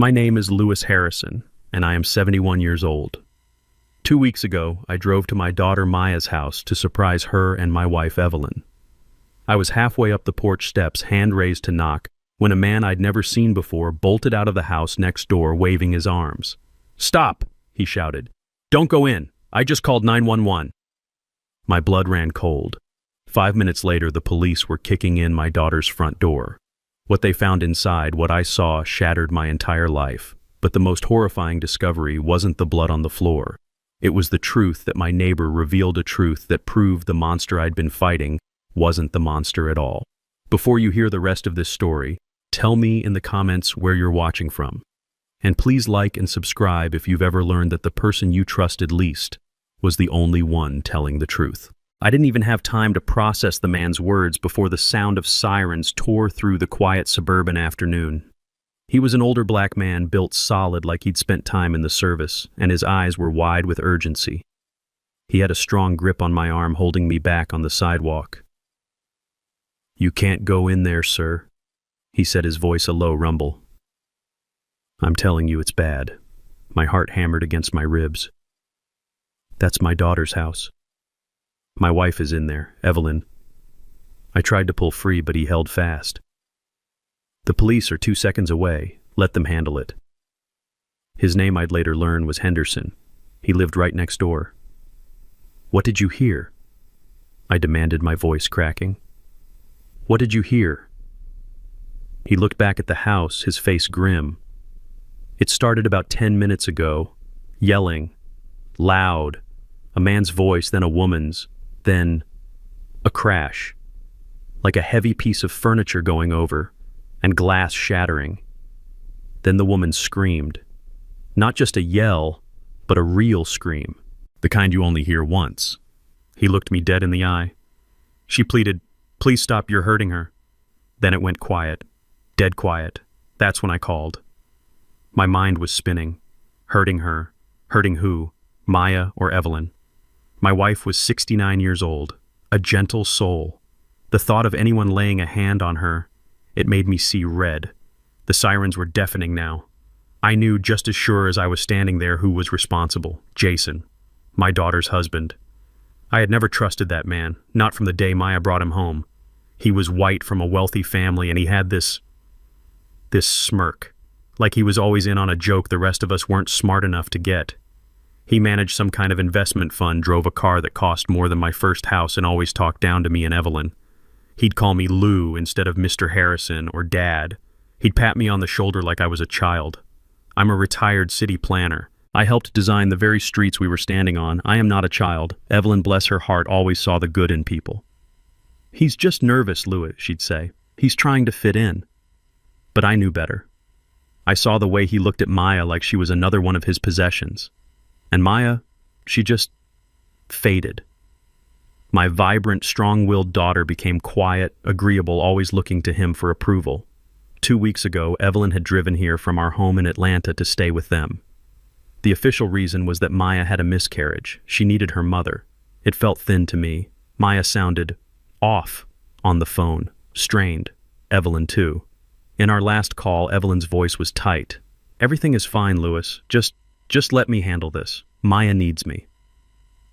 My name is Lewis Harrison, and I am 71 years old. 2 weeks ago, I drove to my daughter Maya's house to surprise her and my wife Evelyn. I was halfway up the porch steps, hand raised to knock, when a man I'd never seen before bolted out of the house next door waving his arms. "Stop!" he shouted. "Don't go in. I just called 911. My blood ran cold. 5 minutes later, the police were kicking in my daughter's front door. What they found inside, what I saw, shattered my entire life. But the most horrifying discovery wasn't the blood on the floor. It was the truth that my neighbor revealed, a truth that proved the monster I'd been fighting wasn't the monster at all. Before you hear the rest of this story, tell me in the comments where you're watching from. And please like and subscribe if you've ever learned that the person you trusted least was the only one telling the truth. I didn't even have time to process the man's words before the sound of sirens tore through the quiet suburban afternoon. He was an older black man, built solid like he'd spent time in the service, and his eyes were wide with urgency. He had a strong grip on my arm, holding me back on the sidewalk. "You can't go in there, sir," he said, his voice a low rumble. "I'm telling you, it's bad." My heart hammered against my ribs. "That's my daughter's house. My wife is in there, Evelyn." I tried to pull free, but he held fast. "The police are 2 seconds away. Let them handle it." His name, I'd later learn, was Henderson. He lived right next door. "What did you hear?" I demanded, my voice cracking. "What did you hear?" He looked back at the house, his face grim. "It started about 10 minutes ago. Yelling. Loud. A man's voice, then a woman's. Then a crash. Like a heavy piece of furniture going over, and glass shattering. Then the woman screamed. Not just a yell, but a real scream. The kind you only hear once." He looked me dead in the eye. "She pleaded, 'Please stop, you're hurting her.' Then it went quiet. Dead quiet. That's when I called." My mind was spinning. Hurting her. Hurting who? Maya or Evelyn? My wife was 69 years old. A gentle soul. The thought of anyone laying a hand on her, it made me see red. The sirens were deafening now. I knew just as sure as I was standing there who was responsible. Jason. My daughter's husband. I had never trusted that man, not from the day Maya brought him home. He was white, from a wealthy family, and he had this smirk. Like he was always in on a joke the rest of us weren't smart enough to get. He managed some kind of investment fund, drove a car that cost more than my first house, and always talked down to me and Evelyn. He'd call me Lou instead of Mr. Harrison or Dad. He'd pat me on the shoulder like I was a child. I'm a retired city planner. I helped design the very streets we were standing on. I am not a child. Evelyn, bless her heart, always saw the good in people. "He's just nervous, Louis," she'd say. "He's trying to fit in." But I knew better. I saw the way he looked at Maya like she was another one of his possessions. And Maya, she just faded. My vibrant, strong-willed daughter became quiet, agreeable, always looking to him for approval. 2 weeks ago, Evelyn had driven here from our home in Atlanta to stay with them. The official reason was that Maya had a miscarriage. She needed her mother. It felt thin to me. Maya sounded off on the phone, strained. Evelyn, too. In our last call, Evelyn's voice was tight. "Everything is fine, Louis. Just let me handle this. Maya needs me."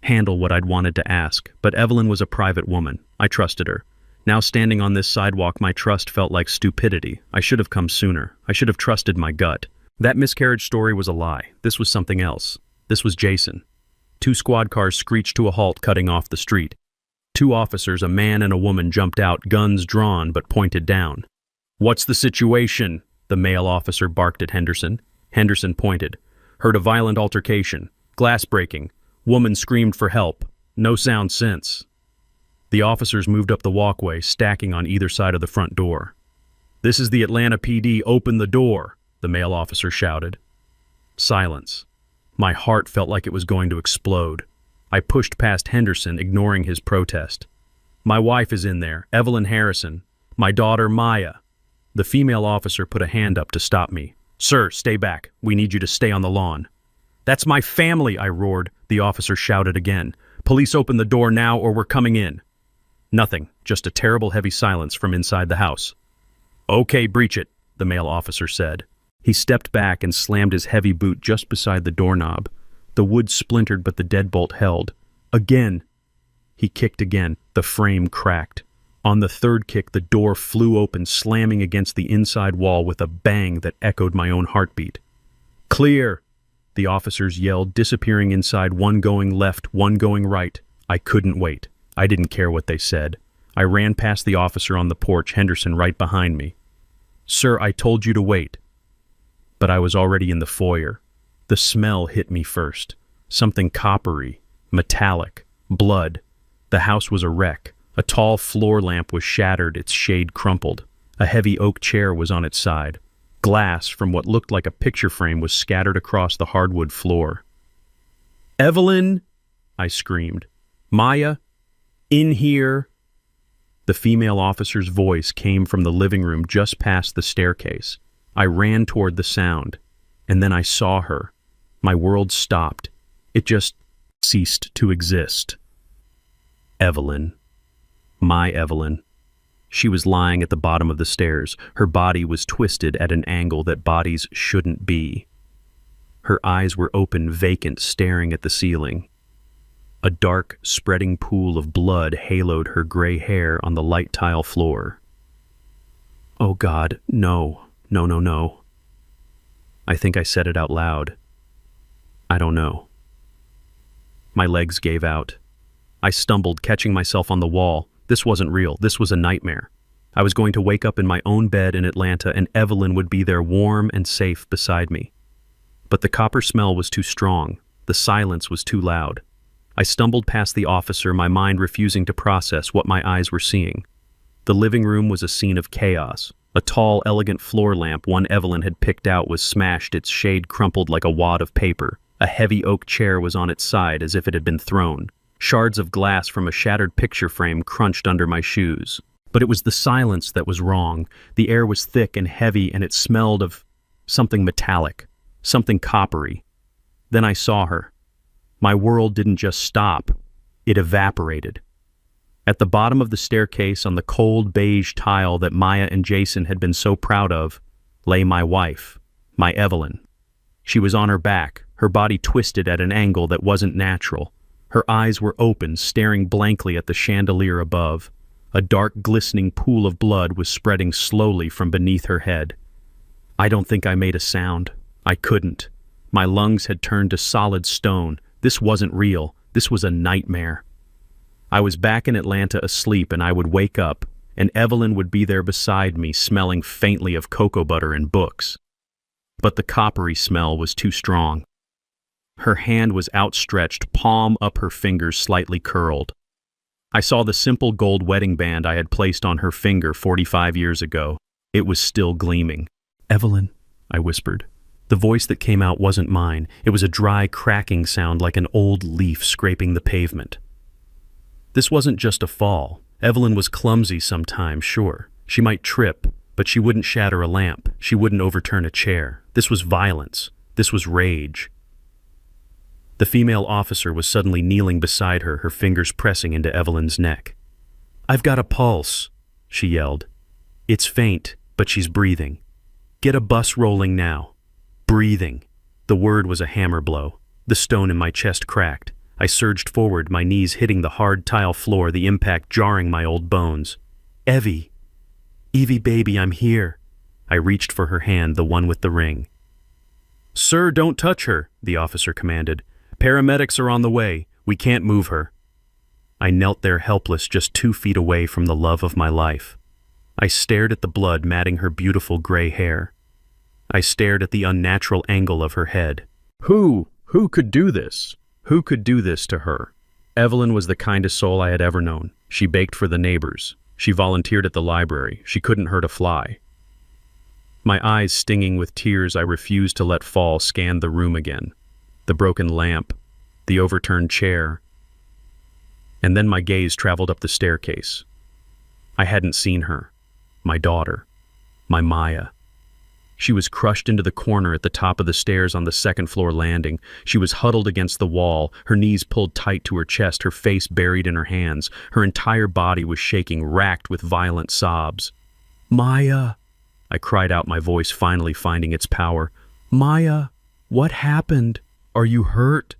Handle what I'd wanted to ask, but Evelyn was a private woman. I trusted her. Now standing on this sidewalk, my trust felt like stupidity. I should have come sooner. I should have trusted my gut. That miscarriage story was a lie. This was something else. This was Jason. 2 squad cars screeched to a halt, cutting off the street. 2 officers, a man and a woman, jumped out, guns drawn but pointed down. "What's the situation?" the male officer barked at Henderson. Henderson pointed. "Heard a violent altercation. Glass breaking. Woman screamed for help. No sound since." The officers moved up the walkway, stacking on either side of the front door. "This is the Atlanta PD. Open the door," the male officer shouted. Silence. My heart felt like it was going to explode. I pushed past Henderson, ignoring his protest. "My wife is in there, Evelyn Harrison. My daughter, Maya." The female officer put a hand up to stop me. "Sir, stay back. We need you to stay on the lawn." "That's my family," I roared. The officer shouted again. "Police, open the door now or we're coming in." Nothing, just a terrible heavy silence from inside the house. "Okay, breach it," the male officer said. He stepped back and slammed his heavy boot just beside the doorknob. The wood splintered, but the deadbolt held. Again! He kicked again. The frame cracked. On the third kick, the door flew open, slamming against the inside wall with a bang that echoed my own heartbeat. "Clear!" the officers yelled, disappearing inside, one going left, one going right. I couldn't wait. I didn't care what they said. I ran past the officer on the porch, Henderson right behind me. "Sir, I told you to wait." But I was already in the foyer. The smell hit me first. Something coppery, metallic, blood. The house was a wreck. A tall floor lamp was shattered, its shade crumpled. A heavy oak chair was on its side. Glass from what looked like a picture frame was scattered across the hardwood floor. "Evelyn!" I screamed. "Maya! In here!" The female officer's voice came from the living room just past the staircase. I ran toward the sound, and then I saw her. My world stopped. It just ceased to exist. Evelyn. My Evelyn. She was lying at the bottom of the stairs. Her body was twisted at an angle that bodies shouldn't be. Her eyes were open, vacant, staring at the ceiling. A dark, spreading pool of blood haloed her gray hair on the light tile floor. Oh God, no, no, no, no. I think I said it out loud. I don't know. My legs gave out. I stumbled, catching myself on the wall. This wasn't real. This was a nightmare. I was going to wake up in my own bed in Atlanta, and Evelyn would be there warm and safe beside me. But the copper smell was too strong. The silence was too loud. I stumbled past the officer, my mind refusing to process what my eyes were seeing. The living room was a scene of chaos. A tall, elegant floor lamp one Evelyn had picked out was smashed, its shade crumpled like a wad of paper. A heavy oak chair was on its side as if it had been thrown. Shards of glass from a shattered picture frame crunched under my shoes. But it was the silence that was wrong. The air was thick and heavy, and it smelled of something metallic, something coppery. Then I saw her. My world didn't just stop. It evaporated. At the bottom of the staircase, on the cold beige tile that Maya and Jason had been so proud of, lay my wife, my Evelyn. She was on her back, her body twisted at an angle that wasn't natural. Her eyes were open, staring blankly at the chandelier above. A dark, glistening pool of blood was spreading slowly from beneath her head. I don't think I made a sound. I couldn't. My lungs had turned to solid stone. This wasn't real. This was a nightmare. I was back in Atlanta asleep, and I would wake up, and Evelyn would be there beside me, smelling faintly of cocoa butter and books. But the coppery smell was too strong. Her hand was outstretched, palm up, her fingers slightly curled. I saw the simple gold wedding band I had placed on her finger 45 years ago. It was still gleaming. "Evelyn," I whispered. The voice that came out wasn't mine. It was a dry, cracking sound like an old leaf scraping the pavement. This wasn't just a fall. Evelyn was clumsy sometimes, sure. She might trip, but she wouldn't shatter a lamp. She wouldn't overturn a chair. This was violence. This was rage. The female officer was suddenly kneeling beside her, her fingers pressing into Evelyn's neck. "I've got a pulse," she yelled. "It's faint, but she's breathing. Get a bus rolling now." Breathing. The word was a hammer blow. The stone in my chest cracked. I surged forward, my knees hitting the hard tile floor, the impact jarring my old bones. "Evie! Evie, baby, I'm here." I reached for her hand, the one with the ring. "Sir, don't touch her," the officer commanded. "Paramedics are on the way. We can't move her." I knelt there helpless, just 2 feet away from the love of my life. I stared at the blood matting her beautiful gray hair. I stared at the unnatural angle of her head. Who could do this? Who could do this to her? Evelyn was the kindest soul I had ever known. She baked for the neighbors. She volunteered at the library. She couldn't hurt a fly. My eyes stinging with tears I refused to let fall scanned the room again. The broken lamp, the overturned chair. And then my gaze traveled up the staircase. I hadn't seen her. My daughter. My Maya. She was crushed into the corner at the top of the stairs on the second-floor landing. She was huddled against the wall, her knees pulled tight to her chest, her face buried in her hands. Her entire body was shaking, racked with violent sobs. "Maya! I cried out, my voice finally finding its power. "Maya, what happened? Are you hurt?"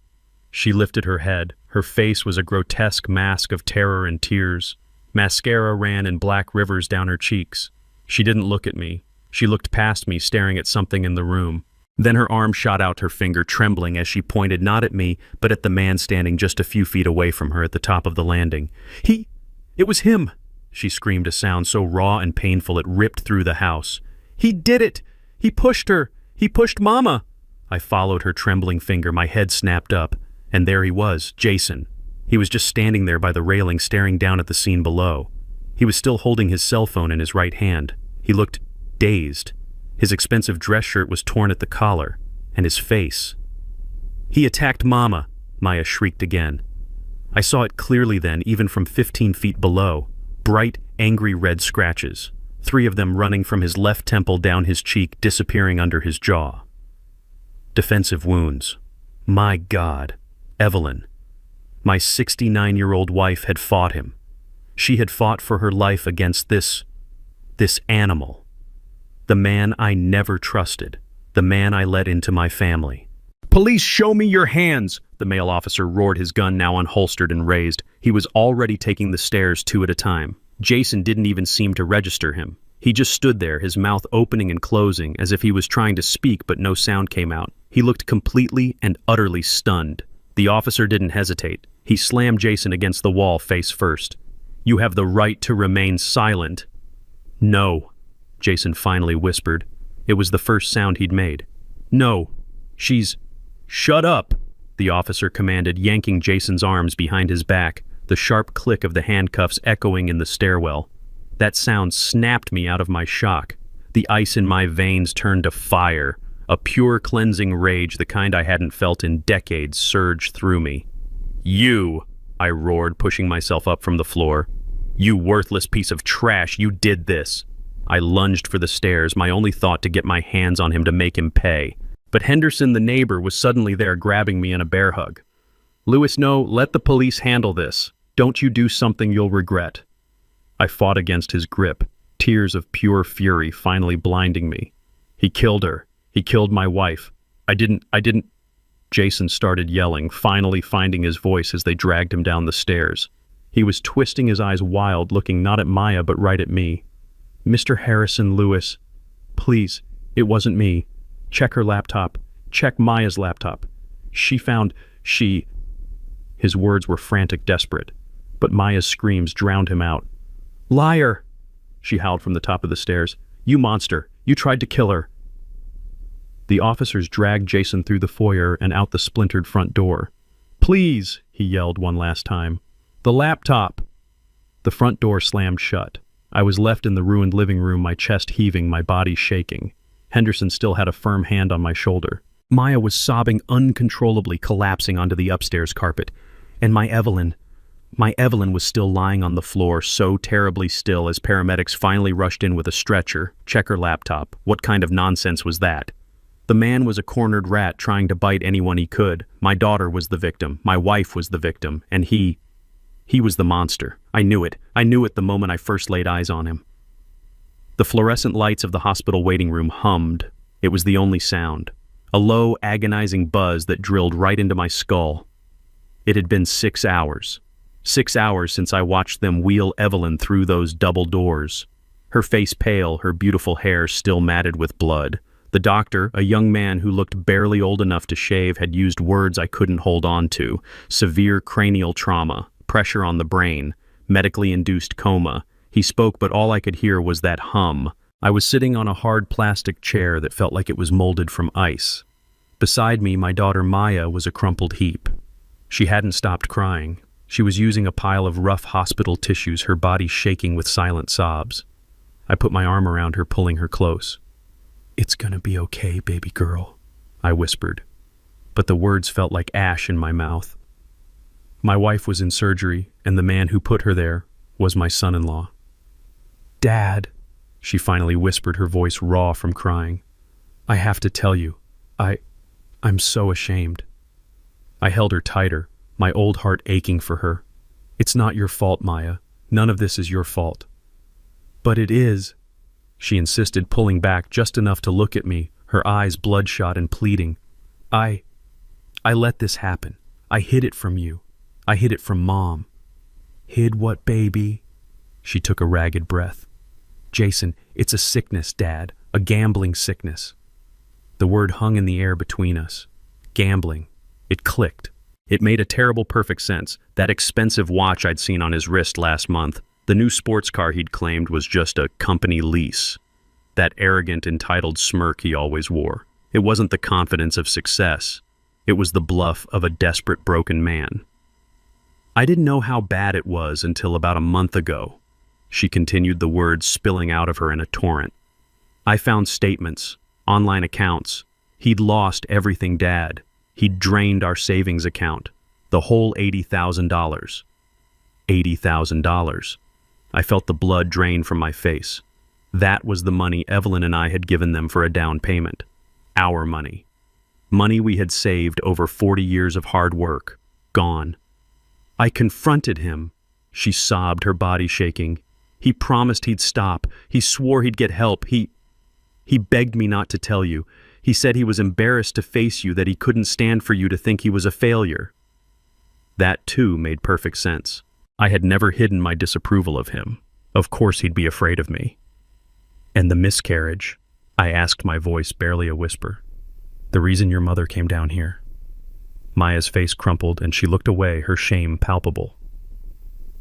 She lifted her head. Her face was a grotesque mask of terror and tears. Mascara ran in black rivers down her cheeks. She didn't look at me. She looked past me, staring at something in the room. Then her arm shot out, her finger trembling as she pointed not at me, but at the man standing just a few feet away from her at the top of the landing. It was him!" She screamed, a sound so raw and painful it ripped through the house. "He did it! He pushed her! He pushed Mama!" I followed her trembling finger, my head snapped up, and there he was, Jason. He was just standing there by the railing, staring down at the scene below. He was still holding his cell phone in his right hand. He looked dazed. His expensive dress shirt was torn at the collar, and his face. "He attacked Mama," Maya shrieked again. I saw it clearly then, even from 15 feet below. Bright, angry red scratches, 3 of them running from his left temple down his cheek, disappearing under his jaw. Defensive wounds. My God, Evelyn. My 69-year-old wife had fought him. She had fought for her life against this animal. The man I never trusted. The man I let into my family. "Police, show me your hands!" The male officer roared, his gun now unholstered and raised. He was already taking the stairs 2 at a time. Jason didn't even seem to register him. He just stood there, his mouth opening and closing, as if he was trying to speak but no sound came out. He looked completely and utterly stunned. The officer didn't hesitate. He slammed Jason against the wall face first. "You have the right to remain silent." "No," Jason finally whispered. It was the first sound he'd made. "No, she's—" "Shut up," the officer commanded, yanking Jason's arms behind his back, the sharp click of the handcuffs echoing in the stairwell. That sound snapped me out of my shock. The ice in my veins turned to fire. A pure cleansing rage, the kind I hadn't felt in decades, surged through me. "You," I roared, pushing myself up from the floor. "You worthless piece of trash, you did this." I lunged for the stairs, my only thought to get my hands on him to make him pay. But Henderson, the neighbor, was suddenly there, grabbing me in a bear hug. "Louis, no, let the police handle this. Don't you do something you'll regret." I fought against his grip, tears of pure fury finally blinding me. "He killed her. He killed my wife. I didn't. Jason started yelling, finally finding his voice as they dragged him down the stairs. He was twisting his eyes wild, looking not at Maya but right at me. "Mr. Harrison, Louis, please, it wasn't me. Check her laptop. Check Maya's laptop. His words were frantic, desperate, but Maya's screams drowned him out. "Liar!" she howled from the top of the stairs. "You monster! You tried to kill her!" The officers dragged Jason through the foyer and out the splintered front door. "Please!" he yelled one last time. "The laptop!" The front door slammed shut. I was left in the ruined living room, my chest heaving, my body shaking. Henderson still had a firm hand on my shoulder. Maya was sobbing uncontrollably, collapsing onto the upstairs carpet. And my Evelyn was still lying on the floor, so terribly still, as paramedics finally rushed in with a stretcher. Check her laptop. What kind of nonsense was that? The man was a cornered rat trying to bite anyone he could. My daughter was the victim. My wife was the victim. And he was the monster. I knew it. I knew it the moment I first laid eyes on him. The fluorescent lights of the hospital waiting room hummed. It was the only sound. A low, agonizing buzz that drilled right into my skull. It had been 6 hours. 6 hours since I watched them wheel Evelyn through those double doors. Her face pale, her beautiful hair still matted with blood. The doctor, a young man who looked barely old enough to shave, had used words I couldn't hold on to. Severe cranial trauma, pressure on the brain, medically induced coma. He spoke, but all I could hear was that hum. I was sitting on a hard plastic chair that felt like it was molded from ice. Beside me, my daughter Maya was a crumpled heap. She hadn't stopped crying. She was using a pile of rough hospital tissues, her body shaking with silent sobs. I put my arm around her, pulling her close. "It's gonna be okay, baby girl," I whispered. But the words felt like ash in my mouth. My wife was in surgery, and the man who put her there was my son-in-law. "Dad," she finally whispered, her voice raw from crying. "I have to tell you, I'm so ashamed." I held her tighter, my old heart aching for her. "It's not your fault, Maya. None of this is your fault." "But it is." She insisted, pulling back just enough to look at me, her eyes bloodshot and pleading. I let this happen. I hid it from you. I hid it from Mom. Hid what, baby? She took a ragged breath. Jason, it's a sickness, Dad. A gambling sickness. The word hung in the air between us. Gambling. It clicked. It made a terrible perfect sense. That expensive watch I'd seen on his wrist last month, the new sports car he'd claimed was just a company lease. That arrogant, entitled smirk he always wore. It wasn't the confidence of success. It was the bluff of a desperate, broken man. I didn't know how bad it was until about a month ago. She continued, the words spilling out of her in a torrent. I found statements, online accounts. He'd lost everything, Dad. He'd drained our savings account. The whole $80,000. $80,000. I felt the blood drain from my face. That was the money Evelyn and I had given them for a down payment. Our money. Money we had saved over 40 years of hard work. Gone. I confronted him. She sobbed, her body shaking. He promised he'd stop. He swore he'd get help. He begged me not to tell you. He said he was embarrassed to face you, that he couldn't stand for you to think he was a failure. That, too, made perfect sense. I had never hidden my disapproval of him. Of course he'd be afraid of me. And the miscarriage? I asked, my voice barely a whisper. The reason your mother came down here. Maya's face crumpled and she looked away, her shame palpable.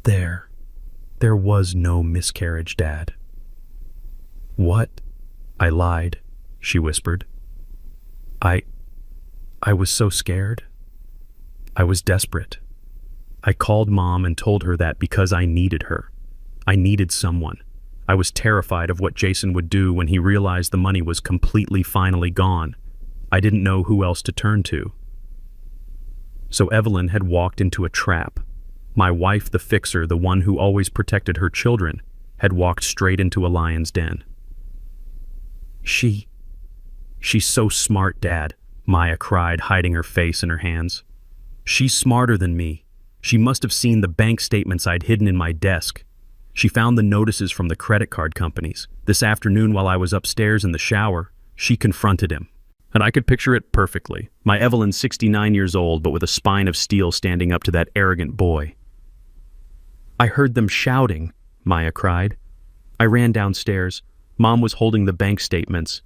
There was no miscarriage, Dad. What? I lied, she whispered. I was so scared. I was desperate. I called Mom and told her that because I needed her. I needed someone. I was terrified of what Jason would do when he realized the money was completely, finally gone. I didn't know who else to turn to. So Evelyn had walked into a trap. My wife, the fixer, the one who always protected her children, had walked straight into a lion's den. She's so smart, Dad, Maya cried, hiding her face in her hands. She's smarter than me. She must have seen the bank statements I'd hidden in my desk. She found the notices from the credit card companies. This afternoon, while I was upstairs in the shower, she confronted him. And I could picture it perfectly. My Evelyn, 69 years old, but with a spine of steel, standing up to that arrogant boy. I heard them shouting, Maya cried. I ran downstairs. Mom was holding the bank statements.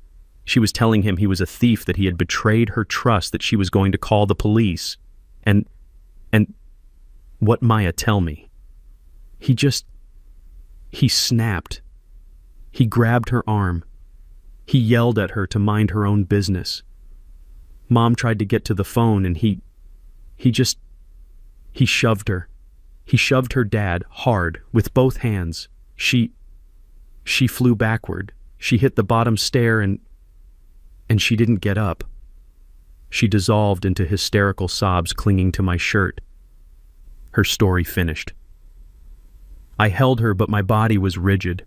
She was telling him he was a thief, that he had betrayed her trust, that she was going to call the police. And what, Maya, tell me? He snapped. He grabbed her arm. He yelled at her to mind her own business. Mom tried to get to the phone and he shoved her. He shoved her, Dad, hard, with both hands. She flew backward. She hit the bottom stair and she didn't get up. She dissolved into hysterical sobs, clinging to my shirt. Her story finished. I held her, but my body was rigid.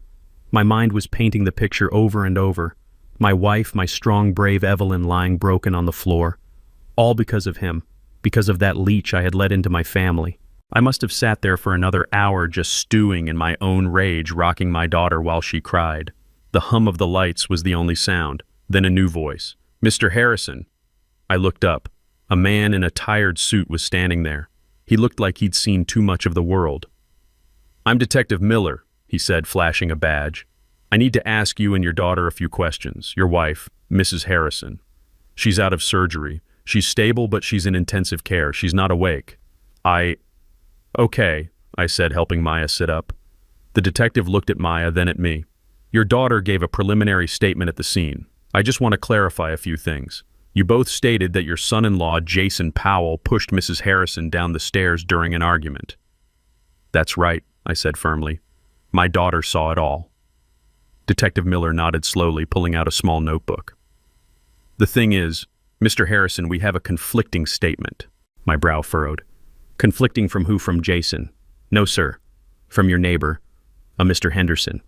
My mind was painting the picture over and over. My wife, my strong, brave Evelyn, lying broken on the floor. All because of him, because of that leech I had let into my family. I must have sat there for another hour just stewing in my own rage, rocking my daughter while she cried. The hum of the lights was the only sound. Then a new voice. Mr. Harrison. I looked up. A man in a tired suit was standing there. He looked like he'd seen too much of the world. I'm Detective Miller, he said, flashing a badge. I need to ask you and your daughter a few questions. Your wife, Mrs. Harrison. She's out of surgery. She's stable, but she's in intensive care. She's not awake. Okay, I said, helping Maya sit up. The detective looked at Maya, then at me. Your daughter gave a preliminary statement at the scene. I just want to clarify a few things. You both stated that your son-in-law, Jason Powell, pushed Mrs. Harrison down the stairs during an argument. That's right, I said firmly. My daughter saw it all. Detective Miller nodded slowly, pulling out a small notebook. The thing is, Mr. Harrison, we have a conflicting statement. My brow furrowed. Conflicting from who? From Jason? No, sir. From your neighbor, a Mr. Henderson.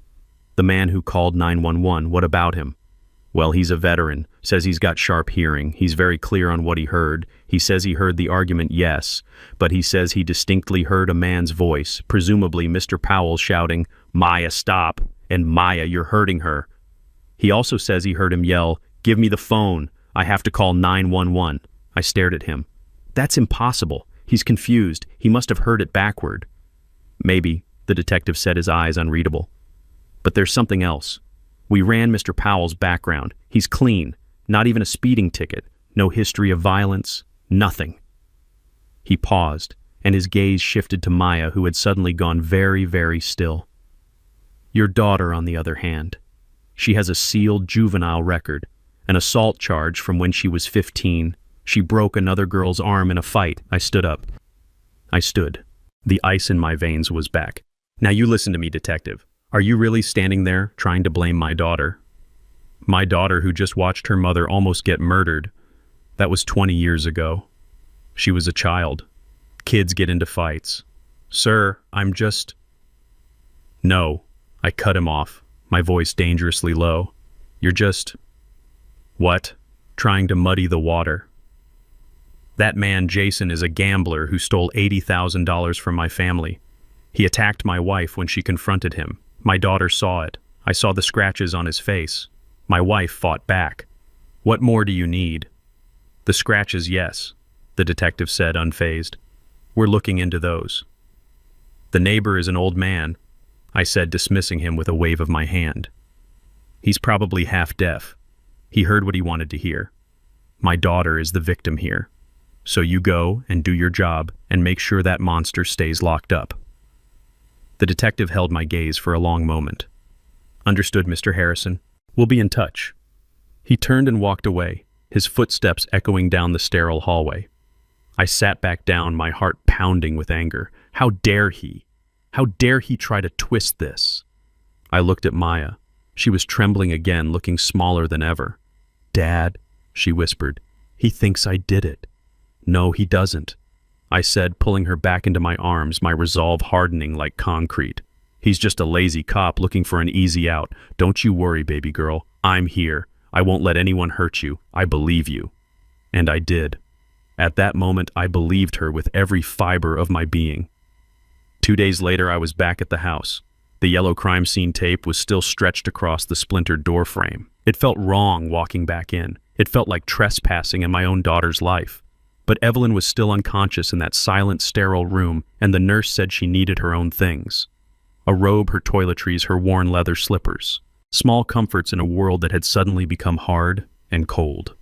The man who called 911. What about him? Well, he's a veteran, says he's got sharp hearing. He's very clear on what he heard. He says he heard the argument, yes, but he says he distinctly heard a man's voice, presumably Mr. Powell, shouting, Maya, stop, and Maya, you're hurting her. He also says he heard him yell, "Give me the phone. I have to call 911." I stared at him. That's impossible. He's confused. He must have heard it backward. Maybe, the detective said, his eyes unreadable. But there's something else. We ran Mr. Powell's background. He's clean. Not even a speeding ticket. No history of violence. Nothing. He paused, and his gaze shifted to Maya, who had suddenly gone very, very still. Your daughter, on the other hand. She has a sealed juvenile record, an assault charge from when she was 15. She broke another girl's arm in a fight. I stood up. I stood. The ice in my veins was back. Now you listen to me, detective. Are you really standing there trying to blame my daughter? My daughter who just watched her mother almost get murdered. That was 20 years ago. She was a child. Kids get into fights. Sir, I'm just... No, I cut him off, my voice dangerously low. You're just... What? Trying to muddy the water. That man, Jason, is a gambler who stole $80,000 from my family. He attacked my wife when she confronted him. My daughter saw it. I saw the scratches on his face. My wife fought back. What more do you need? The scratches, yes, the detective said, unfazed. We're looking into those. The neighbor is an old man, I said, dismissing him with a wave of my hand. He's probably half deaf. He heard what he wanted to hear. My daughter is the victim here. So you go and do your job and make sure that monster stays locked up. The detective held my gaze for a long moment. Understood, Mr. Harrison. We'll be in touch. He turned and walked away, his footsteps echoing down the sterile hallway. I sat back down, my heart pounding with anger. How dare he? How dare he try to twist this? I looked at Maya. She was trembling again, looking smaller than ever. Dad, she whispered, he thinks I did it. No, he doesn't, I said, pulling her back into my arms, my resolve hardening like concrete. He's just a lazy cop looking for an easy out. Don't you worry, baby girl. I'm here. I won't let anyone hurt you. I believe you. And I did. At that moment, I believed her with every fiber of my being. 2 days later, I was back at the house. The yellow crime scene tape was still stretched across the splintered door frame. It felt wrong walking back in. It felt like trespassing in my own daughter's life. But Evelyn was still unconscious in that silent, sterile room, and the nurse said she needed her own things. A robe, her toiletries, her worn leather slippers. Small comforts in a world that had suddenly become hard and cold.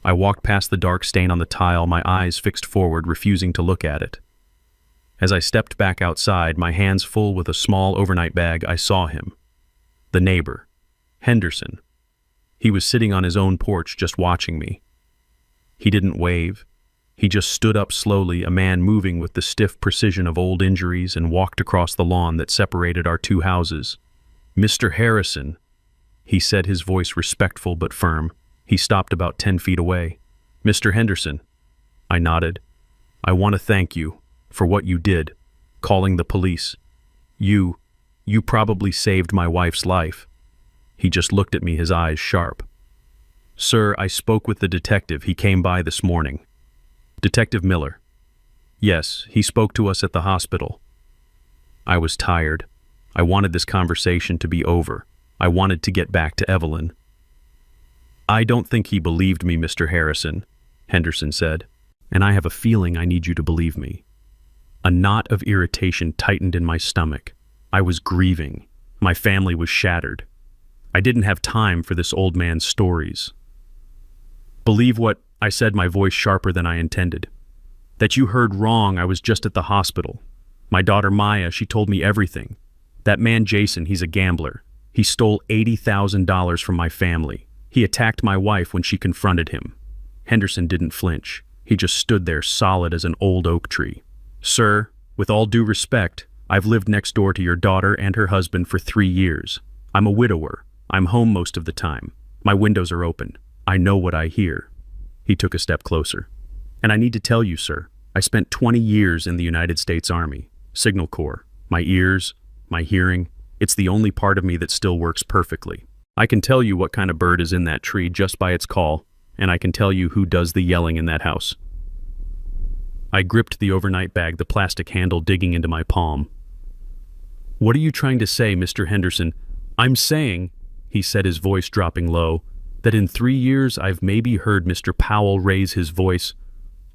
I walked past the dark stain on the tile, my eyes fixed forward, refusing to look at it. As I stepped back outside, my hands full with a small overnight bag, I saw him. The neighbor, Henderson. He was sitting on his own porch just watching me. He didn't wave. He just stood up slowly, a man moving with the stiff precision of old injuries, and walked across the lawn that separated our two houses. Mr. Harrison, he said, his voice respectful but firm. He stopped about 10 feet away. Mr. Henderson. I nodded. I want to thank you for what you did, calling the police. You probably saved my wife's life. He just looked at me, his eyes sharp. Sir, I spoke with the detective. He came by this morning. Detective Miller. Yes, he spoke to us at the hospital. I was tired. I wanted this conversation to be over. I wanted to get back to Evelyn. I don't think he believed me, Mr. Harrison, Henderson said, and I have a feeling I need you to believe me. A knot of irritation tightened in my stomach. I was grieving. My family was shattered. I didn't have time for this old man's stories. Believe what? I said, my voice sharper than I intended. That you heard wrong. I was just at the hospital. My daughter Maya, she told me everything. That man Jason, he's a gambler. He stole $80,000 from my family. He attacked my wife when she confronted him. Henderson didn't flinch. He just stood there solid as an old oak tree. Sir, with all due respect, I've lived next door to your daughter and her husband for 3 years. I'm a widower. I'm home most of the time. My windows are open. I know what I hear. He took a step closer. And I need to tell you, sir, I spent 20 years in the United States Army, Signal Corps. My ears, my hearing, it's the only part of me that still works perfectly. I can tell you what kind of bird is in that tree just by its call, and I can tell you who does the yelling in that house. I gripped the overnight bag, the plastic handle digging into my palm. What are you trying to say, Mr. Henderson? I'm saying, he said, his voice dropping low, that in 3 years I've maybe heard Mr. Powell raise his voice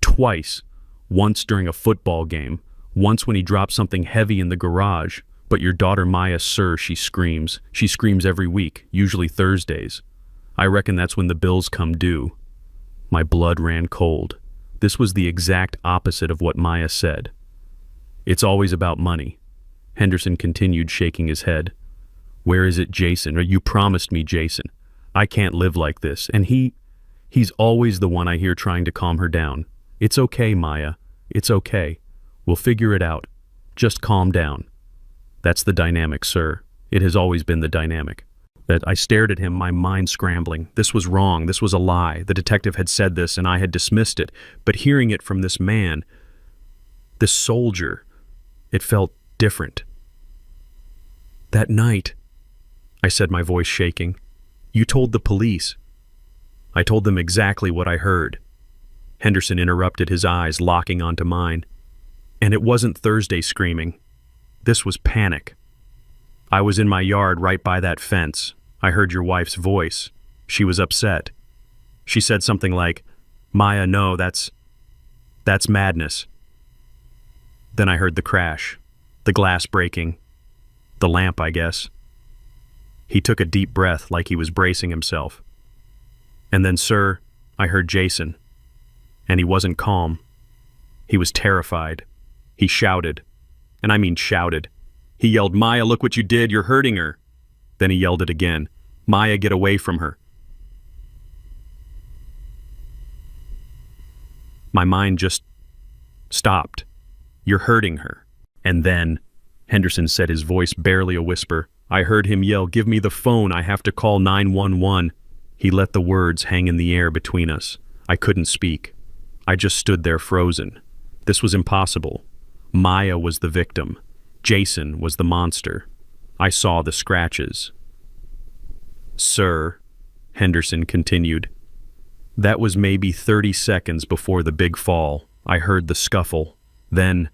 twice, once during a football game, once when he dropped something heavy in the garage. But your daughter Maya, sir, she screams. She screams every week, usually Thursdays. I reckon that's when the bills come due. My blood ran cold. This was the exact opposite of what Maya said. It's always about money. Henderson continued, shaking his head. Where is it, Jason? Or you promised me, Jason. I can't live like this. And he's always the one I hear trying to calm her down. It's okay, Maya. It's okay. We'll figure it out. Just calm down. That's the dynamic, sir. It has always been the dynamic. That I stared at him, my mind scrambling. This was wrong. This was a lie. The detective had said this, and I had dismissed it. But hearing it from this man, this soldier, it felt different. That night, I said, my voice shaking, you told the police. I told them exactly what I heard. Henderson interrupted, his eyes locking onto mine. And it wasn't Thursday screaming. This was panic. I was in my yard right by that fence. I heard your wife's voice. She was upset. She said something like, Maya, no, that's madness. Then I heard the crash, the glass breaking, the lamp, I guess. He took a deep breath like he was bracing himself. And then, sir, I heard Jason. And he wasn't calm. He was terrified. He shouted. And I mean shouted. He yelled, Maya, look what you did, you're hurting her. Then he yelled it again. Maya, get away from her. My mind just stopped. You're hurting her. And then, Henderson said, his voice barely a whisper, I heard him yell, give me the phone, I have to call 911. He let the words hang in the air between us. I couldn't speak. I just stood there frozen. This was impossible. Maya was the victim. Jason was the monster. I saw the scratches. Sir, Henderson continued, that was maybe 30 seconds before the big fall. I heard the scuffle. Then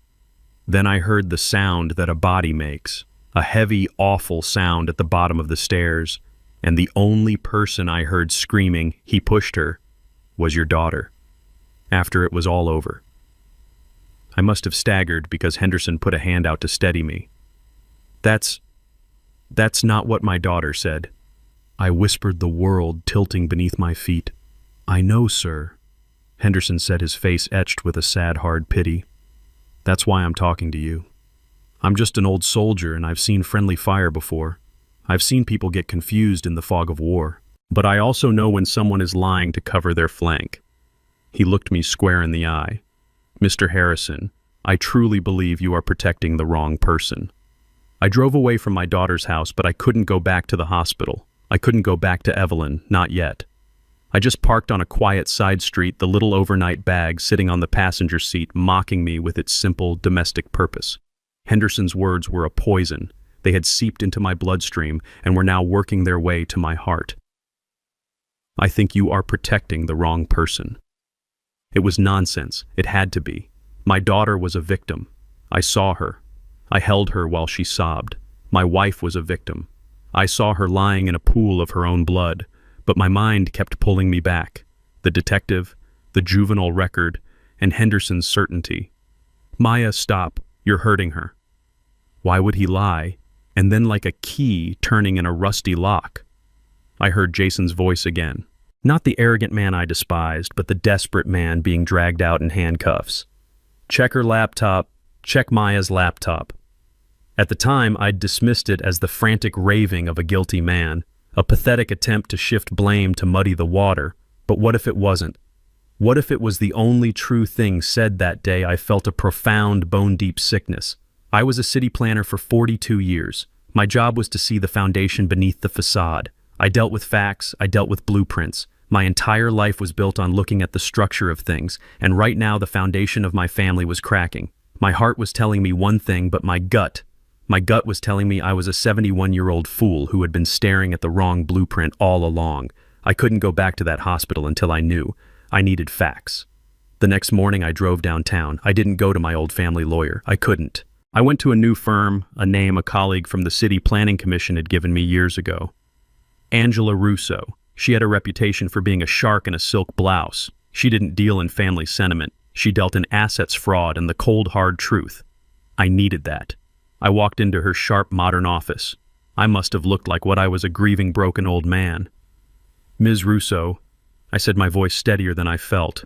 I heard the sound that a body makes, a heavy, awful sound at the bottom of the stairs, and the only person I heard screaming, he pushed her, was your daughter. After it was all over. I must have staggered because Henderson put a hand out to steady me. That's not what my daughter said. I whispered, the world tilting beneath my feet. I know, sir. Henderson said, his face etched with a sad, hard pity. That's why I'm talking to you. I'm just an old soldier, and I've seen friendly fire before. I've seen people get confused in the fog of war. But I also know when someone is lying to cover their flank. He looked me square in the eye. Mr. Harrison, I truly believe you are protecting the wrong person. I drove away from my daughter's house, but I couldn't go back to the hospital. I couldn't go back to Evelyn, not yet. I just parked on a quiet side street, the little overnight bag sitting on the passenger seat, mocking me with its simple domestic purpose. Henderson's words were a poison. They had seeped into my bloodstream and were now working their way to my heart. I think you are protecting the wrong person. It was nonsense. It had to be. My daughter was a victim. I saw her. I held her while she sobbed. My wife was a victim. I saw her lying in a pool of her own blood, but my mind kept pulling me back. The detective, the juvenile record, and Henderson's certainty. Maya, stop. You're hurting her. Why would he lie? And then like a key turning in a rusty lock. I heard Jason's voice again. Not the arrogant man I despised, but the desperate man being dragged out in handcuffs. Check her laptop. Check Maya's laptop. At the time, I'd dismissed it as the frantic raving of a guilty man, a pathetic attempt to shift blame to muddy the water. But what if it wasn't? What if it was the only true thing said that day? I felt a profound, bone-deep sickness. I was a city planner for 42 years. My job was to see the foundation beneath the facade. I dealt with facts, I dealt with blueprints. My entire life was built on looking at the structure of things, and right now the foundation of my family was cracking. My heart was telling me one thing, but my gut was telling me I was a 71-year-old fool who had been staring at the wrong blueprint all along. I couldn't go back to that hospital until I knew. I needed facts. The next morning I drove downtown. I didn't go to my old family lawyer. I couldn't. I went to a new firm, a name a colleague from the City Planning Commission had given me years ago. Angela Russo. She had a reputation for being a shark in a silk blouse. She didn't deal in family sentiment. She dealt in assets fraud and the cold, hard truth. I needed that. I walked into her sharp, modern office. I must have looked like what I was, a grieving, broken old man. "Ms. Russo," I said, my voice steadier than I felt.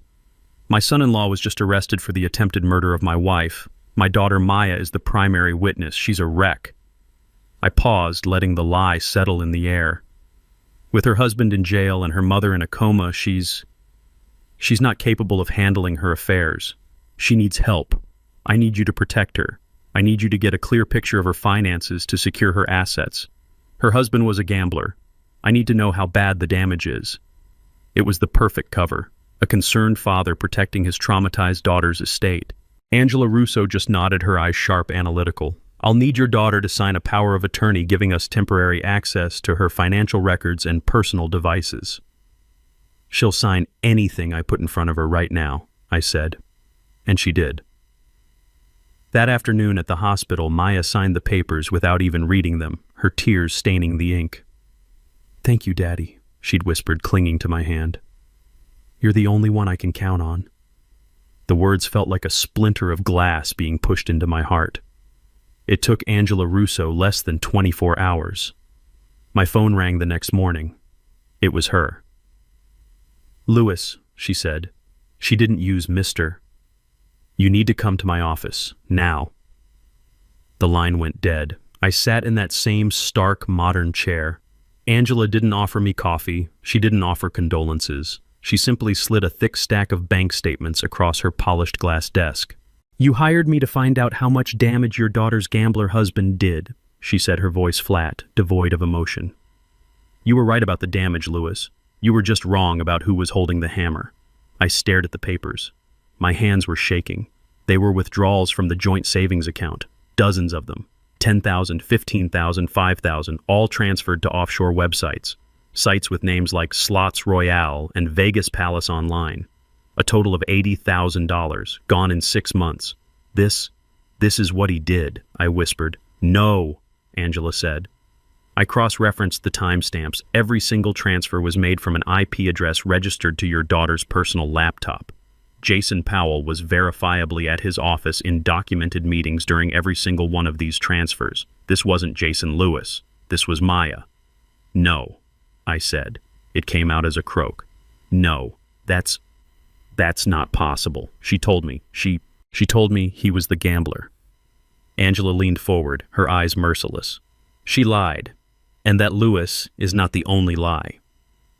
"My son-in-law was just arrested for the attempted murder of my wife. My daughter Maya is the primary witness. She's a wreck." I paused, letting the lie settle in the air. With her husband in jail and her mother in a coma, she's not capable of handling her affairs. She needs help. I need you to protect her. I need you to get a clear picture of her finances to secure her assets. Her husband was a gambler. I need to know how bad the damage is. It was the perfect cover. A concerned father protecting his traumatized daughter's estate. Angela Russo just nodded, her eyes sharp, analytical. "I'll need your daughter to sign a power of attorney giving us temporary access to her financial records and personal devices." "She'll sign anything I put in front of her right now," I said. And she did. That afternoon at the hospital, Maya signed the papers without even reading them, her tears staining the ink. "Thank you, Daddy," she'd whispered, clinging to my hand. "You're the only one I can count on." The words felt like a splinter of glass being pushed into my heart. It took Angela Russo less than 24 hours. My phone rang the next morning. It was her. "Lewis," she said. She didn't use Mr. "You need to come to my office, now." The line went dead. I sat in that same stark, modern chair. Angela didn't offer me coffee. She didn't offer condolences. She simply slid a thick stack of bank statements across her polished glass desk. "You hired me to find out how much damage your daughter's gambler husband did," she said, her voice flat, devoid of emotion. "You were right about the damage, Lewis. You were just wrong about who was holding the hammer." I stared at the papers. My hands were shaking. They were withdrawals from the joint savings account, dozens of them, 10,000, 15,000, 5,000, all transferred to offshore websites, sites with names like Slots Royale and Vegas Palace Online. A total of $80,000, gone in 6 months. This is what he did," I whispered. "No," Angela said. I cross-referenced the timestamps. Every single transfer was made from an IP address registered to your daughter's personal laptop. Jason Powell was verifiably at his office in documented meetings during every single one of these transfers. This wasn't Jason Lewis. This was Maya. "No," I said. It came out as a croak. "No, that's not possible." She told me. She told me he was the gambler. Angela leaned forward, her eyes merciless. "She lied. And that Lewis is not the only lie.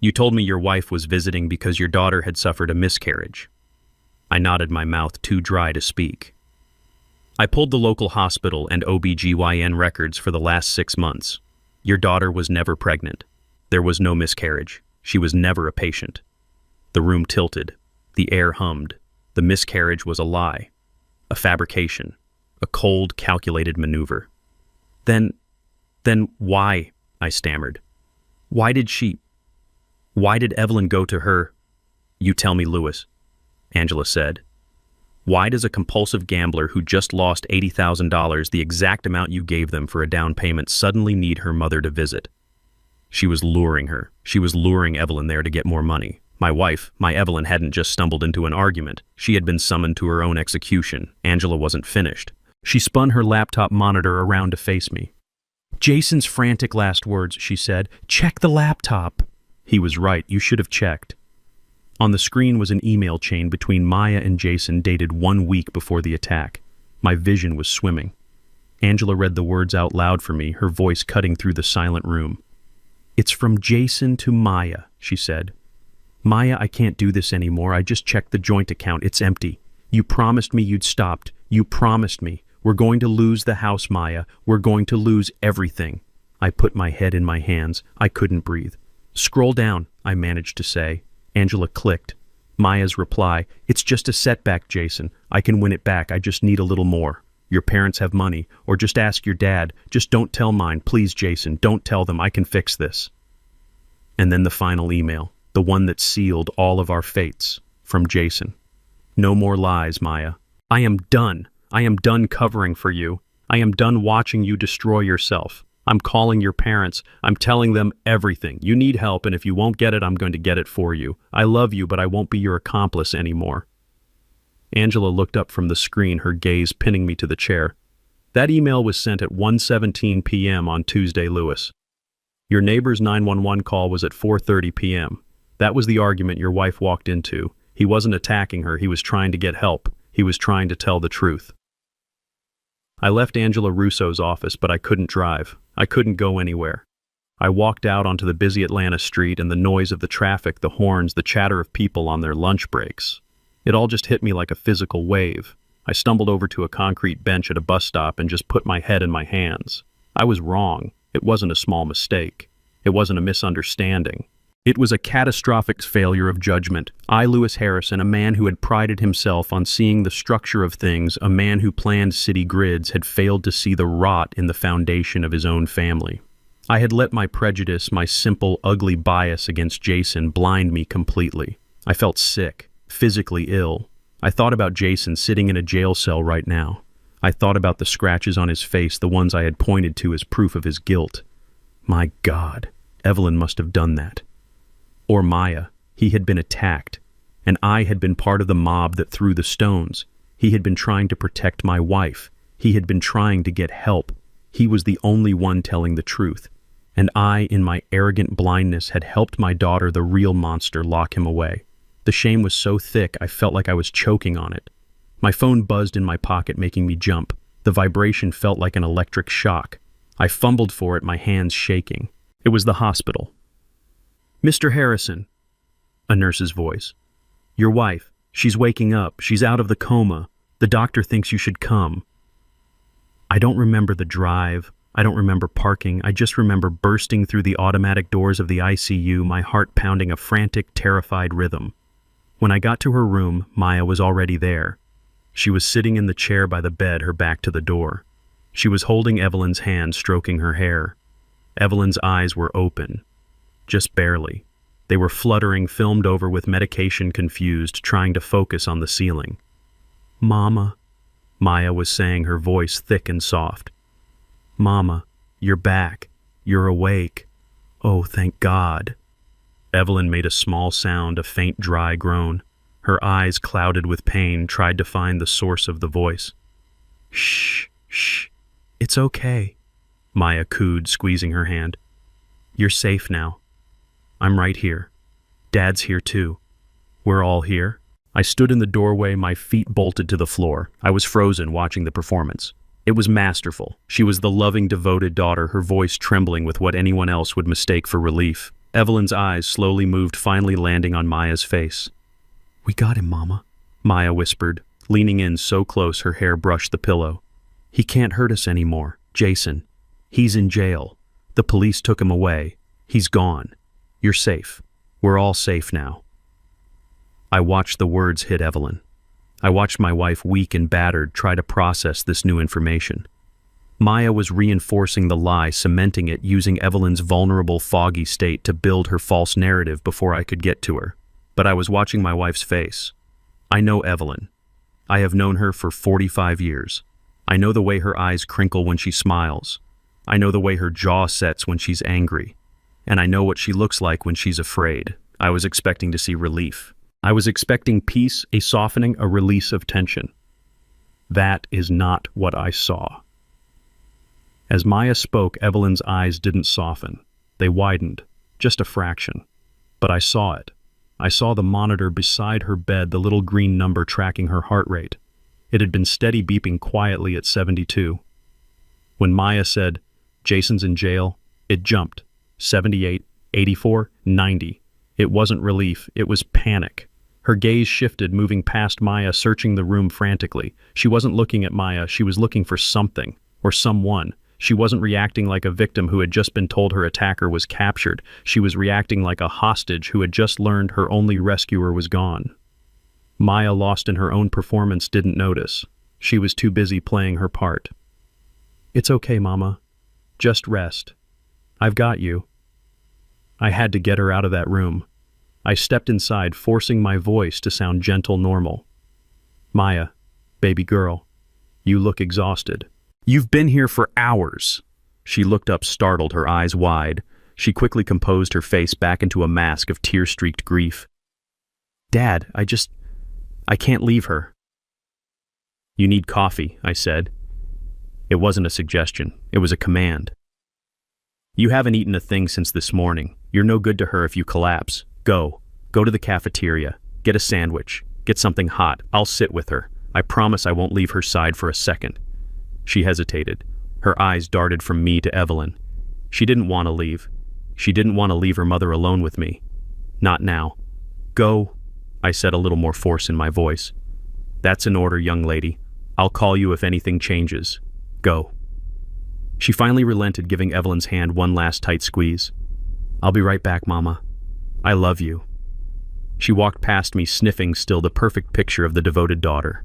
You told me your wife was visiting because your daughter had suffered a miscarriage." I nodded, my mouth too dry to speak. "I pulled the local hospital and OB/GYN records for the last 6 months. Your daughter was never pregnant. There was no miscarriage. She was never a patient." The room tilted. The air hummed. The miscarriage was a lie. A fabrication. A cold, calculated maneuver. Then why?" I stammered. Why did Evelyn go to her?" "You tell me, Lewis," Angela said. "Why does a compulsive gambler who just lost $80,000, the exact amount you gave them for a down payment, suddenly need her mother to visit?" She was luring her. She was luring Evelyn there to get more money. My wife, my Evelyn, hadn't just stumbled into an argument. She had been summoned to her own execution. Angela wasn't finished. She spun her laptop monitor around to face me. "Jason's frantic last words," she said. "Check the laptop." He was right. You should have checked. On the screen was an email chain between Maya and Jason dated 1 week before the attack. My vision was swimming. Angela read the words out loud for me, her voice cutting through the silent room. "It's from Jason to Maya," she said. "Maya, I can't do this anymore. I just checked the joint account. It's empty. You promised me you'd stopped. You promised me. We're going to lose the house, Maya. We're going to lose everything." I put my head in my hands. I couldn't breathe. "Scroll down," I managed to say. Angela clicked. Maya's reply, "It's just a setback, Jason. I can win it back. I just need a little more. Your parents have money, or just ask your dad. Just don't tell mine. Please, Jason, don't tell them. I can fix this." And then the final email, the one that sealed all of our fates, from Jason. "No more lies, Maya. I am done. I am done covering for you. I am done watching you destroy yourself. I'm calling your parents. I'm telling them everything. You need help, and if you won't get it, I'm going to get it for you. I love you, but I won't be your accomplice anymore." Angela looked up from the screen, her gaze pinning me to the chair. "That email was sent at 1:17 p.m. on Tuesday, Lewis. Your neighbor's 911 call was at 4:30 p.m. That was the argument your wife walked into. He wasn't attacking her. He was trying to get help. He was trying to tell the truth." I left Angela Russo's office, but I couldn't drive. I couldn't go anywhere. I walked out onto the busy Atlanta street, and the noise of the traffic, the horns, the chatter of people on their lunch breaks. It all just hit me like a physical wave. I stumbled over to a concrete bench at a bus stop and just put my head in my hands. I was wrong. It wasn't a small mistake. It wasn't a misunderstanding. It was a catastrophic failure of judgment. I, Lewis Harrison, a man who had prided himself on seeing the structure of things, a man who planned city grids, had failed to see the rot in the foundation of his own family. I had let my prejudice, my simple, ugly bias against Jason, blind me completely. I felt sick, physically ill. I thought about Jason sitting in a jail cell right now. I thought about the scratches on his face, the ones I had pointed to as proof of his guilt. My God, Evelyn must have done that. Or Maya. He had been attacked, and I had been part of the mob that threw the stones. He had been trying to protect my wife. He had been trying to get help. He was the only one telling the truth. And I, in my arrogant blindness, had helped my daughter, the real monster, lock him away. The shame was so thick I felt like I was choking on it. My phone buzzed in my pocket, making me jump. The vibration felt like an electric shock. I fumbled for it, my hands shaking. It was the hospital. "Mr. Harrison," a nurse's voice. "Your wife, she's waking up. She's out of the coma. The doctor thinks you should come." I don't remember the drive. I don't remember parking. I just remember bursting through the automatic doors of the ICU, my heart pounding a frantic, terrified rhythm. When I got to her room, Maya was already there. She was sitting in the chair by the bed, her back to the door. She was holding Evelyn's hand, stroking her hair. Evelyn's eyes were open. Just barely. They were fluttering, filmed over with medication, confused, trying to focus on the ceiling. "Mama," Maya was saying, her voice thick and soft. "Mama, you're back. You're awake. Oh, thank God." Evelyn made a small sound, a faint, dry groan. Her eyes, clouded with pain, tried to find the source of the voice. "Shh, shh. It's okay," Maya cooed, squeezing her hand. "You're safe now. I'm right here. Dad's here too. We're all here." I stood in the doorway, my feet bolted to the floor. I was frozen, watching the performance. It was masterful. She was the loving, devoted daughter, her voice trembling with what anyone else would mistake for relief. Evelyn's eyes slowly moved, finally landing on Maya's face. "We got him, Mama," Maya whispered, leaning in so close her hair brushed the pillow. "He can't hurt us anymore. Jason. He's in jail. The police took him away. He's gone. You're safe. We're all safe now." I watched the words hit Evelyn. I watched my wife, weak and battered, try to process this new information. Maya was reinforcing the lie, cementing it, using Evelyn's vulnerable, foggy state to build her false narrative before I could get to her. But I was watching my wife's face. I know Evelyn. I have known her for 45 years. I know the way her eyes crinkle when she smiles. I know the way her jaw sets when she's angry. And I know what she looks like when she's afraid. I was expecting to see relief. I was expecting peace, a softening, a release of tension. That is not what I saw. As Maya spoke, Evelyn's eyes didn't soften. They widened, just a fraction. But I saw it. I saw the monitor beside her bed, the little green number tracking her heart rate. It had been steady beeping quietly at 72. When Maya said, "Jason's in jail," it jumped. 78, 84, 90. It wasn't relief, it was panic. Her gaze shifted, moving past Maya, searching the room frantically. She wasn't looking at Maya, she was looking for something, or someone. She wasn't reacting like a victim who had just been told her attacker was captured. She was reacting like a hostage who had just learned her only rescuer was gone. Maya, lost in her own performance, didn't notice. She was too busy playing her part. "It's okay, Mama. Just rest. I've got you." I had to get her out of that room. I stepped inside, forcing my voice to sound gentle, normal. "Maya, baby girl, you look exhausted. You've been here for hours." She looked up startled, her eyes wide. She quickly composed her face back into a mask of tear-streaked grief. "Dad, I can't leave her." "You need coffee," I said. It wasn't a suggestion, it was a command. "You haven't eaten a thing since this morning. You're no good to her if you collapse. Go to the cafeteria, get a sandwich, get something hot. I'll sit with her. I promise I won't leave her side for a second." She hesitated. Her eyes darted from me to Evelyn. She didn't want to leave. She didn't want to leave her mother alone with me. Not now. "Go," I said, a little more force in my voice. "That's an order, young lady. I'll call you if anything changes. Go." She finally relented, giving Evelyn's hand one last tight squeeze. "I'll be right back, Mama. I love you." She walked past me, sniffing, still the perfect picture of the devoted daughter.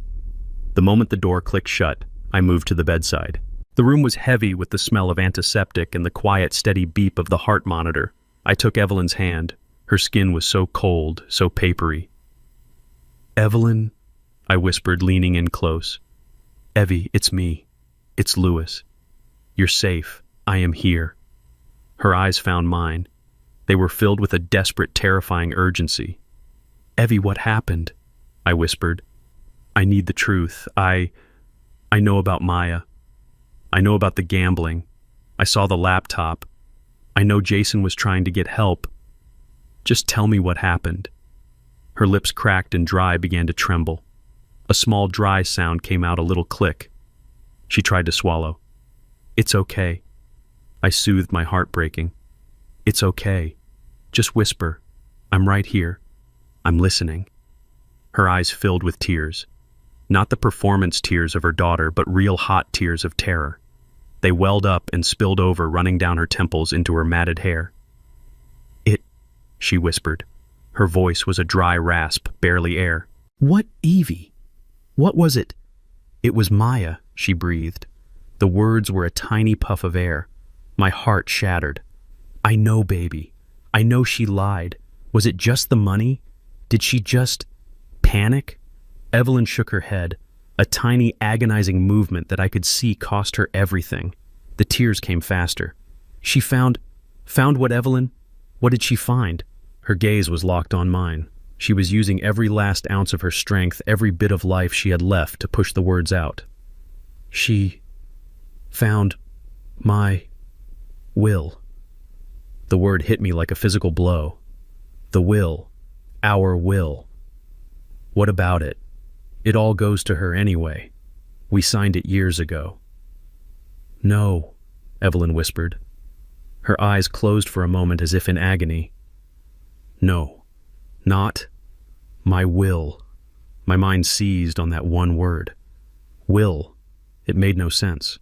The moment the door clicked shut, I moved to the bedside. The room was heavy with the smell of antiseptic and the quiet, steady beep of the heart monitor. I took Evelyn's hand. Her skin was so cold, so papery. "Evelyn," I whispered, leaning in close. "Evie, it's me. It's Louis. You're safe. I am here." Her eyes found mine. They were filled with a desperate, terrifying urgency. "Evie, what happened?" I whispered. "I need the truth. I know about Maya. I know about the gambling. I saw the laptop. I know Jason was trying to get help. Just tell me what happened." Her lips cracked and began to tremble. A small dry sound came out, a little click. She tried to swallow. "It's okay." I soothed, my heart breaking. "It's okay. Just whisper. I'm right here. I'm listening." Her eyes filled with tears. Not the performance tears of her daughter, but real hot tears of terror. They welled up and spilled over, running down her temples into her matted hair. She whispered. Her voice was a dry rasp, barely air. "What, Evie? What was it?" "It was Maya," she breathed. The words were a tiny puff of air. My heart shattered. "I know, baby. I know she lied. Was it just the money? Did she just panic?" Evelyn shook her head, a tiny agonizing movement that I could see cost her everything. The tears came faster. "She found what, Evelyn? What did she find?" Her gaze was locked on mine. She was using every last ounce of her strength, every bit of life she had left, to push the words out. "She found my will." The word hit me like a physical blow. The will. Our will. What about it? It all goes to her anyway. We signed it years ago. "No," Evelyn whispered. Her eyes closed for a moment as if in agony. "No, not my will." My mind seized on that one word. Will. It made no sense.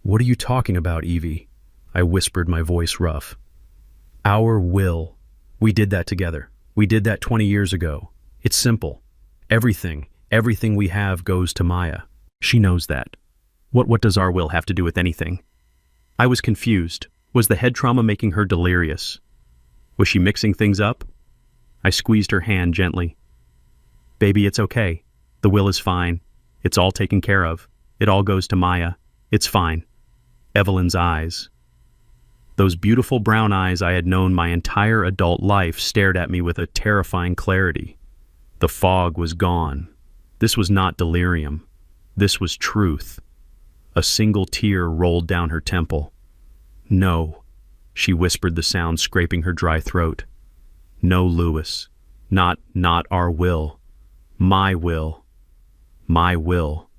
"What are you talking about, Evie?" I whispered, my voice rough. "Our will. We did that together. We did that 20 years ago. It's simple. Everything we have goes to Maya. She knows that. What does our will have to do with anything?" I was confused. Was the head trauma making her delirious? Was she mixing things up? I squeezed her hand gently. "Baby, it's okay. The will is fine. It's all taken care of. It all goes to Maya. It's fine." Evelyn's eyes. Those beautiful brown eyes I had known my entire adult life stared at me with a terrifying clarity. The fog was gone. This was not delirium. This was truth. A single tear rolled down her temple. "No," she whispered, the sound scraping her dry throat. "No, Louis. Not our will. My will. My will."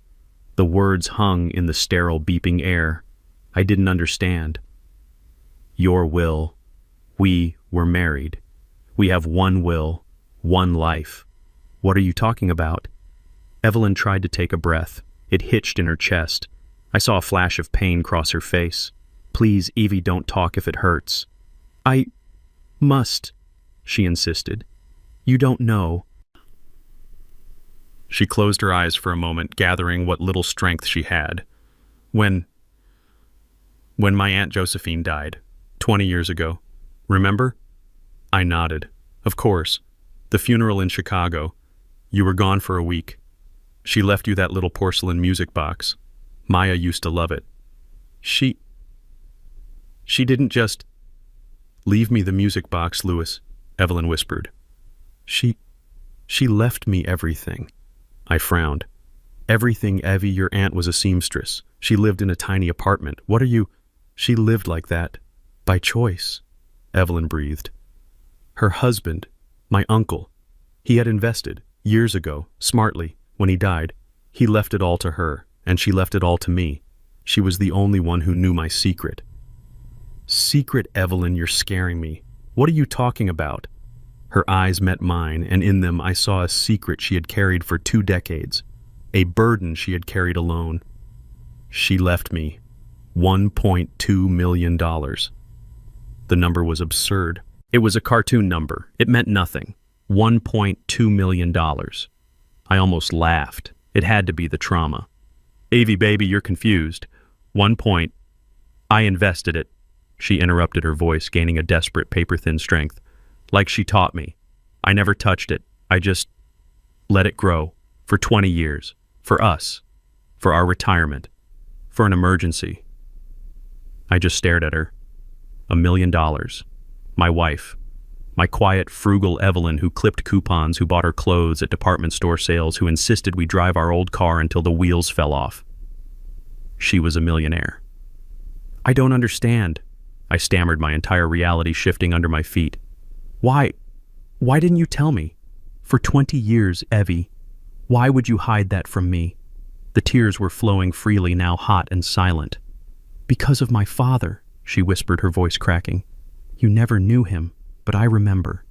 The words hung in the sterile, beeping air. I didn't understand. "Your will. We were married. We have one will, one life." "What are you talking about?" Evelyn tried to take a breath. It hitched in her chest. I saw a flash of pain cross her face. "Please, Evie, don't talk if it hurts." "I must," she insisted. "You don't know." She closed her eyes for a moment, gathering what little strength she had. When my Aunt Josephine died, 20 years ago. Remember? I nodded. Of course. The funeral in Chicago. You were gone for a week. She left you that little porcelain music box. Maya used to love it. She didn't just leave me the music box, Louis, Evelyn whispered. She left me everything. I frowned. Everything, Evie. Your aunt was a seamstress. She lived in a tiny apartment. What are you? She lived like that. By choice, Evelyn breathed. Her husband, my uncle, he had invested, years ago, smartly, when he died. He left it all to her, and she left it all to me. She was the only one who knew my secret. Secret, Evelyn, you're scaring me. What are you talking about? Her eyes met mine, and in them I saw a secret she had carried for 2 decades, a burden she had carried alone. She left me $1.2 million. The number was absurd. It was a cartoon number. It meant nothing. $1.2 million. I almost laughed. It had to be the trauma. Evie, baby, you're confused. I invested it. She interrupted, her voice gaining a desperate paper-thin strength. Like she taught me. I never touched it. I just let it grow. For 20 years. For us. For our retirement. For an emergency. I just stared at her. $1 million. My wife. My quiet, frugal Evelyn who clipped coupons, who bought her clothes at department store sales, who insisted we drive our old car until the wheels fell off. She was a millionaire. I don't understand. I stammered, my entire reality shifting under my feet. Why didn't you tell me? For 20 years, Evie. Why would you hide that from me? The tears were flowing freely, now hot and silent. Because of my father, she whispered, her voice cracking. You never knew him, but I remember.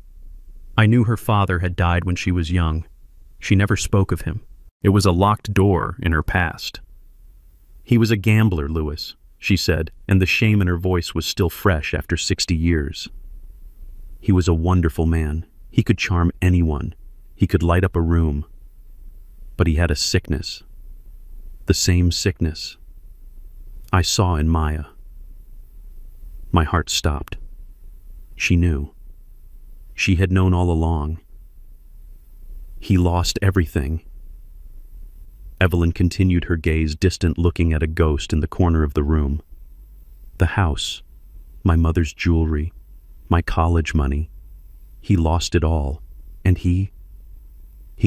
I knew her father had died when she was young. She never spoke of him. It was a locked door in her past. He was a gambler, Louis, she said, and the shame in her voice was still fresh after 60 years. He was a wonderful man. He could charm anyone. He could light up a room. But he had a sickness. The same sickness I saw in Maya. My heart stopped. She knew. She had known all along. He lost everything. Evelyn continued, her gaze distant, looking at a ghost in the corner of the room. The house, my mother's jewelry, my college money. He lost it all, and he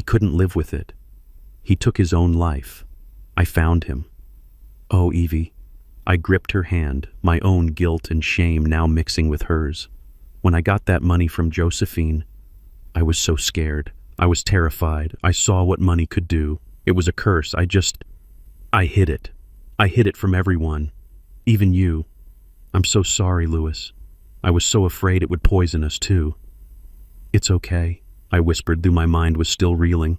couldn't live with it. He took his own life. I found him. Oh, Evie. I gripped her hand, my own guilt and shame now mixing with hers. When I got that money from Josephine, I was so scared. I was terrified. I saw what money could do. It was a curse. I hid it. I hid it from everyone. Even you. I'm so sorry, Louis. I was so afraid it would poison us too. It's okay, I whispered, though my mind was still reeling.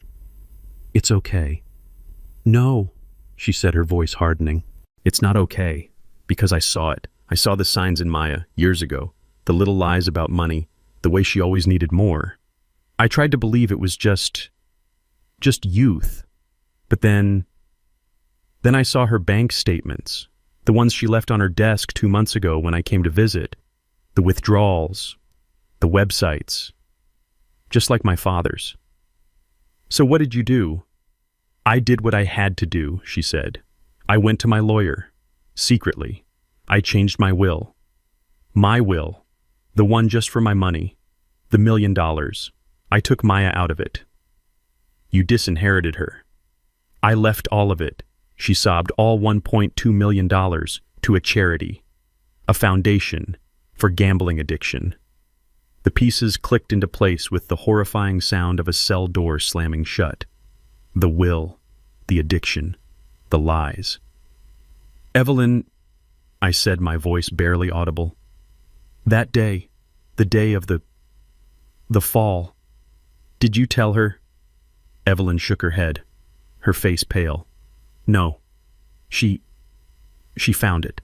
It's okay. No, she said, her voice hardening. It's not okay, because I saw it. I saw the signs in Maya, years ago. The little lies about money, the way she always needed more. I tried to believe it was just youth. But then I saw her bank statements, the ones she left on her desk 2 months ago when I came to visit. The withdrawals, the websites, just like my father's. So what did you do? I did what I had to do, she said. I went to my lawyer, secretly. I changed my will. My will, the one just for my money, the $1 million. I took Maya out of it. You disinherited her. I left all of it, she sobbed, all $1.2 million to a charity, a foundation for gambling addiction. The pieces clicked into place with the horrifying sound of a cell door slamming shut. The will, the addiction, the lies. Evelyn, I said, my voice barely audible. That day, the day of the fall, did you tell her? Evelyn shook her head, her face pale. No, she found it.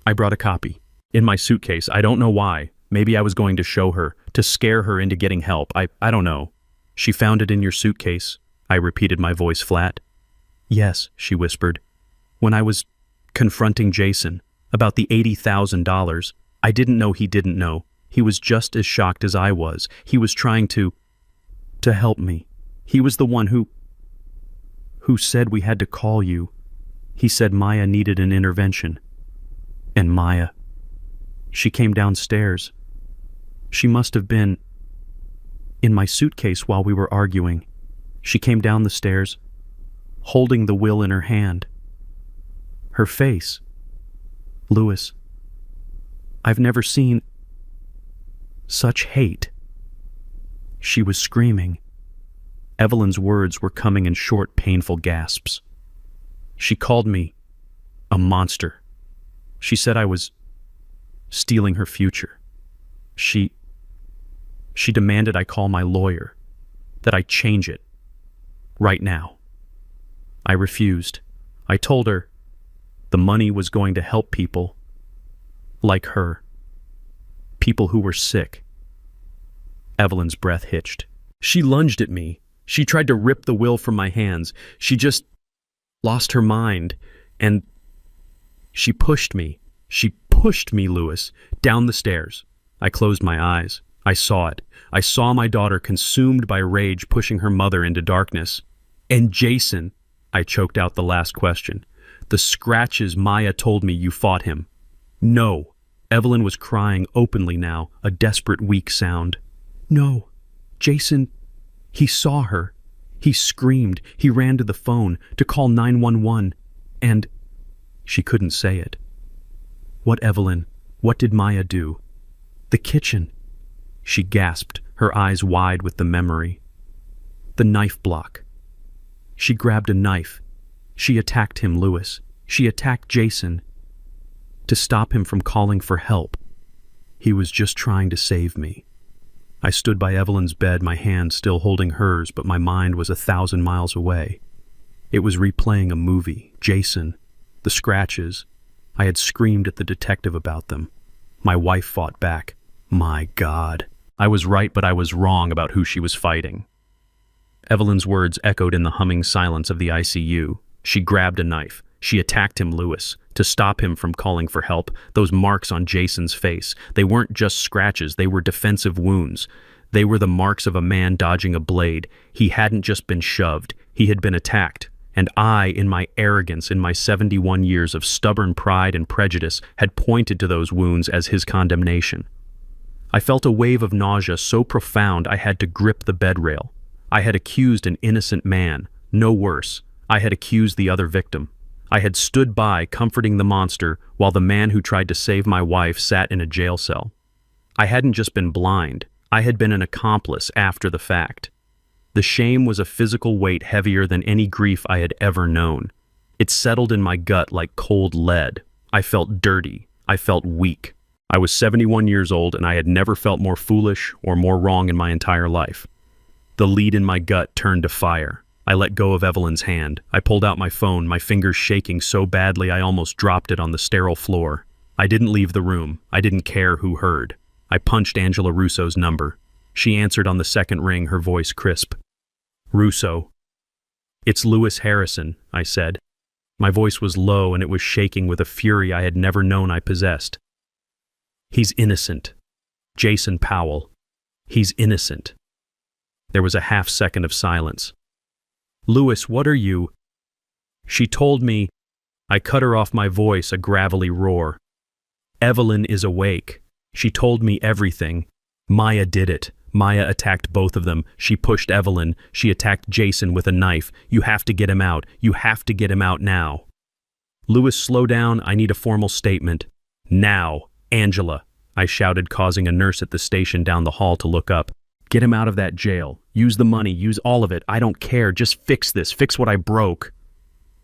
I brought a copy. In my suitcase. I don't know why. Maybe I was going to show her, to scare her into getting help. I don't know. She found it in your suitcase, I repeated, my voice flat. Yes, she whispered. When I was confronting Jason about the $80,000, I didn't know he didn't know. He was just as shocked as I was. He was trying to help me. He was the one who said we had to call you. He said Maya needed an intervention. And Maya She came downstairs. She must have been in my suitcase while we were arguing. She came down the stairs, holding the will in her hand. Her face. Louis, I've never seen such hate. She was screaming. Evelyn's words were coming in short, painful gasps. She called me a monster. She said I was stealing her future. She demanded I call my lawyer, that I change it, right now. I refused. I told her the money was going to help people like her, people who were sick. Evelyn's breath hitched. She lunged at me. She tried to rip the will from my hands. She just lost her mind, and she pushed me. She pushed me, Louis, down the stairs. I closed my eyes. I saw it. I saw my daughter consumed by rage pushing her mother into darkness. And Jason, I choked out the last question. The scratches Maya told me you fought him. No. Evelyn was crying openly now, a desperate, weak sound. No. Jason, he saw her. He screamed. He ran to the phone to call 911. And she couldn't say it. What, Evelyn? What did Maya do? The kitchen. She gasped, her eyes wide with the memory. The knife block. She grabbed a knife. She attacked him, Louis. She attacked Jason. To stop him from calling for help. He was just trying to save me. I stood by Evelyn's bed, my hand still holding hers, but my mind was 1,000 miles away. It was replaying a movie. Jason. The scratches. I had screamed at the detective about them. My wife fought back. My God. I was right, but I was wrong about who she was fighting. Evelyn's words echoed in the humming silence of the ICU. She grabbed a knife. She attacked him, Louis, to stop him from calling for help. Those marks on Jason's face, they weren't just scratches, they were defensive wounds. They were the marks of a man dodging a blade. He hadn't just been shoved, he had been attacked. And I, in my arrogance, in my 71 years of stubborn pride and prejudice, had pointed to those wounds as his condemnation. I felt a wave of nausea so profound I had to grip the bed rail. I had accused an innocent man, no worse. I had accused the other victim. I had stood by, comforting the monster, while the man who tried to save my wife sat in a jail cell. I hadn't just been blind, I had been an accomplice after the fact. The shame was a physical weight heavier than any grief I had ever known. It settled in my gut like cold lead. I felt dirty. I felt weak. I was 71 years old, and I had never felt more foolish or more wrong in my entire life. The lead in my gut turned to fire. I let go of Evelyn's hand. I pulled out my phone, my fingers shaking so badly I almost dropped it on the sterile floor. I didn't leave the room. I didn't care who heard. I punched Angela Russo's number. She answered on the second ring, her voice crisp. Russo. It's Louis Harrison, I said. My voice was low and it was shaking with a fury I had never known I possessed. He's innocent. Jason Powell. He's innocent. There was a half-second of silence. Louis, what are you? She told me. I cut her off, my voice a gravelly roar. Evelyn is awake. She told me everything. Maya did it. Maya attacked both of them. She pushed Evelyn. She attacked Jason with a knife. You have to get him out. You have to get him out now. Louis, slow down. I need a formal statement. Now. Angela, I shouted, causing a nurse at the station down the hall to look up. Get him out of that jail. Use the money. Use all of it. I don't care. Just fix this. Fix what I broke.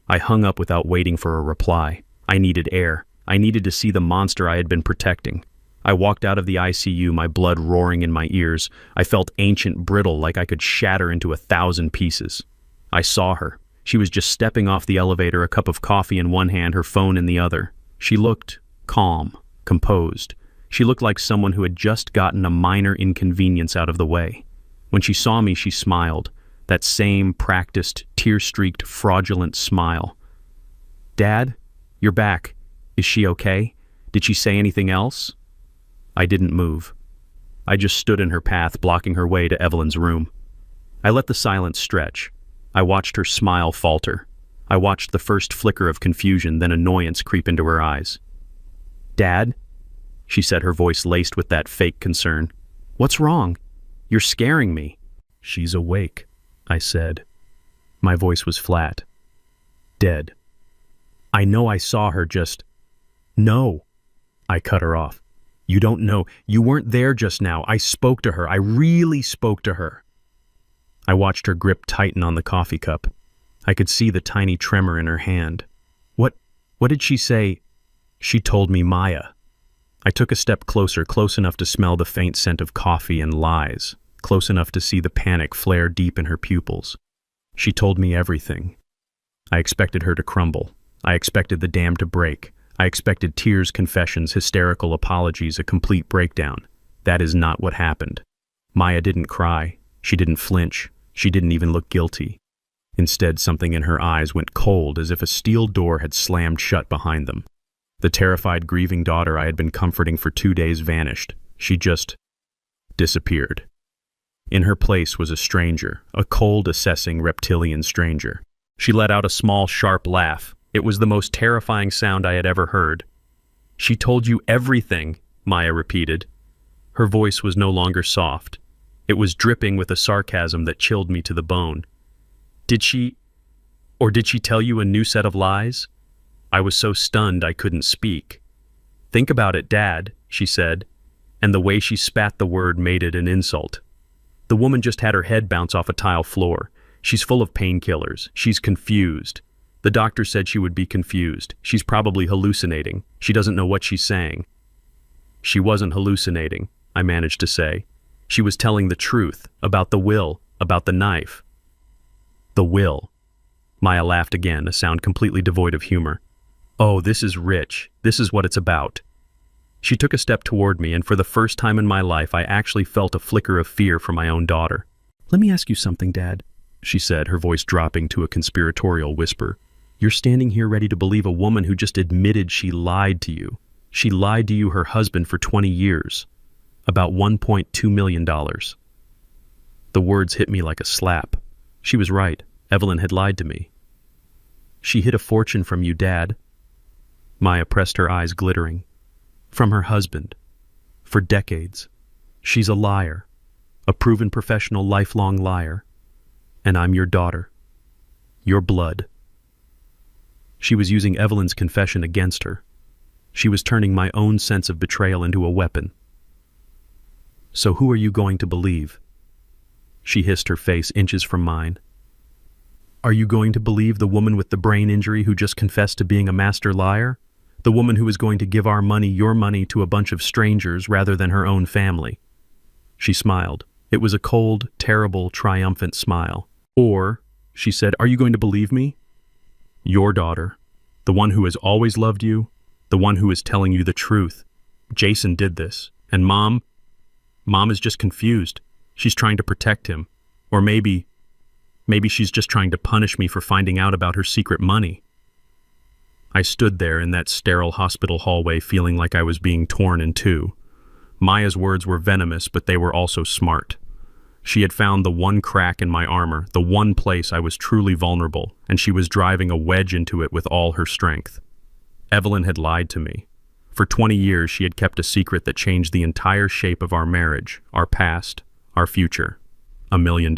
I hung up without waiting for a reply. I needed air. I needed to see the monster I had been protecting. I walked out of the ICU, my blood roaring in my ears. I felt ancient, brittle, like I could shatter into 1,000 pieces. I saw her. She was just stepping off the elevator, a cup of coffee in one hand, her phone in the other. She looked calm, composed. She looked like someone who had just gotten a minor inconvenience out of the way. When she saw me, she smiled, that same practiced, tear-streaked, fraudulent smile. Dad, you're back. Is she okay? Did she say anything else? I didn't move. I just stood in her path, blocking her way to Evelyn's room. I let the silence stretch. I watched her smile falter. I watched the first flicker of confusion, then annoyance creep into her eyes. Dad? she said, her voice laced with that fake concern. "What's wrong? You're scaring me." "She's awake," I said. My voice was flat. Dead. "I know I saw her just—" "No." I cut her off. "You don't know. You weren't there just now. I spoke to her. I really spoke to her." I watched her grip tighten on the coffee cup. I could see the tiny tremor in her hand. What did she say?" "She told me Maya." I took a step closer, close enough to smell the faint scent of coffee and lies, close enough to see the panic flare deep in her pupils. "She told me everything." I expected her to crumble. I expected the dam to break. I expected tears, confessions, hysterical apologies, a complete breakdown. That is not what happened. Maya didn't cry. She didn't flinch. She didn't even look guilty. Instead, something in her eyes went cold, as if a steel door had slammed shut behind them. The terrified, grieving daughter I had been comforting for 2 days vanished. She just disappeared. In her place was a stranger, a cold, assessing, reptilian stranger. She let out a small, sharp laugh. It was the most terrifying sound I had ever heard. "She told you everything," Maya repeated. Her voice was no longer soft. It was dripping with a sarcasm that chilled me to the bone. Did she tell you a new set of lies?" I was so stunned I couldn't speak. "Think about it, Dad," she said, and the way she spat the word made it an insult. "The woman just had her head bounce off a tile floor. She's full of painkillers. She's confused. The doctor said she would be confused. She's probably hallucinating. She doesn't know what she's saying." "She wasn't hallucinating," I managed to say. "She was telling the truth, about the will, about the knife." "The will." Maya laughed again, a sound completely devoid of humor. "Oh, this is rich. This is what it's about." She took a step toward me, and for the first time in my life, I actually felt a flicker of fear for my own daughter. "Let me ask you something, Dad," she said, her voice dropping to a conspiratorial whisper. "You're standing here ready to believe a woman who just admitted she lied to you. She lied to you, her husband, for 20 years. About $1.2 million. The words hit me like a slap. She was right. Evelyn had lied to me. "She hid a fortune from you, Dad." Maya pressed her eyes glittering. "From her husband. For decades. She's a liar. A proven professional, lifelong liar. And I'm your daughter. Your blood." She was using Evelyn's confession against her. She was turning my own sense of betrayal into a weapon. "So who are you going to believe?" She hissed, her face inches from mine. "Are you going to believe the woman with the brain injury who just confessed to being a master liar? The woman who is going to give our money, your money, to a bunch of strangers rather than her own family?" She smiled. It was a cold, terrible, triumphant smile. "Or," she said, "are you going to believe me? Your daughter, the one who has always loved you, the one who is telling you the truth. Jason did this, and Mom is just confused. She's trying to protect him. Or maybe she's just trying to punish me for finding out about her secret money." I stood there in that sterile hospital hallway feeling like I was being torn in two. Maya's words were venomous, but they were also smart. She had found the one crack in my armor, the one place I was truly vulnerable, and she was driving a wedge into it with all her strength. Evelyn had lied to me. For 20 years, she had kept a secret that changed the entire shape of our marriage, our past, our future. $1 million.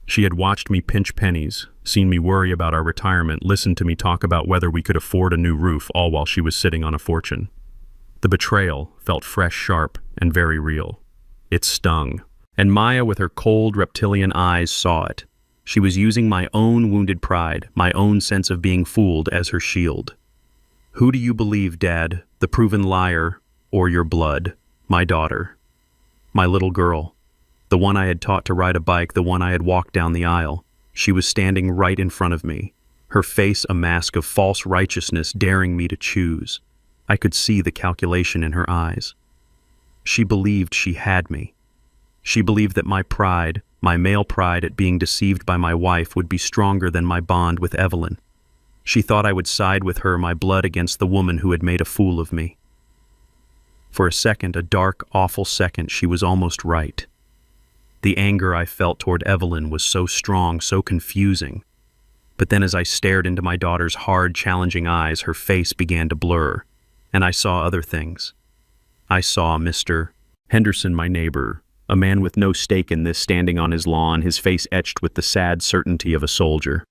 She had watched me pinch pennies, seen me worry about our retirement, listened to me talk about whether we could afford a new roof, all while she was sitting on a fortune. The betrayal felt fresh, sharp, and very real. It stung. And Maya, with her cold, reptilian eyes, saw it. She was using my own wounded pride, my own sense of being fooled, as her shield. "Who do you believe, Dad? The proven liar, or your blood? My daughter. My little girl. The one I had taught to ride a bike, the one I had walked down the aisle. She was standing right in front of me, her face a mask of false righteousness, daring me to choose. I could see the calculation in her eyes. She believed she had me. She believed that my pride, my male pride at being deceived by my wife, would be stronger than my bond with Evelyn. She thought I would side with her, my blood against the woman who had made a fool of me. For a second, a dark, awful second, she was almost right. The anger I felt toward Evelyn was so strong, so confusing. But then as I stared into my daughter's hard, challenging eyes, her face began to blur, and I saw other things. I saw Mr. Henderson, my neighbor, a man with no stake in this, standing on his lawn, his face etched with the sad certainty of a soldier.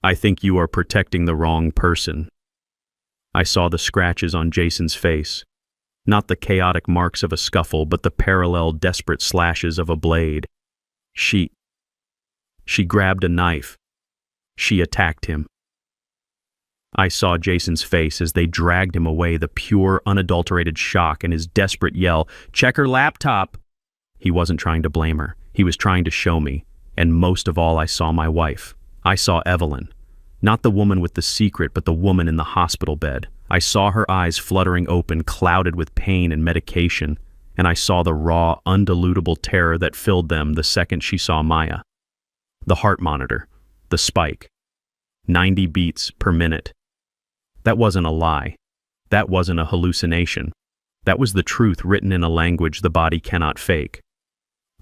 I think you are protecting the wrong person. I saw the scratches on Jason's face, not the chaotic marks of a scuffle, but the parallel, desperate slashes of a blade. She grabbed a knife. She attacked him. I saw Jason's face as they dragged him away, the pure, unadulterated shock and his desperate yell, "Check her laptop!" He wasn't trying to blame her. He was trying to show me. And most of all, I saw my wife. I saw Evelyn. Not the woman with the secret, but the woman in the hospital bed. I saw her eyes fluttering open, clouded with pain and medication, and I saw the raw, undilutable terror that filled them the second she saw Maya. The heart monitor, the spike, 90 beats per minute. That wasn't a lie. That wasn't a hallucination. That was the truth written in a language the body cannot fake.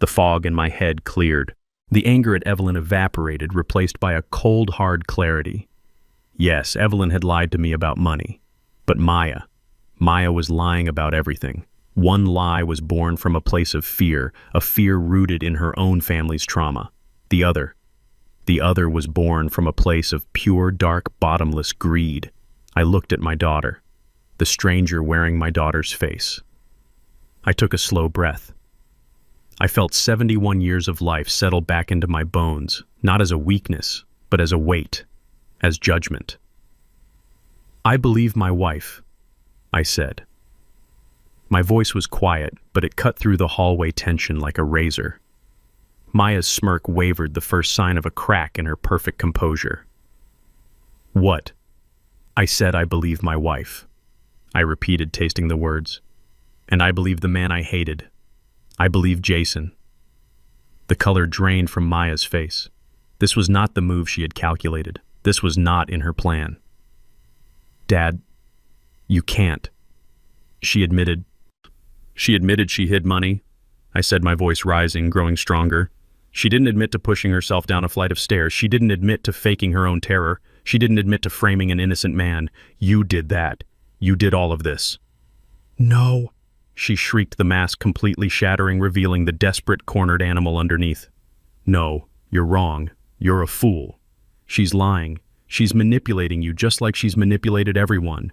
The fog in my head cleared. The anger at Evelyn evaporated, replaced by a cold, hard clarity. Yes, Evelyn had lied to me about money. But Maya was lying about everything. One lie was born from a place of fear, a fear rooted in her own family's trauma. The other was born from a place of pure, dark, bottomless greed. I looked at my daughter, the stranger wearing my daughter's face. I took a slow breath. I felt 71 years of life settle back into my bones, not as a weakness, but as a weight, as judgment. "I believe my wife," I said. My voice was quiet, but it cut through the hallway tension like a razor. Maya's smirk wavered, the first sign of a crack in her perfect composure. "What?" I said, "I believe my wife." I repeated, tasting the words. "And I believe the man I hated. I believe Jason." The color drained from Maya's face. This was not the move she had calculated. This was not in her plan. "Dad, you can't." She admitted she hid money. I said, my voice rising, growing stronger. She didn't admit to pushing herself down a flight of stairs. She didn't admit to faking her own terror. She didn't admit to framing an innocent man. "You did that. You did all of this." "No," she shrieked, the mask completely shattering, revealing the desperate, cornered animal underneath. "No, you're wrong. You're a fool. She's lying. She's manipulating you just like she's manipulated everyone.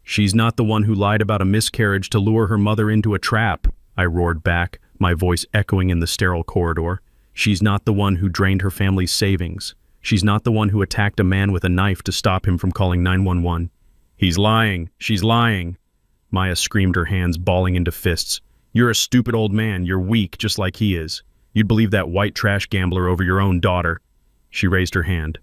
She's not the one who lied about a miscarriage to lure her mother into a trap," I roared back, my voice echoing in the sterile corridor. "She's not the one who drained her family's savings. She's not the one who attacked a man with a knife to stop him from calling 911. "He's lying. She's lying." Maya screamed, her hands balling into fists. "You're a stupid old man. You're weak, just like he is. You'd believe that white trash gambler over your own daughter." She raised her hand.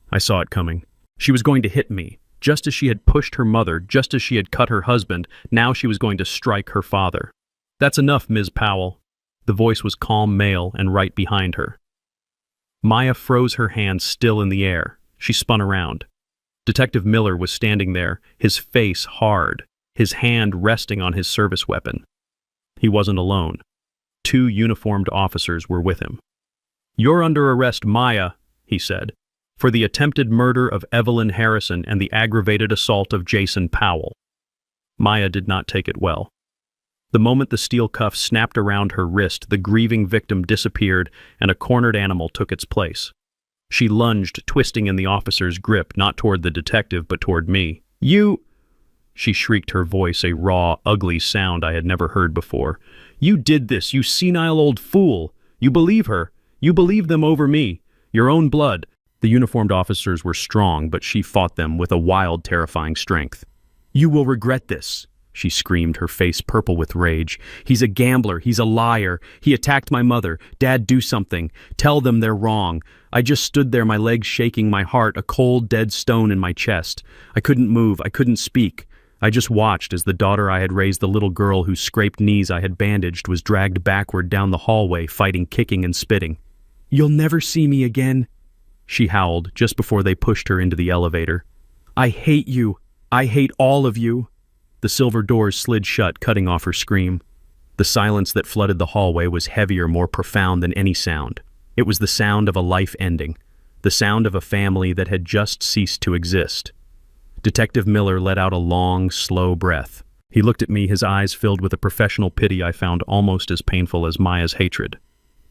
I saw it coming. She was going to hit me. Just as she had pushed her mother, just as she had cut her husband, now she was going to strike her father. "That's enough, Ms. Powell." The voice was calm, male, and right behind her. Maya froze, her hands still in the air. She spun around. Detective Miller was standing there, his face hard, his hand resting on his service weapon. He wasn't alone. 2 uniformed officers were with him. "You're under arrest, Maya," he said, "for the attempted murder of Evelyn Harrison and the aggravated assault of Jason Powell." Maya did not take it well. The moment the steel cuff snapped around her wrist, the grieving victim disappeared and a cornered animal took its place. She lunged, twisting in the officer's grip, not toward the detective, but toward me. "You—" She shrieked, her voice a raw, ugly sound I had never heard before. "You did this, you senile old fool! You believe her! You believe them over me! Your own blood!" The uniformed officers were strong, but she fought them with a wild, terrifying strength. "You will regret this," she screamed, her face purple with rage. "He's a gambler. He's a liar. He attacked my mother. Dad, do something. Tell them they're wrong." I just stood there, my legs shaking, my heart a cold, dead stone in my chest. I couldn't move. I couldn't speak. I just watched as the daughter I had raised, the little girl whose scraped knees I had bandaged, was dragged backward down the hallway, fighting, kicking, and spitting. "You'll never see me again," she howled just before they pushed her into the elevator. "I hate you. I hate all of you." The silver doors slid shut, cutting off her scream. The silence that flooded the hallway was heavier, more profound than any sound. It was the sound of a life ending, the sound of a family that had just ceased to exist. Detective Miller let out a long, slow breath. He looked at me, his eyes filled with a professional pity I found almost as painful as Maya's hatred.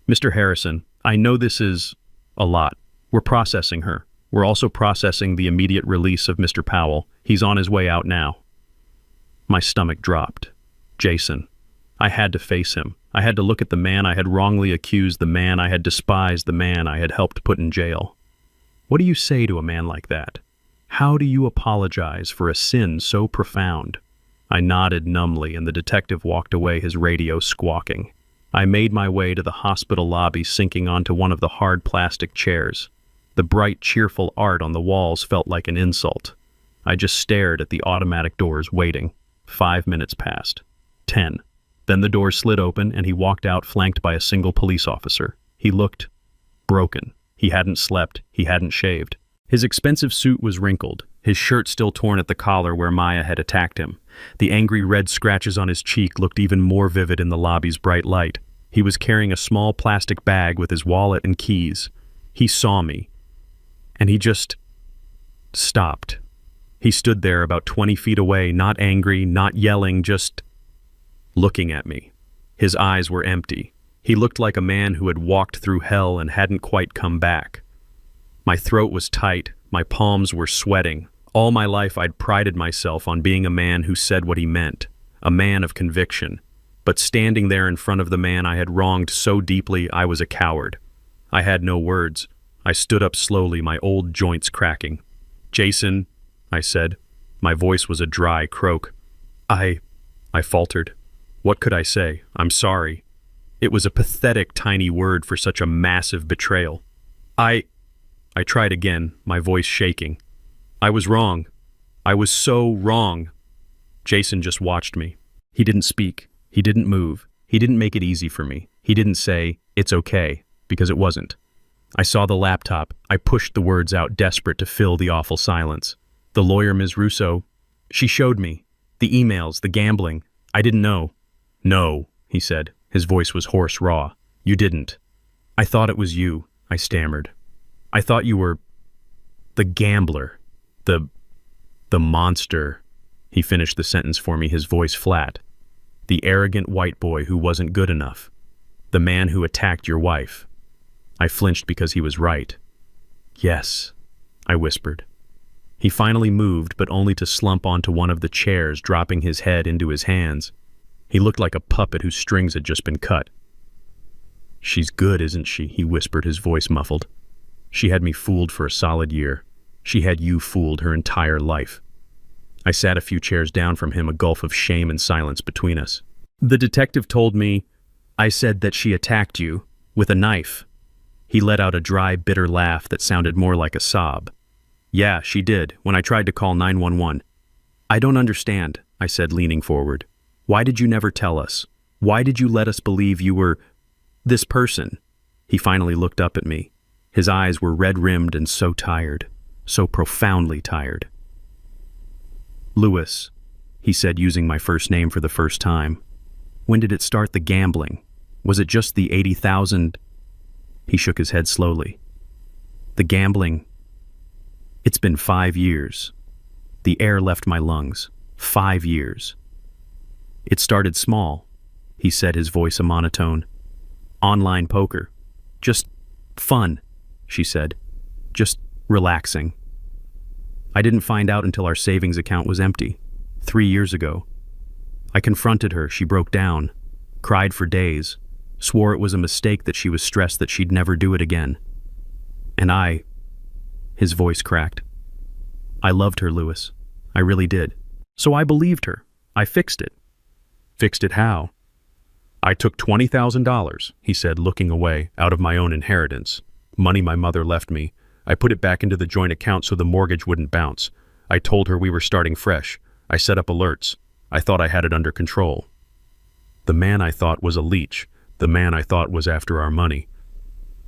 "Mr. Harrison, I know this is a lot. We're processing her. We're also processing the immediate release of Mr. Powell. He's on his way out now." My stomach dropped. Jason. I had to face him. I had to look at the man I had wrongly accused, the man I had despised, the man I had helped put in jail. What do you say to a man like that? How do you apologize for a sin so profound? I nodded numbly, and the detective walked away, his radio squawking. I made my way to the hospital lobby, sinking onto one of the hard plastic chairs. The bright, cheerful art on the walls felt like an insult. I just stared at the automatic doors, waiting. 5 minutes passed. 10. Then the door slid open, and he walked out, flanked by a single police officer. He looked broken. He hadn't slept. He hadn't shaved. His expensive suit was wrinkled, his shirt still torn at the collar where Maya had attacked him. The angry red scratches on his cheek looked even more vivid in the lobby's bright light. He was carrying a small plastic bag with his wallet and keys. He saw me, and he just stopped. He stood there about 20 feet away, not angry, not yelling, just looking at me. His eyes were empty. He looked like a man who had walked through hell and hadn't quite come back. My throat was tight, my palms were sweating. All my life I'd prided myself on being a man who said what he meant, a man of conviction. But standing there in front of the man I had wronged so deeply, I was a coward. I had no words. I stood up slowly, my old joints cracking. "Jason," I said. My voice was a dry croak. I faltered. What could I say? "I'm sorry." It was a pathetic, tiny word for such a massive betrayal. I tried again, my voice shaking. "I was wrong. I was so wrong." Jason just watched me. He didn't speak. He didn't move. He didn't make it easy for me. He didn't say, "It's okay," because it wasn't. I saw the laptop. I pushed the words out, desperate to fill the awful silence. "The lawyer, Ms. Russo, she showed me. The emails, the gambling. I didn't know." "No," he said. His voice was hoarse, raw. "You didn't." "I thought it was you," I stammered. "I thought you were the gambler, the monster." He finished the sentence for me, his voice flat. "The arrogant white boy who wasn't good enough. The man who attacked your wife." I flinched because he was right. "Yes," I whispered. He finally moved, but only to slump onto one of the chairs, dropping his head into his hands. He looked like a puppet whose strings had just been cut. "She's good, isn't she?" he whispered, his voice muffled. "She had me fooled for a solid year. She had you fooled her entire life." I sat a few chairs down from him, a gulf of shame and silence between us. "The detective told me I said that she attacked you with a knife." He let out a dry, bitter laugh that sounded more like a sob. "Yeah, she did, when I tried to call 911. "I don't understand," I said, leaning forward. "Why did you never tell us? Why did you let us believe you were this person?" He finally looked up at me. His eyes were red-rimmed and so tired, so profoundly tired. "Lewis," he said, using my first name for the first time. "When did it start, the gambling? Was it just the 80,000? He shook his head slowly. "The gambling, it's been 5 years. The air left my lungs. 5 years. It started small," he said, his voice a monotone. "Online poker. Just fun," she said. "Just relaxing. I didn't find out until our savings account was empty, 3 years ago. I confronted her, she broke down, cried for days, swore it was a mistake, that she was stressed that she'd never do it again. And his voice cracked. I loved her, Lewis. I really did. So I believed her. I fixed it." "Fixed it how?" "I took $20,000, he said, looking away, "out of my own inheritance. Money my mother left me. I put it back into the joint account so the mortgage wouldn't bounce. I told her we were starting fresh. I set up alerts. I thought I had it under control. The man I thought was a leech. The man I thought was after our money.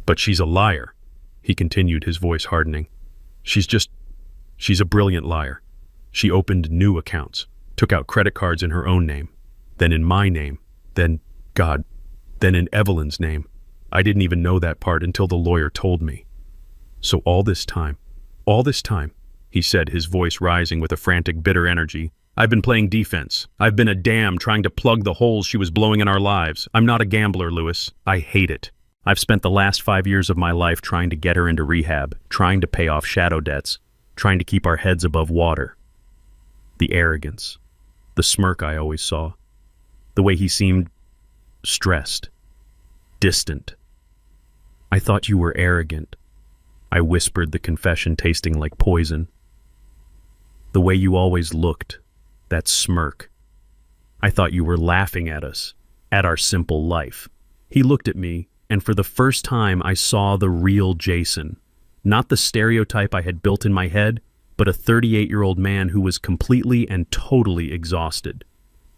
But she's a liar," he continued, his voice hardening. She's a brilliant liar. She opened new accounts, took out credit cards in her own name, then in my name, then in Evelyn's name. I didn't even know that part until the lawyer told me. So all this time, he said, his voice rising with a frantic, bitter energy, I've been playing defense. I've been a dam trying to plug the holes she was blowing in our lives. I'm not a gambler, Lewis. I hate it. I've spent the last 5 years of my life trying to get her into rehab, trying to pay off shadow debts, trying to keep our heads above water. The arrogance, the smirk I always saw, the way he seemed stressed, distant. I thought you were arrogant. I whispered, the confession tasting like poison. The way you always looked, that smirk. I thought you were laughing at us, at our simple life. He looked at me, and for the first time I saw the real Jason. Not the stereotype I had built in my head, but a 38-year-old man who was completely and totally exhausted.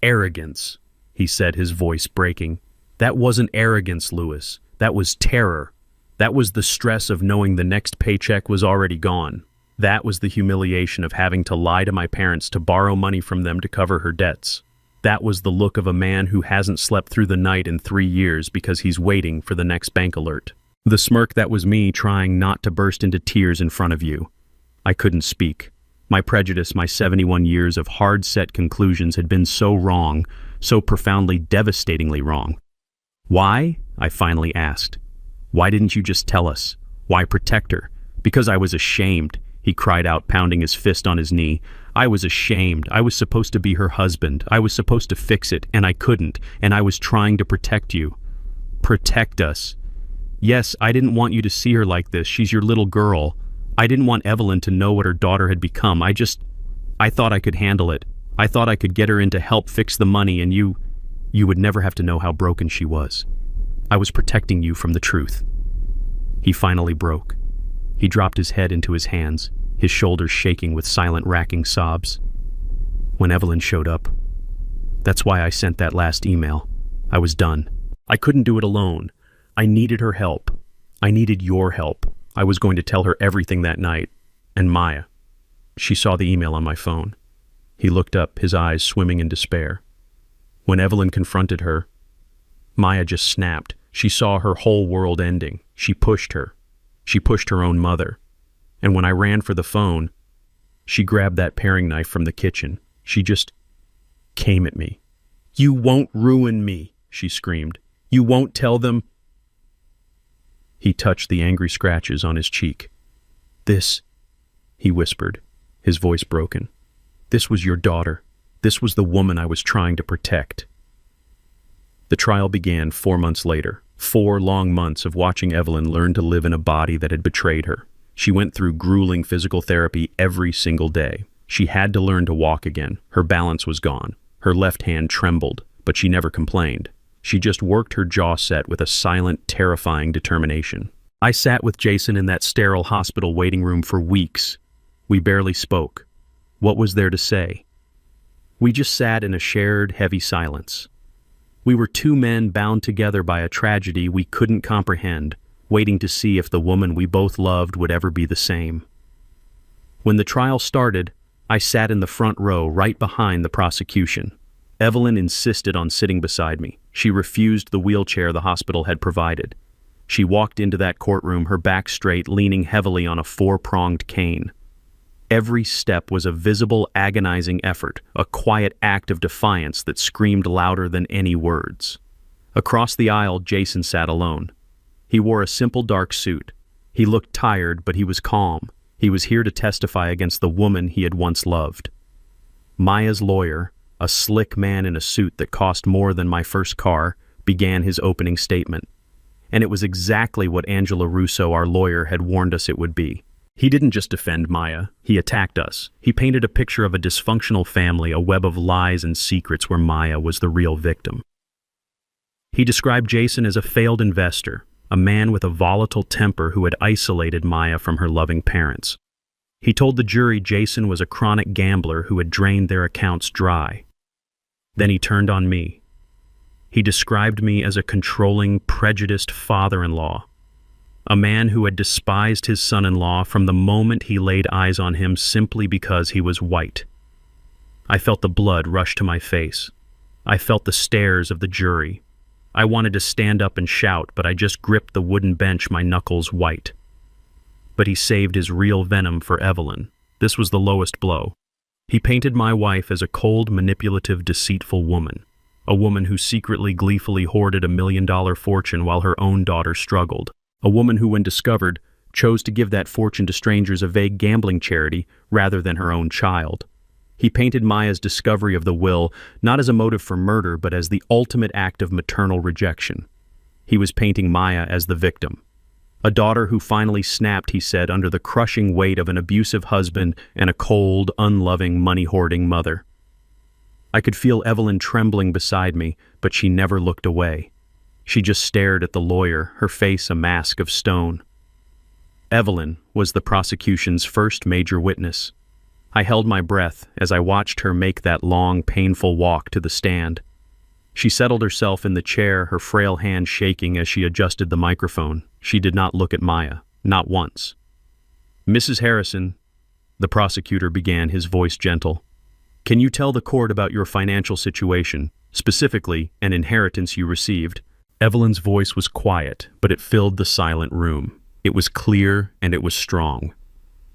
Arrogance, he said, his voice breaking. That wasn't arrogance, Lewis. That was terror. That was the stress of knowing the next paycheck was already gone. That was the humiliation of having to lie to my parents to borrow money from them to cover her debts. That was the look of a man who hasn't slept through the night in 3 years because he's waiting for the next bank alert. The smirk, that was me trying not to burst into tears in front of you. I couldn't speak. My prejudice, my 71 years of hard-set conclusions had been so wrong, so profoundly, devastatingly wrong. Why? I finally asked. Why didn't you just tell us? Why protect her? Because I was ashamed, he cried out, pounding his fist on his knee. I was ashamed. I was supposed to be her husband. I was supposed to fix it, and I couldn't, and I was trying to protect you. Protect us. Yes, I didn't want you to see her like this. She's your little girl. I didn't want Evelyn to know what her daughter had become. I thought I could handle it. I thought I could get her in to help fix the money, and you would never have to know how broken she was. I was protecting you from the truth. He finally broke. He dropped his head into his hands, his shoulders shaking with silent, racking sobs. When Evelyn showed up, that's why I sent that last email. I was done. I couldn't do it alone. I needed her help. I needed your help. I was going to tell her everything that night. And Maya. She saw the email on my phone. He looked up, his eyes swimming in despair. When Evelyn confronted her, Maya just snapped. She saw her whole world ending. She pushed her. She pushed her own mother. And when I ran for the phone, she grabbed that paring knife from the kitchen. She just came at me. You won't ruin me, she screamed. You won't tell them. He touched the angry scratches on his cheek. This, he whispered, his voice broken. This was your daughter. This was the woman I was trying to protect. The trial began 4 months later. 4 long months of watching Evelyn learn to live in a body that had betrayed her. She went through grueling physical therapy every single day. She had to learn to walk again. Her balance was gone. Her left hand trembled, but she never complained. She just worked her jaw set with a silent, terrifying determination. I sat with Jason in that sterile hospital waiting room for weeks. We barely spoke. What was there to say? We just sat in a shared, heavy silence. We were 2 men bound together by a tragedy we couldn't comprehend, waiting to see if the woman we both loved would ever be the same. When the trial started, I sat in the front row right behind the prosecution. Evelyn insisted on sitting beside me. She refused the wheelchair the hospital had provided. She walked into that courtroom, her back straight, leaning heavily on a 4-pronged cane. Every step was a visible, agonizing effort, a quiet act of defiance that screamed louder than any words. Across the aisle, Jason sat alone. He wore a simple dark suit. He looked tired, but he was calm. He was here to testify against the woman he had once loved. Maya's lawyer, a slick man in a suit that cost more than my first car, began his opening statement. And it was exactly what Angela Russo, our lawyer, had warned us it would be. He didn't just defend Maya, he attacked us. He painted a picture of a dysfunctional family, a web of lies and secrets where Maya was the real victim. He described Jason as a failed investor, a man with a volatile temper who had isolated Maya from her loving parents. He told the jury Jason was a chronic gambler who had drained their accounts dry. Then he turned on me. He described me as a controlling, prejudiced father-in-law, a man who had despised his son-in-law from the moment he laid eyes on him simply because he was white. I felt the blood rush to my face. I felt the stares of the jury. I wanted to stand up and shout, but I just gripped the wooden bench, my knuckles white. But he saved his real venom for Evelyn. This was the lowest blow. He painted my wife as a cold, manipulative, deceitful woman, a woman who secretly, gleefully hoarded $1 million fortune while her own daughter struggled, a woman who, when discovered, chose to give that fortune to strangers, a vague gambling charity, rather than her own child. He painted Maya's discovery of the will not as a motive for murder, but as the ultimate act of maternal rejection. He was painting Maya as the victim. A daughter who finally snapped, he said, under the crushing weight of an abusive husband and a cold, unloving, money-hoarding mother. I could feel Evelyn trembling beside me, but she never looked away. She just stared at the lawyer, her face a mask of stone. Evelyn was the prosecution's first major witness. I held my breath as I watched her make that long, painful walk to the stand. She settled herself in the chair, her frail hand shaking as she adjusted the microphone. She did not look at Maya, not once. "Mrs. Harrison," the prosecutor began, his voice gentle, "can you tell the court about your financial situation, specifically an inheritance you received?" Evelyn's voice was quiet, but it filled the silent room. It was clear and it was strong.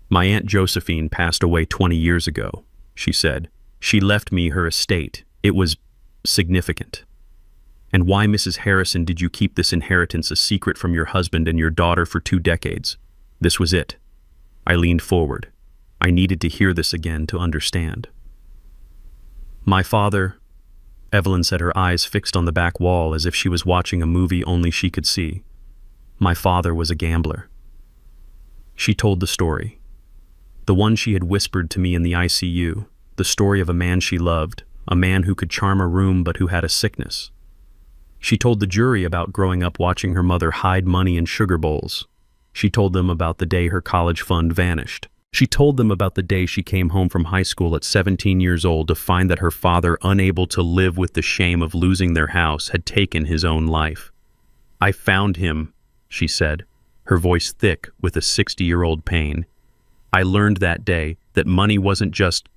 "My Aunt Josephine passed away 20 years ago," she said. "She left me her estate. It was significant." "And why, Mrs. Harrison, did you keep this inheritance a secret from your husband and your daughter for 2 decades? This was it." I leaned forward. I needed to hear this again to understand. "My father," Evelyn said, her eyes fixed on the back wall as if she was watching a movie only she could see. "My father was a gambler." She told the story. The one she had whispered to me in the ICU, the story of a man she loved, a man who could charm a room but who had a sickness. She told the jury about growing up watching her mother hide money in sugar bowls. She told them about the day her college fund vanished. She told them about the day she came home from high school at 17 years old to find that her father, unable to live with the shame of losing their house, had taken his own life. "I found him," she said, her voice thick with a 60-year-old pain. "I learned that day that money wasn't just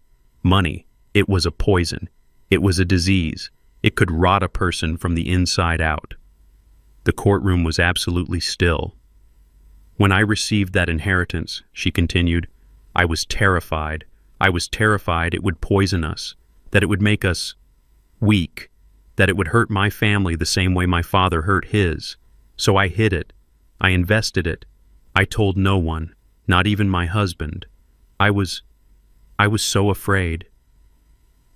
money. It was a poison. It was a disease. It could rot a person from the inside out." The courtroom was absolutely still. "When I received that inheritance," she continued, "I was terrified. I was terrified it would poison us, that it would make us weak, that it would hurt my family the same way my father hurt his. So I hid it. I invested it. I told no one, not even my husband. I was so afraid."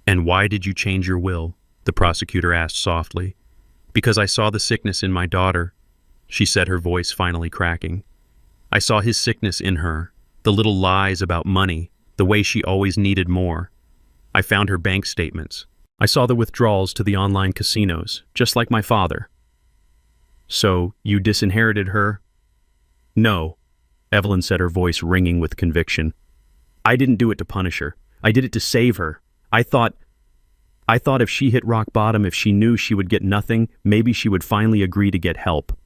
"And why did you change your will?" the prosecutor asked softly. "Because I saw the sickness in my daughter," she said, her voice finally cracking. "I saw his sickness in her, the little lies about money, the way she always needed more. I found her bank statements. I saw the withdrawals to the online casinos, just like my father." "So, you disinherited her?" "No," Evelyn said, her voice ringing with conviction. "I didn't do it to punish her. I did it to save her. I thought if she hit rock bottom, if she knew she would get nothing, maybe she would finally agree to get help.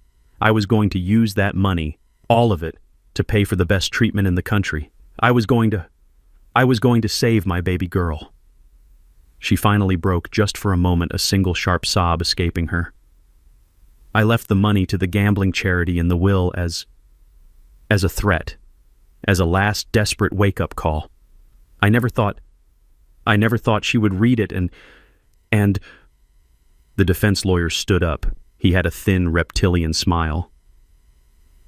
I was going to use that money, all of it, to pay for the best treatment in the country. I was going to save my baby girl." She finally broke, just for a moment, a single sharp sob escaping her. "I left the money to the gambling charity in the will as a threat, as a last desperate wake-up call. I never thought she would read it and the defense lawyer stood up. He had a thin, reptilian smile.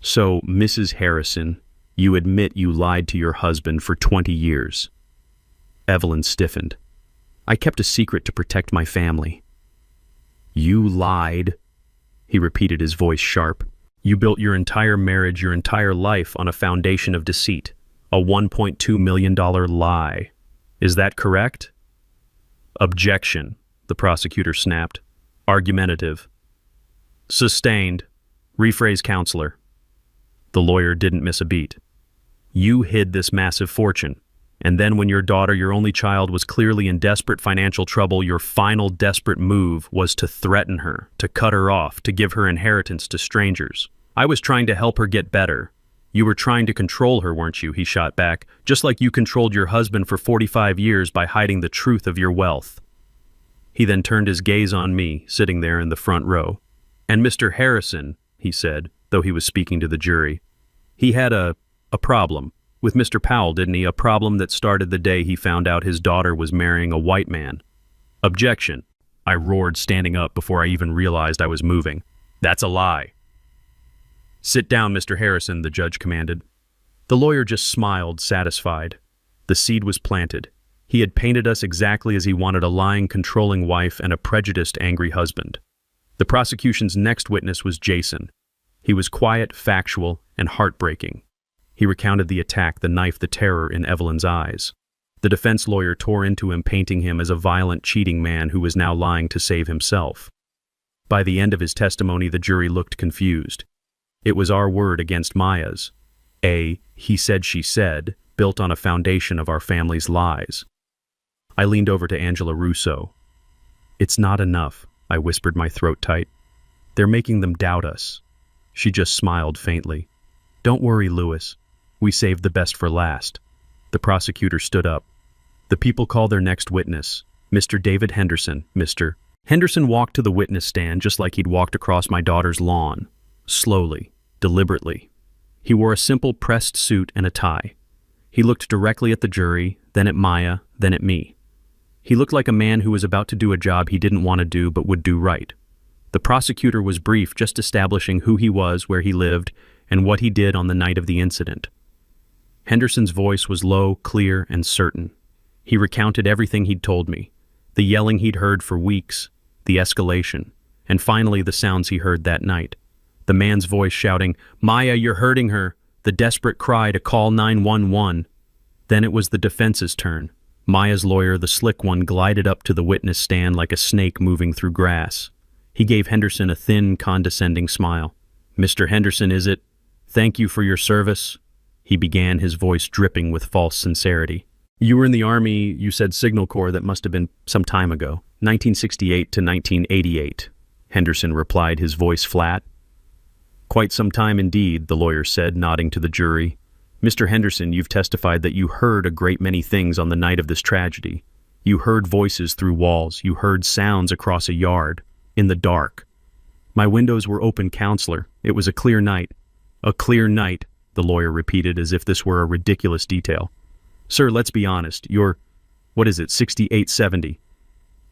"So, Mrs. Harrison, you admit you lied to your husband for 20 years. Evelyn stiffened. "I kept a secret to protect my family." "You lied," he repeated, his voice sharp. "You built your entire marriage, your entire life on a foundation of deceit, a $1.2 million lie. Is that correct?" "Objection," the prosecutor snapped. "Argumentative." "Sustained. Rephrase, counselor." The lawyer didn't miss a beat. "You hid this massive fortune, and then when your daughter, your only child, was clearly in desperate financial trouble, your final desperate move was to threaten her, to cut her off, to give her inheritance to strangers. I was trying to help her get better. You were trying to control her, weren't you?" he shot back, "just like you controlled your husband for 45 years by hiding the truth of your wealth." He then turned his gaze on me, sitting there in the front row. "And Mr. Harrison," he said, though he was speaking to the jury, "he had a problem with Mr. Powell, didn't he? A problem that started the day he found out his daughter was marrying a white man. Objection, I roared, standing up before I even realized I was moving. That's a lie. Sit down, Mr. Harrison, the judge commanded. The lawyer just smiled, satisfied. The seed was planted. He had painted us exactly as he wanted: a lying, controlling wife and a prejudiced, angry husband. The prosecution's next witness was Jason. He was quiet, factual, and heartbreaking. He recounted the attack, the knife, the terror in Evelyn's eyes. The defense lawyer tore into him, painting him as a violent, cheating man who was now lying to save himself. By the end of his testimony, the jury looked confused. It was our word against Maya's. A he said, she said, built on a foundation of our family's lies. I leaned over to Angela Russo. It's not enough, I whispered, my throat tight. They're making them doubt us. She just smiled faintly. Don't worry, Lewis. We saved the best for last. The prosecutor stood up. The people call their next witness, Mr. David Henderson. Mr. Henderson walked to the witness stand just like he'd walked across my daughter's lawn. Slowly, deliberately. He wore a simple pressed suit and a tie. He looked directly at the jury, then at Maya, then at me. He looked like a man who was about to do a job he didn't want to do but would do right. The prosecutor was brief, just establishing who he was, where he lived, and what he did on the night of the incident. Henderson's voice was low, clear, and certain. He recounted everything he'd told me, the yelling he'd heard for weeks, the escalation, and finally the sounds he heard that night. The man's voice shouting, "Maya, you're hurting her," the desperate cry to call 911. Then it was the defense's turn. Maya's lawyer, the slick one, glided up to the witness stand like a snake moving through grass. He gave Henderson a thin, condescending smile. "Mr. Henderson, is it? Thank you for your service," he began, his voice dripping with false sincerity. "You were in the Army, you said Signal Corps. That must have been some time ago. 1968 to 1988, Henderson replied, his voice flat. "Quite some time indeed," the lawyer said, nodding to the jury. "Mr. Henderson, you've testified that you heard a great many things on the night of this tragedy. You heard voices through walls. You heard sounds across a yard, in the dark. My windows were open, counselor. It was a clear night." "A clear night," the lawyer repeated as if this were a ridiculous detail. "Sir, let's be honest. You're, 68, 70?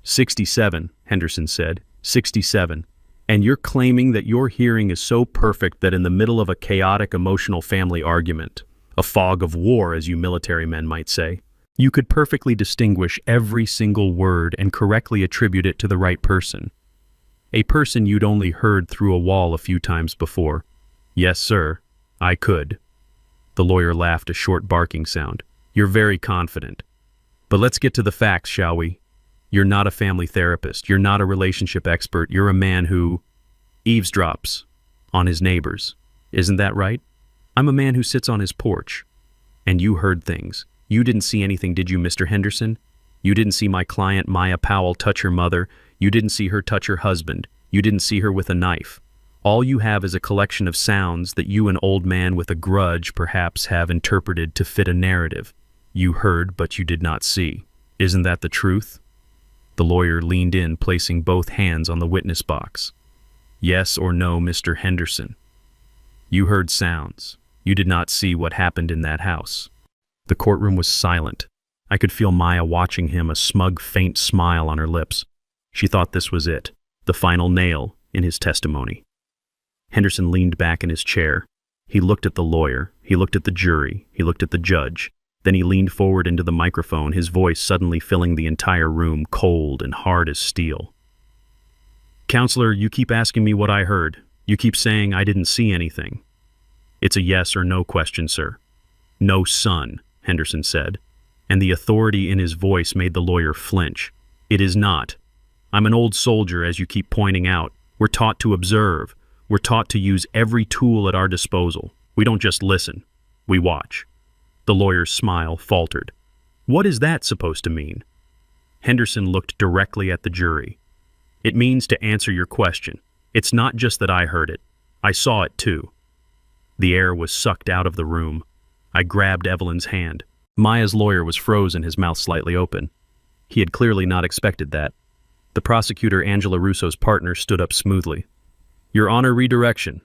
67, Henderson said. 67. And you're claiming that your hearing is so perfect that in the middle of a chaotic, emotional family argument, a fog of war, as you military men might say, you could perfectly distinguish every single word and correctly attribute it to the right person. A person you'd only heard through a wall a few times before." "Yes, sir, I could." The lawyer laughed, a short barking sound. "You're very confident. But let's get to the facts, shall we? You're not a family therapist. You're not a relationship expert. You're a man who eavesdrops on his neighbors. Isn't that right? I'm a man who sits on his porch. And you heard things. You didn't see anything, did you, Mr. Henderson? You didn't see my client, Maya Powell, touch her mother. You didn't see her touch her husband. You didn't see her with a knife. All you have is a collection of sounds that you, an old man with a grudge, perhaps have interpreted to fit a narrative. You heard, but you did not see. Isn't that the truth?" The lawyer leaned in, placing both hands on the witness box. "Yes or no, Mr. Henderson? You heard sounds. You did not see what happened in that house." The courtroom was silent. I could feel Maya watching him, a smug, faint smile on her lips. She thought this was it, the final nail in his testimony. Henderson leaned back in his chair. He looked at the lawyer. He looked at the jury. He looked at the judge. Then he leaned forward into the microphone, his voice suddenly filling the entire room, cold and hard as steel. "Counselor, you keep asking me what I heard. You keep saying I didn't see anything. It's a yes or no question, sir." "No, son," Henderson said, and the authority in his voice made the lawyer flinch. "It is not. I'm an old soldier, as you keep pointing out. We're taught to observe. We're taught to use every tool at our disposal. We don't just listen. We watch." The lawyer's smile faltered. "What is that supposed to mean?" Henderson looked directly at the jury. "It means to answer your question. It's not just that I heard it. I saw it too." The air was sucked out of the room. I grabbed Evelyn's hand. Maya's lawyer was frozen, his mouth slightly open. He had clearly not expected that. The prosecutor, Angela Russo's partner, stood up smoothly. "Your Honor, redirection."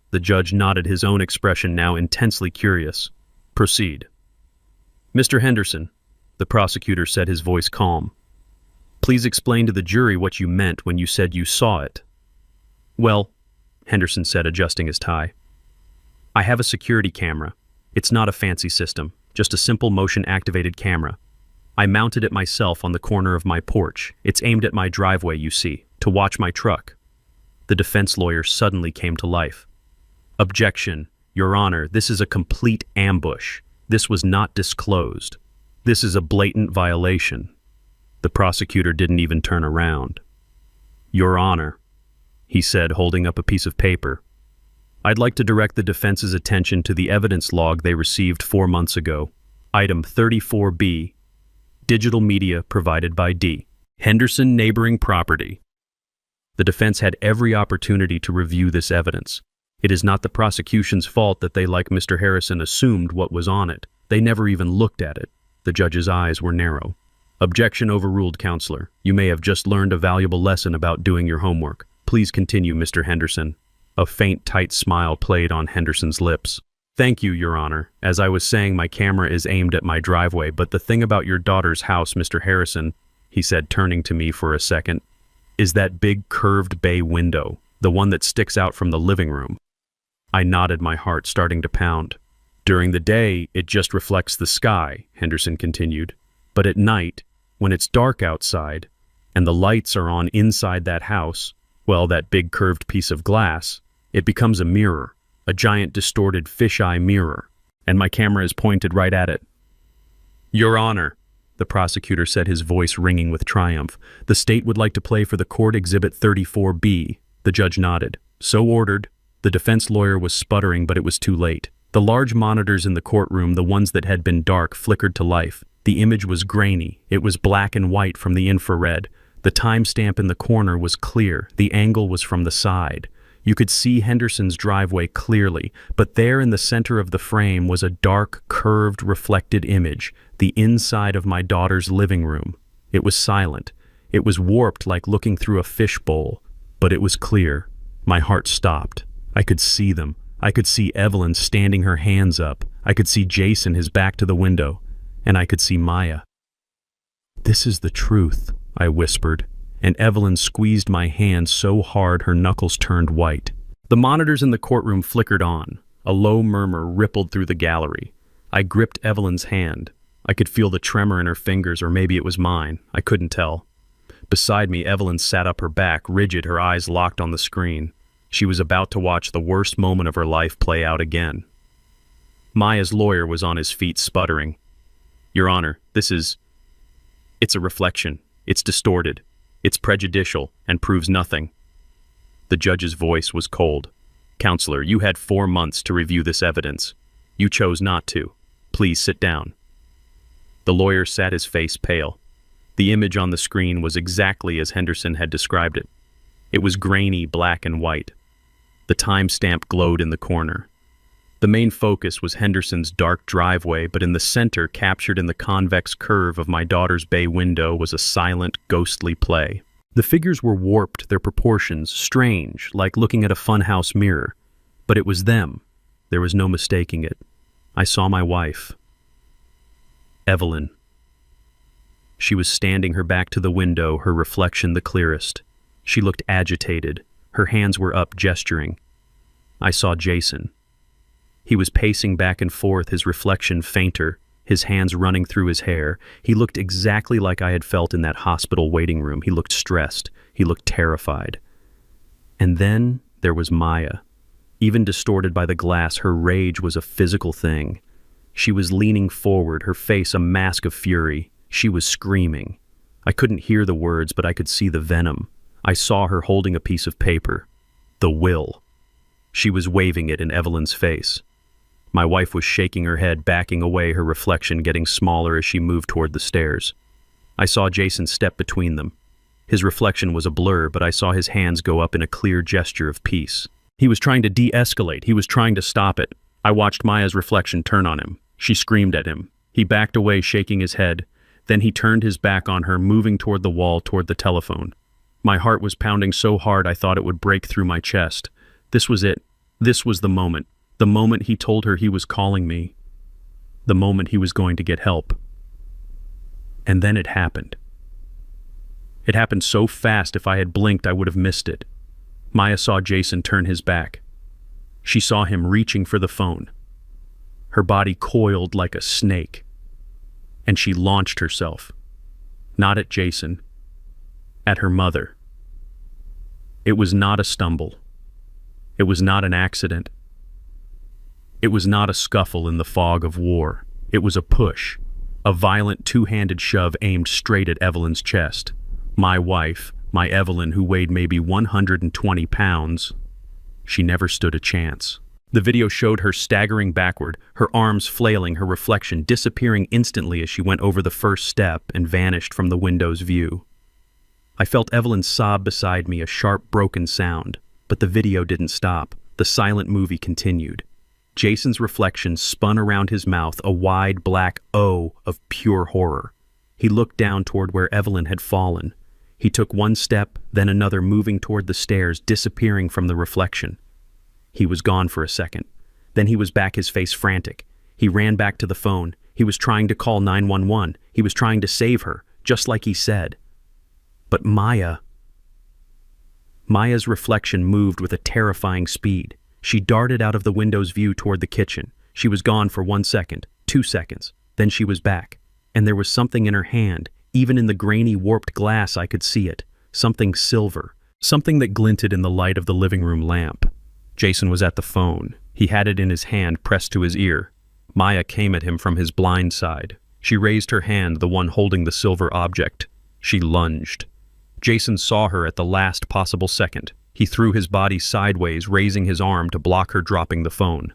The judge nodded, his own expression now intensely curious. "Proceed." Mr. Henderson, the prosecutor said, his voice calm. Please explain to the jury what you meant when you said you saw it. Well, Henderson said, adjusting his tie, I have a security camera. It's not a fancy system, just a simple motion-activated camera. I mounted it myself on the corner of my porch. It's aimed at my driveway, you see, to watch my truck. The defense lawyer suddenly came to life. Objection, Your Honor, this is a complete ambush. This was not disclosed. This is a blatant violation. The prosecutor didn't even turn around. Your Honor, he said, holding up a piece of paper, I'd like to direct the defense's attention to the evidence log they received 4 months ago. Item 34B, digital media provided by D. Henderson neighboring property. The defense had every opportunity to review this evidence. It is not the prosecution's fault that they, like Mr. Harrison, assumed what was on it. They never even looked at it. The judge's eyes were narrow. Objection overruled, Counselor. You may have just learned a valuable lesson about doing your homework. Please continue, Mr. Henderson. A faint, tight smile played on Henderson's lips. Thank you, Your Honor. As I was saying, my camera is aimed at my driveway, but the thing about your daughter's house, Mr. Harrison, he said, turning to me for a second, is that big curved bay window, the one that sticks out from the living room. I nodded, my heart starting to pound. During the day, it just reflects the sky, Henderson continued. But at night, when it's dark outside, and the lights are on inside that house, well, that big curved piece of glass, it becomes a mirror, a giant distorted fisheye mirror, and my camera is pointed right at it. Your Honor, the prosecutor said, his voice ringing with triumph, the state would like to play for the court Exhibit 34B. The judge nodded. So ordered. The defense lawyer was sputtering, but it was too late. The large monitors in the courtroom, the ones that had been dark, flickered to life. The image was grainy. It was black and white from the infrared. The timestamp in the corner was clear. The angle was from the side. You could see Henderson's driveway clearly, but there in the center of the frame was a dark, curved, reflected image, the inside of my daughter's living room. It was silent. It was warped like looking through a fishbowl, but it was clear. My heart stopped. I could see them. I could see Evelyn standing her hands up. I could see Jason, his back to the window, and I could see Maya. This is the truth, I whispered, and Evelyn squeezed my hand so hard her knuckles turned white. The monitors in the courtroom flickered on. A low murmur rippled through the gallery. I gripped Evelyn's hand. I could feel the tremor in her fingers, or maybe it was mine. I couldn't tell. Beside me, Evelyn sat up, her back rigid, her eyes locked on the screen. She was about to watch the worst moment of her life play out again. Maya's lawyer was on his feet, sputtering. Your Honor, it's a reflection. It's distorted. It's prejudicial and proves nothing. The judge's voice was cold. Counselor, you had 4 months to review this evidence. You chose not to. Please sit down. The lawyer sat, his face pale. The image on the screen was exactly as Henderson had described it. It was grainy, black and white. The timestamp glowed in the corner. The main focus was Henderson's dark driveway, but in the center, captured in the convex curve of my daughter's bay window, was a silent, ghostly play. The figures were warped, their proportions strange, like looking at a funhouse mirror. But it was them. There was no mistaking it. I saw my wife. Evelyn. She was standing, her back to the window, her reflection the clearest. She looked agitated. Her hands were up, gesturing. I saw Jason. He was pacing back and forth, his reflection fainter, his hands running through his hair. He looked exactly like I had felt in that hospital waiting room. He looked stressed. He looked terrified. And then there was Maya. Even distorted by the glass, her rage was a physical thing. She was leaning forward, her face a mask of fury. She was screaming. I couldn't hear the words, but I could see the venom. I saw her holding a piece of paper. The will. She was waving it in Evelyn's face. My wife was shaking her head, backing away, her reflection getting smaller as she moved toward the stairs. I saw Jason step between them. His reflection was a blur, but I saw his hands go up in a clear gesture of peace. He was trying to de-escalate. He was trying to stop it. I watched Maya's reflection turn on him. She screamed at him. He backed away, shaking his head. Then he turned his back on her, moving toward the wall, toward the telephone. My heart was pounding so hard I thought it would break through my chest. This was it. This was the moment. The moment he told her he was calling me. the moment he was going to get help. And then it happened. It happened so fast if I had blinked I would have missed it. Maya saw Jason turn his back. She saw him reaching for the phone. Her body coiled like a snake. And she launched herself. Not at Jason. At her mother. It was not a stumble. It was not an accident. It was not a scuffle in the fog of war. It was a push. A violent two-handed shove aimed straight at Evelyn's chest. My wife, my Evelyn, who weighed maybe 120 pounds, she never stood a chance. The video showed her staggering backward, her arms flailing, her reflection disappearing instantly as she went over the first step and vanished from the window's view. I felt Evelyn sob beside me, a sharp, broken sound, but the video didn't stop. The silent movie continued. Jason's reflection spun around his mouth, a wide black O of pure horror. He looked down toward where Evelyn had fallen. He took one step, then another, moving toward the stairs, disappearing from the reflection. He was gone for a second. Then he was back, his face frantic. He ran back to the phone. He was trying to call 911. He was trying to save her, just like he said. But Maya's reflection moved with a terrifying speed. She darted out of the window's view toward the kitchen. She was gone for 1 second, 2 seconds. Then she was back. And there was something in her hand. Even in the grainy, warped glass I could see it. Something silver. Something that glinted in the light of the living room lamp. Jason was at the phone. He had it in his hand, pressed to his ear. Maya came at him from his blind side. She raised her hand, the one holding the silver object. She lunged. Jason saw her at the last possible second. He threw his body sideways, raising his arm to block her dropping the phone.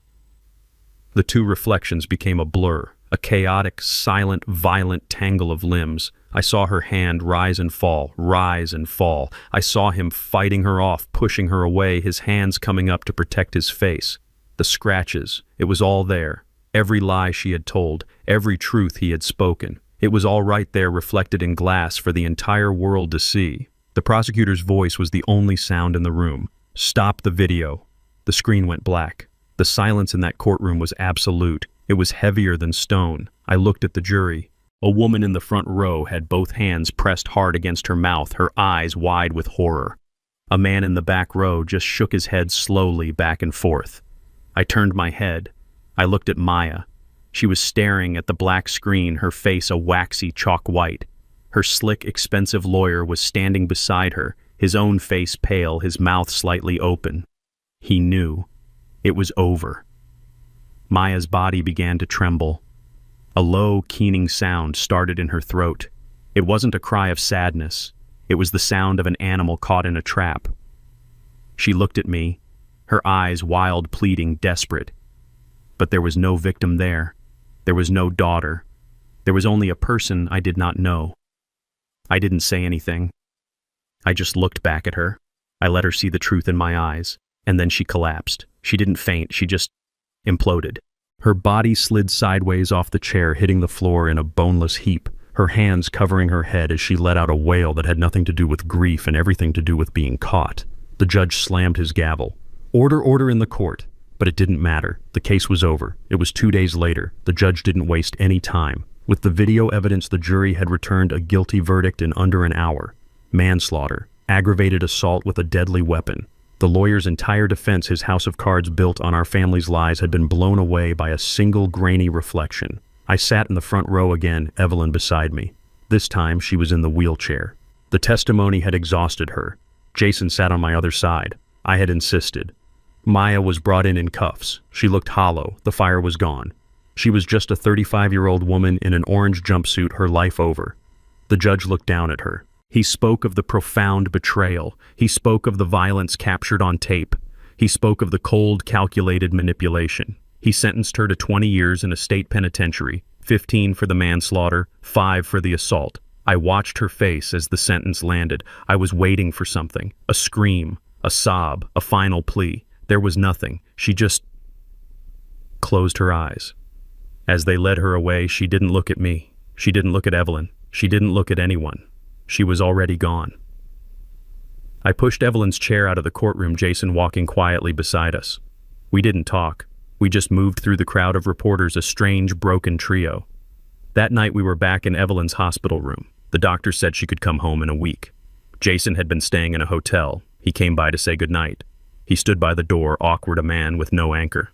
The two reflections became a blur, a chaotic, silent, violent tangle of limbs. I saw her hand rise and fall, rise and fall. I saw him fighting her off, pushing her away, his hands coming up to protect his face. The scratches, it was all there. Every lie she had told, every truth he had spoken. It was all right there, reflected in glass for the entire world to see. The prosecutor's voice was the only sound in the room. Stop the video. The screen went black. The silence in that courtroom was absolute. It was heavier than stone. I looked at the jury. A woman in the front row had both hands pressed hard against her mouth, her eyes wide with horror. A man in the back row just shook his head slowly back and forth. I turned my head. I looked at Maya. She was staring at the black screen, her face a waxy chalk white. Her slick, expensive lawyer was standing beside her, his own face pale, his mouth slightly open. He knew. It was over. Maya's body began to tremble. A low, keening sound started in her throat. It wasn't a cry of sadness. It was the sound of an animal caught in a trap. She looked at me, her eyes wild, pleading, desperate. But there was no victim there. There was no daughter. There was only a person I did not know. I didn't say anything. I just looked back at her. I let her see the truth in my eyes, and then she collapsed. She didn't faint, she just imploded. Her body slid sideways off the chair, hitting the floor in a boneless heap, her hands covering her head as she let out a wail that had nothing to do with grief and everything to do with being caught. The judge slammed his gavel. Order, order in the court. But it didn't matter. The case was over. It was 2 days later. The judge didn't waste any time. With the video evidence, the jury had returned a guilty verdict in under an hour. Manslaughter, aggravated assault with a deadly weapon. The lawyer's entire defense, his house of cards built on our family's lies, had been blown away by a single grainy reflection. I sat in the front row again, Evelyn beside me. This time, she was in the wheelchair. The testimony had exhausted her. Jason sat on my other side. I had insisted. Maya was brought in cuffs. She looked hollow. The fire was gone. She was just a 35-year-old woman in an orange jumpsuit, her life over. The judge looked down at her. He spoke of the profound betrayal. He spoke of the violence captured on tape. He spoke of the cold, calculated manipulation. He sentenced her to 20 years in a state penitentiary, 15 for the manslaughter, 5 for the assault. I watched her face as the sentence landed. I was waiting for something, a scream, a sob, a final plea. There was nothing. She just closed her eyes. As they led her away, she didn't look at me. She didn't look at Evelyn. She didn't look at anyone. She was already gone. I pushed Evelyn's chair out of the courtroom, Jason walking quietly beside us. We didn't talk. We just moved through the crowd of reporters, a strange, broken trio. That night we were back in Evelyn's hospital room. The doctor said she could come home in a week. Jason had been staying in a hotel. He came by to say goodnight. He stood by the door, awkward, a man with no anchor.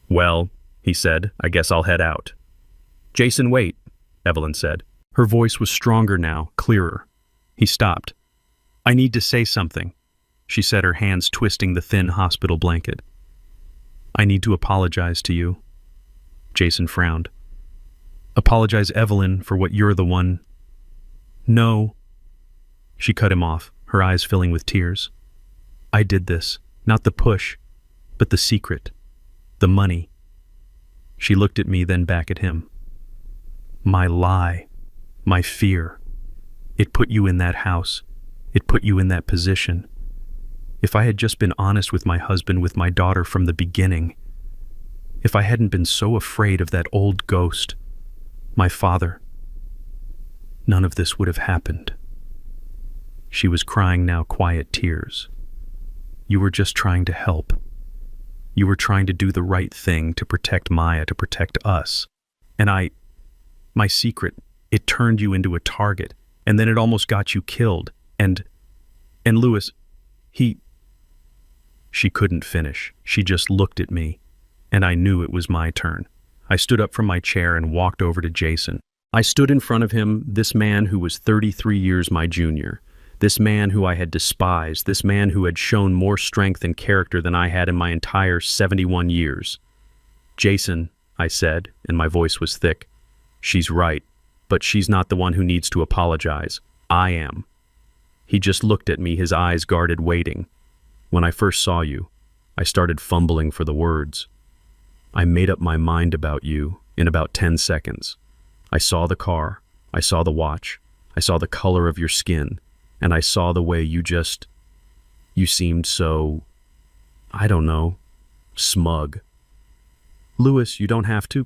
"Well," he said, "I guess I'll head out." "Jason, wait," Evelyn said. Her voice was stronger now, clearer. He stopped. "I need to say something," she said, her hands twisting the thin hospital blanket. "I need to apologize to you." Jason frowned. "Apologize, Evelyn, for what you're the one—" "No." She cut him off, her eyes filling with tears. "I did this, not the push, but the secret, the money." She looked at me, then back at him. "My lie, my fear. It put you in that house. It put you in that position. If I had just been honest with my husband, with my daughter from the beginning, if I hadn't been so afraid of that old ghost, my father, none of this would have happened." She was crying now, quiet tears. "You were just trying to help. You were trying to do the right thing, to protect Maya, to protect us. And my secret, it turned you into a target, and then it almost got you killed. And Louis, She couldn't finish. She just looked at me, and I knew it was my turn. I stood up from my chair and walked over to Jason. I stood in front of him, this man who was 33 years my junior, this man who I had despised, this man who had shown more strength and character than I had in my entire 71 years. "Jason," I said, and my voice was thick, "she's right, but she's not the one who needs to apologize. I am." He just looked at me, his eyes guarded, waiting. "When I first saw you, I started fumbling for the words. I made up my mind about you in about 10 seconds. I saw the car, I saw the watch, I saw the color of your skin, and I saw the way you seemed so, I don't know, smug. Louis, you don't have to."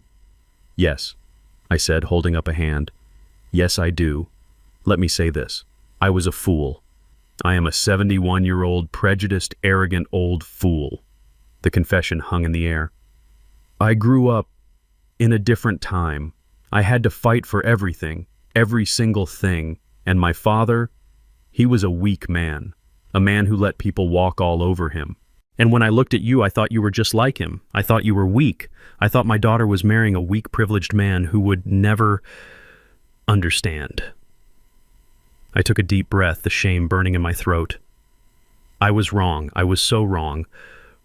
"Yes," I said, holding up a hand. "Yes, I do. Let me say this. I was a fool. I am a 71-year-old, prejudiced, arrogant old fool." The confession hung in the air. "I grew up in a different time. I had to fight for everything, every single thing, and my father, he was a weak man, a man who let people walk all over him. And when I looked at you, I thought you were just like him. I thought you were weak. I thought my daughter was marrying a weak, privileged man who would never understand." I took a deep breath, the shame burning in my throat. I was wrong. I was so wrong.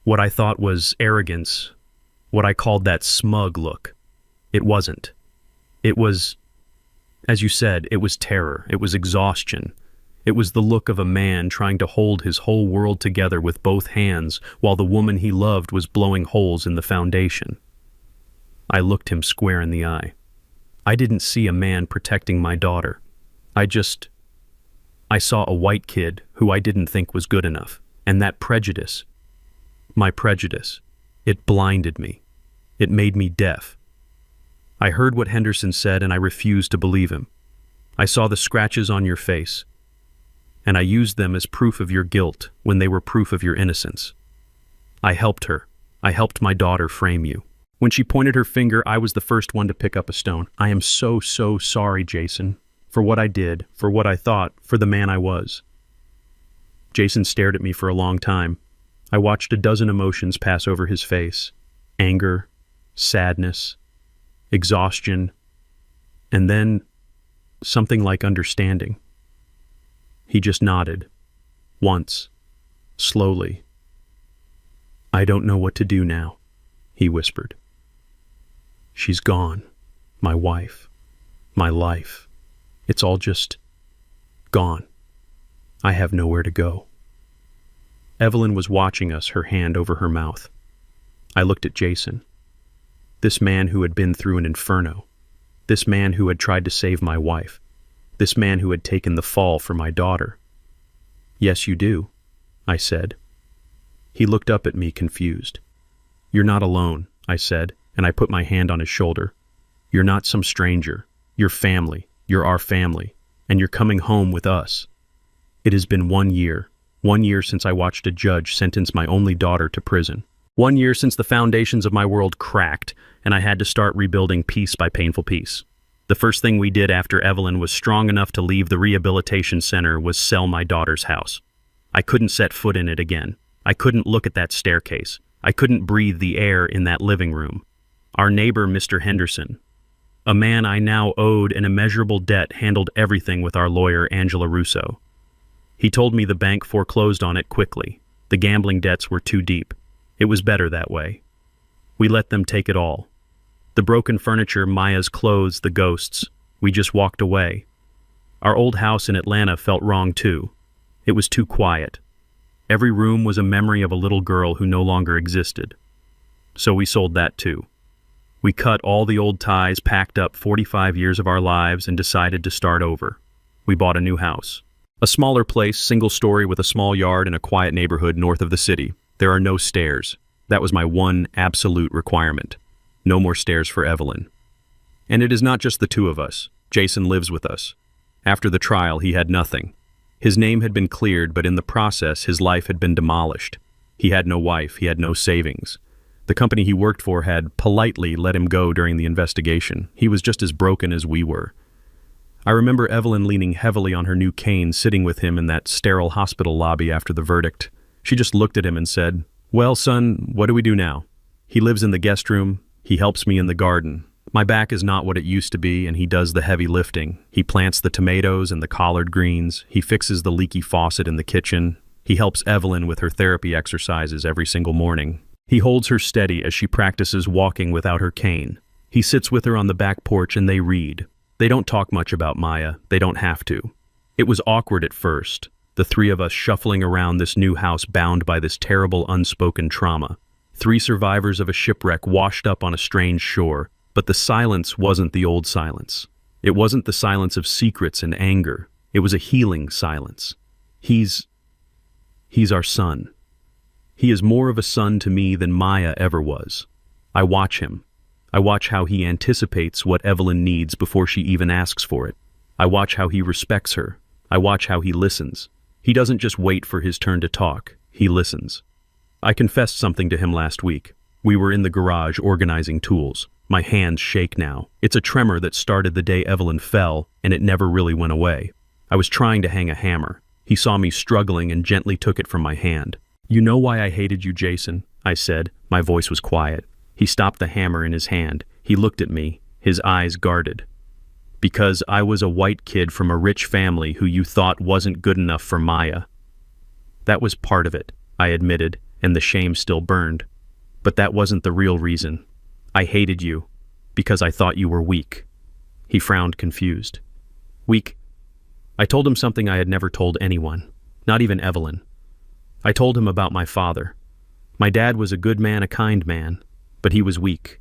What I thought was arrogance, what I called that smug look, it wasn't. It was, as you said, it was terror. It was exhaustion. It was the look of a man trying to hold his whole world together with both hands while the woman he loved was blowing holes in the foundation. I looked him square in the eye. I didn't see a man protecting my daughter. I saw a white kid who I didn't think was good enough. And that prejudice, my prejudice, it blinded me. It made me deaf. I heard what Henderson said and I refused to believe him. I saw the scratches on your face, and I used them as proof of your guilt when they were proof of your innocence. I helped her. I helped my daughter frame you. When she pointed her finger, I was the first one to pick up a stone. I am so sorry, Jason, for what I did, for what I thought, for the man I was. Jason stared at me for a long time. I watched a dozen emotions pass over his face. Anger, sadness, exhaustion, and then something like understanding. He just nodded. Once. Slowly. "I don't know what to do now," he whispered. "She's gone. My wife. My life. It's all just gone. I have nowhere to go." Evelyn was watching us, her hand over her mouth. I looked at Jason. This man who had been through an inferno. This man who had tried to save my wife. This man who had taken the fall for my daughter. "Yes, you do," I said. He looked up at me, confused. "You're not alone," I said, and I put my hand on his shoulder. "You're not some stranger. You're family. You're our family. And you're coming home with us." It has been 1 year since I watched a judge sentence my only daughter to prison. 1 year since the foundations of my world cracked, and I had to start rebuilding piece by painful piece. The first thing we did after Evelyn was strong enough to leave the rehabilitation center was sell my daughter's house. I couldn't set foot in it again. I couldn't look at that staircase. I couldn't breathe the air in that living room. Our neighbor, Mr. Henderson, a man I now owed an immeasurable debt, handled everything with our lawyer, Angela Russo. He told me the bank foreclosed on it quickly. The gambling debts were too deep. It was better that way. We let them take it all. The broken furniture, Maya's clothes, the ghosts. We just walked away. Our old house in Atlanta felt wrong too. It was too quiet. Every room was a memory of a little girl who no longer existed. So we sold that too. We cut all the old ties, packed up 45 years of our lives, and decided to start over. We bought a new house. A smaller place, single story with a small yard in a quiet neighborhood north of the city. There are no stairs. That was my one absolute requirement. No more stairs for Evelyn. And it is not just the two of us. Jason lives with us. After the trial, he had nothing. His name had been cleared, but in the process, his life had been demolished. He had no wife, he had no savings. The company he worked for had politely let him go during the investigation. He was just as broken as we were. I remember Evelyn leaning heavily on her new cane, sitting with him in that sterile hospital lobby after the verdict. She just looked at him and said, "Well, son, what do we do now? He lives in the guest room. He helps me in the garden. My back is not what it used to be, and he does the heavy lifting. He plants the tomatoes and the collard greens. He fixes the leaky faucet in the kitchen. He helps Evelyn with her therapy exercises every single morning. He holds her steady as she practices walking without her cane. He sits with her on the back porch and they read. They don't talk much about Maya. They don't have to. It was awkward at first, the three of us shuffling around this new house bound by this terrible unspoken trauma. 3 survivors of a shipwreck washed up on a strange shore, but the silence wasn't the old silence. It wasn't the silence of secrets and anger. It was a healing silence. He's our son. He is more of a son to me than Maya ever was. I watch him. I watch how he anticipates what Evelyn needs before she even asks for it. I watch how he respects her. I watch how he listens. He doesn't just wait for his turn to talk. He listens. I confessed something to him last week. We were in the garage organizing tools. My hands shake now. It's a tremor that started the day Evelyn fell, and it never really went away. I was trying to hang a hammer. He saw me struggling and gently took it from my hand. "You know why I hated you, Jason?" I said. My voice was quiet. He stopped the hammer in his hand. He looked at me, his eyes guarded. "Because I was a white kid from a rich family who you thought wasn't good enough for Maya." That was part of it, I admitted, and the shame still burned. But that wasn't the real reason. I hated you because I thought you were weak. He frowned, confused. Weak? I told him something I had never told anyone, not even Evelyn. I told him about my father. My dad was a good man, a kind man, but he was weak.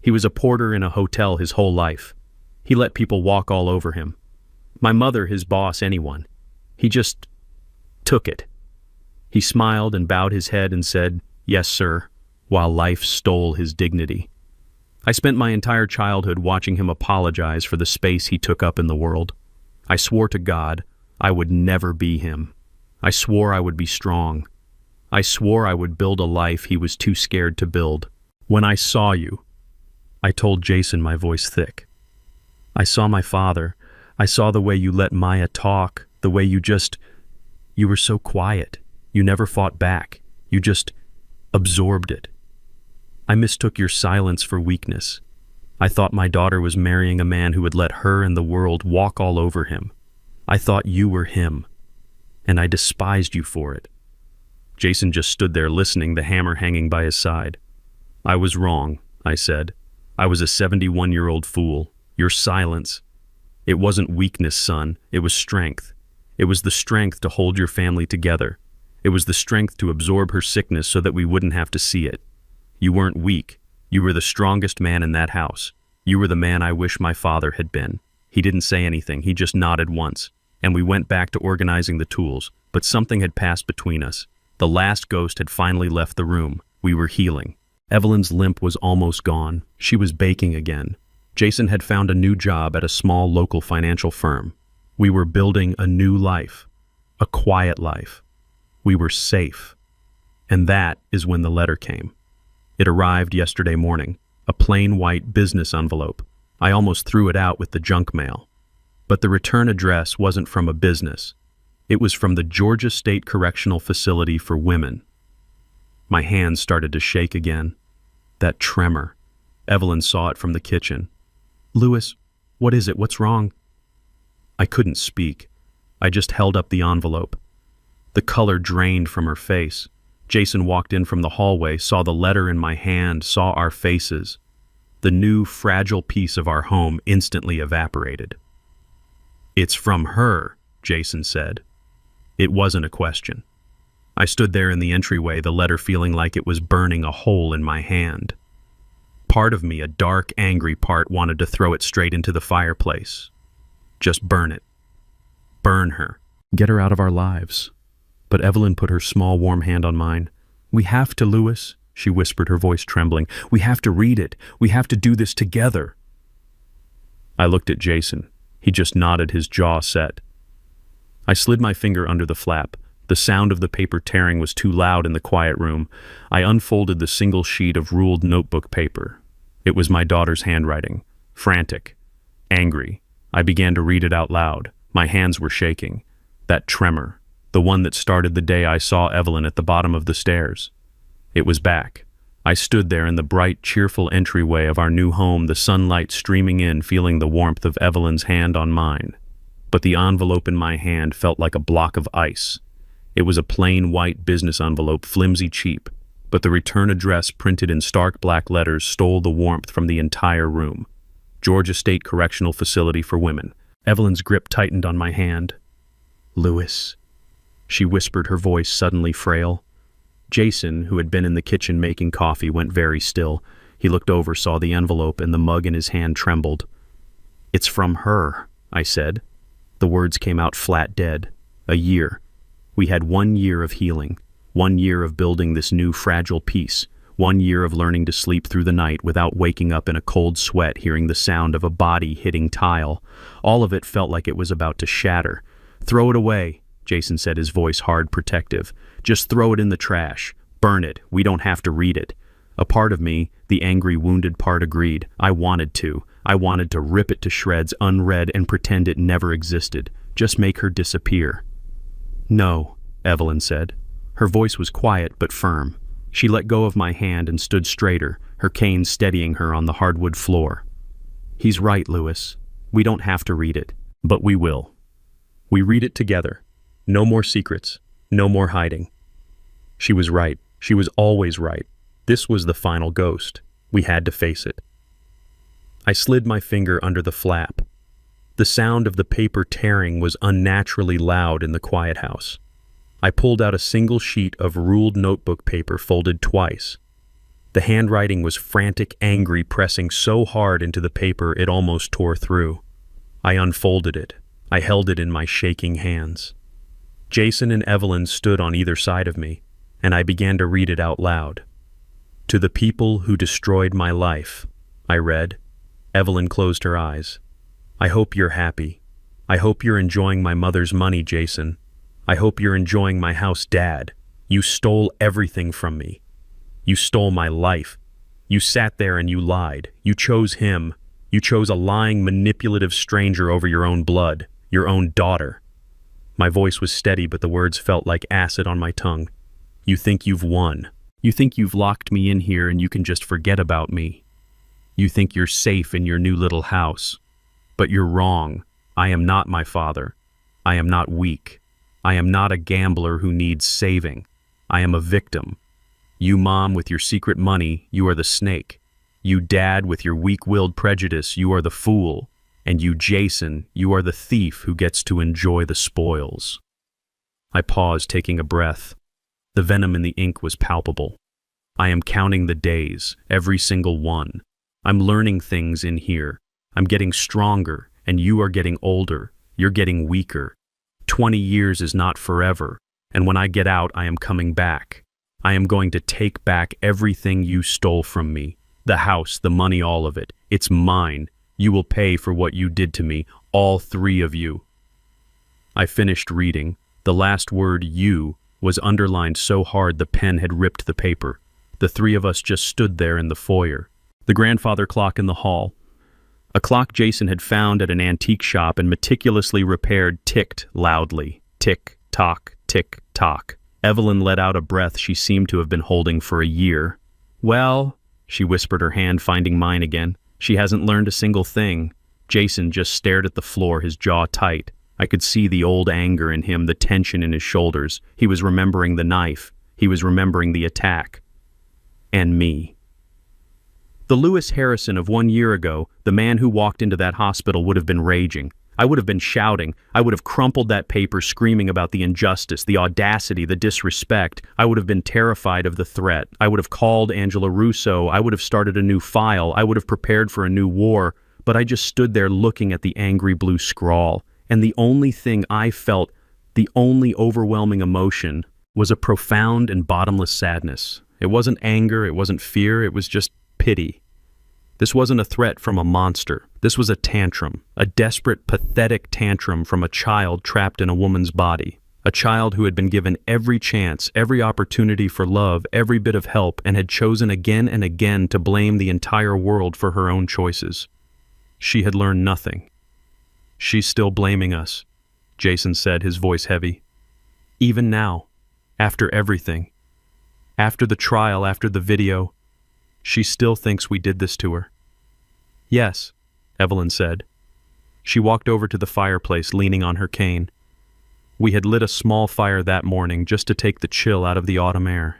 He was a porter in a hotel his whole life. He let people walk all over him. My mother, his boss, anyone. He just took it. He smiled and bowed his head and said, "Yes, sir," while life stole his dignity. I spent my entire childhood watching him apologize for the space he took up in the world. I swore to God I would never be him. I swore I would be strong. I swore I would build a life he was too scared to build. "When I saw you," I told Jason, my voice thick. "I saw my father. I saw the way you let Maya talk, the way you were so quiet. You never fought back. You just absorbed it. I mistook your silence for weakness. I thought my daughter was marrying a man who would let her and the world walk all over him. I thought you were him, and I despised you for it." Jason just stood there listening, the hammer hanging by his side. "I was wrong," I said. "I was a 71-year-old fool. Your silence. It wasn't weakness, son. It was strength. It was the strength to hold your family together. It was the strength to absorb her sickness so that we wouldn't have to see it. You weren't weak. You were the strongest man in that house. You were the man I wish my father had been." He didn't say anything. He just nodded once, and we went back to organizing the tools. But something had passed between us. The last ghost had finally left the room. We were healing. Evelyn's limp was almost gone. She was baking again. Jason had found a new job at a small local financial firm. We were building a new life, a quiet life. We were safe. And that is when the letter came. It arrived yesterday morning, a plain white business envelope. I almost threw it out with the junk mail. But the return address wasn't from a business. It was from the Georgia State Correctional Facility for Women. My hands started to shake again. That tremor. Evelyn saw it from the kitchen. "Louis, what is it? What's wrong?" I couldn't speak. I just held up the envelope. The color drained from her face. Jason walked in from the hallway, saw the letter in my hand, saw our faces. The new, fragile piece of our home instantly evaporated. "It's from her," Jason said. It wasn't a question. I stood there in the entryway, the letter feeling like it was burning a hole in my hand. Part of me, a dark, angry part, wanted to throw it straight into the fireplace. Just burn it. Burn her. Get her out of our lives. But Evelyn put her small, warm hand on mine. "We have to, Louis," she whispered, her voice trembling. "We have to read it. We have to do this together." I looked at Jason. He just nodded, his jaw set. I slid my finger under the flap. The sound of the paper tearing was too loud in the quiet room. I unfolded the single sheet of ruled notebook paper. It was my daughter's handwriting. Frantic. Angry. I began to read it out loud. My hands were shaking. That tremor. The one that started the day I saw Evelyn at the bottom of the stairs. It was back. I stood there in the bright, cheerful entryway of our new home, the sunlight streaming in, feeling the warmth of Evelyn's hand on mine. But the envelope in my hand felt like a block of ice. It was a plain white business envelope, flimsy, cheap, but the return address printed in stark black letters stole the warmth from the entire room. Georgia State Correctional Facility for Women. Evelyn's grip tightened on my hand. "Louis," she whispered, her voice suddenly frail. Jason, who had been in the kitchen making coffee, went very still. He looked over, saw the envelope, and the mug in his hand trembled. "It's from her," I said. The words came out flat dead. A year. We had 1 year of healing, 1 year of building this new fragile piece, 1 year of learning to sleep through the night without waking up in a cold sweat hearing the sound of a body hitting tile. All of it felt like it was about to shatter. "Throw it away," Jason said, his voice hard, protective. "Just throw it in the trash. Burn it. We don't have to read it." A part of me, the angry, wounded part, agreed. I wanted to. I wanted to rip it to shreds, unread, and pretend it never existed. Just make her disappear. "No," Evelyn said. Her voice was quiet but firm. She let go of my hand and stood straighter, her cane steadying her on the hardwood floor. "He's right, Louis. We don't have to read it, but we will. We read it together. No more secrets. No more hiding." She was right. She was always right. This was the final ghost. We had to face it. I slid my finger under the flap. The sound of the paper tearing was unnaturally loud in the quiet house. I pulled out a single sheet of ruled notebook paper folded twice. The handwriting was frantic, angry, pressing so hard into the paper it almost tore through. I unfolded it. I held it in my shaking hands. Jason and Evelyn stood on either side of me, and I began to read it out loud. "To the people who destroyed my life," I read. Evelyn closed her eyes. "I hope you're happy. I hope you're enjoying my mother's money, Jason. I hope you're enjoying my house, Dad. You stole everything from me. You stole my life. You sat there and you lied. You chose him. You chose a lying, manipulative stranger over your own blood, your own daughter." My voice was steady, but the words felt like acid on my tongue. "You think you've won. You think you've locked me in here and you can just forget about me. You think you're safe in your new little house. But you're wrong. I am not my father. I am not weak. I am not a gambler who needs saving. I am a victim. You, Mom, with your secret money, you are the snake. You, Dad, with your weak-willed prejudice, you are the fool. And you, Jason, you are the thief who gets to enjoy the spoils." I paused, taking a breath. The venom in the ink was palpable. I am counting the days, every single one. I'm learning things in here. I'm getting stronger, and you are getting older. You're getting weaker. 20 years is not forever, and when I get out, I am coming back. I am going to take back everything you stole from me. The house, the money, all of it. It's mine. You will pay for what you did to me, all three of you. I finished reading. The last word, "you," was underlined so hard the pen had ripped the paper. The three of us just stood there in the foyer. The grandfather clock in the hall, a clock Jason had found at an antique shop and meticulously repaired, ticked loudly. Tick, tock, tick, tock. Evelyn let out a breath she seemed to have been holding for a year. Well, she whispered, her hand finding mine again. She hasn't learned a single thing. Jason just stared at the floor, his jaw tight. I could see the old anger in him, the tension in his shoulders. He was remembering the knife. He was remembering the attack. And me. The Lewis Harrison of 1 year ago, the man who walked into that hospital, would have been raging. I would have been shouting. I would have crumpled that paper, screaming about the injustice, the audacity, the disrespect. I would have been terrified of the threat. I would have called Angela Russo. I would have started a new file. I would have prepared for a new war. But I just stood there looking at the angry blue scrawl. And the only thing I felt, the only overwhelming emotion, was a profound and bottomless sadness. It wasn't anger. It wasn't fear. It was just pity. This wasn't a threat from a monster. This was a tantrum, a desperate, pathetic tantrum from a child trapped in a woman's body, a child who had been given every chance, every opportunity for love, every bit of help, and had chosen again and again to blame the entire world for her own choices. She had learned nothing. She's still blaming us, Jason said, his voice heavy. Even now, after everything, after the trial, after the video, she still thinks we did this to her. Yes, Evelyn said. She walked over to the fireplace, leaning on her cane. We had lit a small fire that morning just to take the chill out of the autumn air.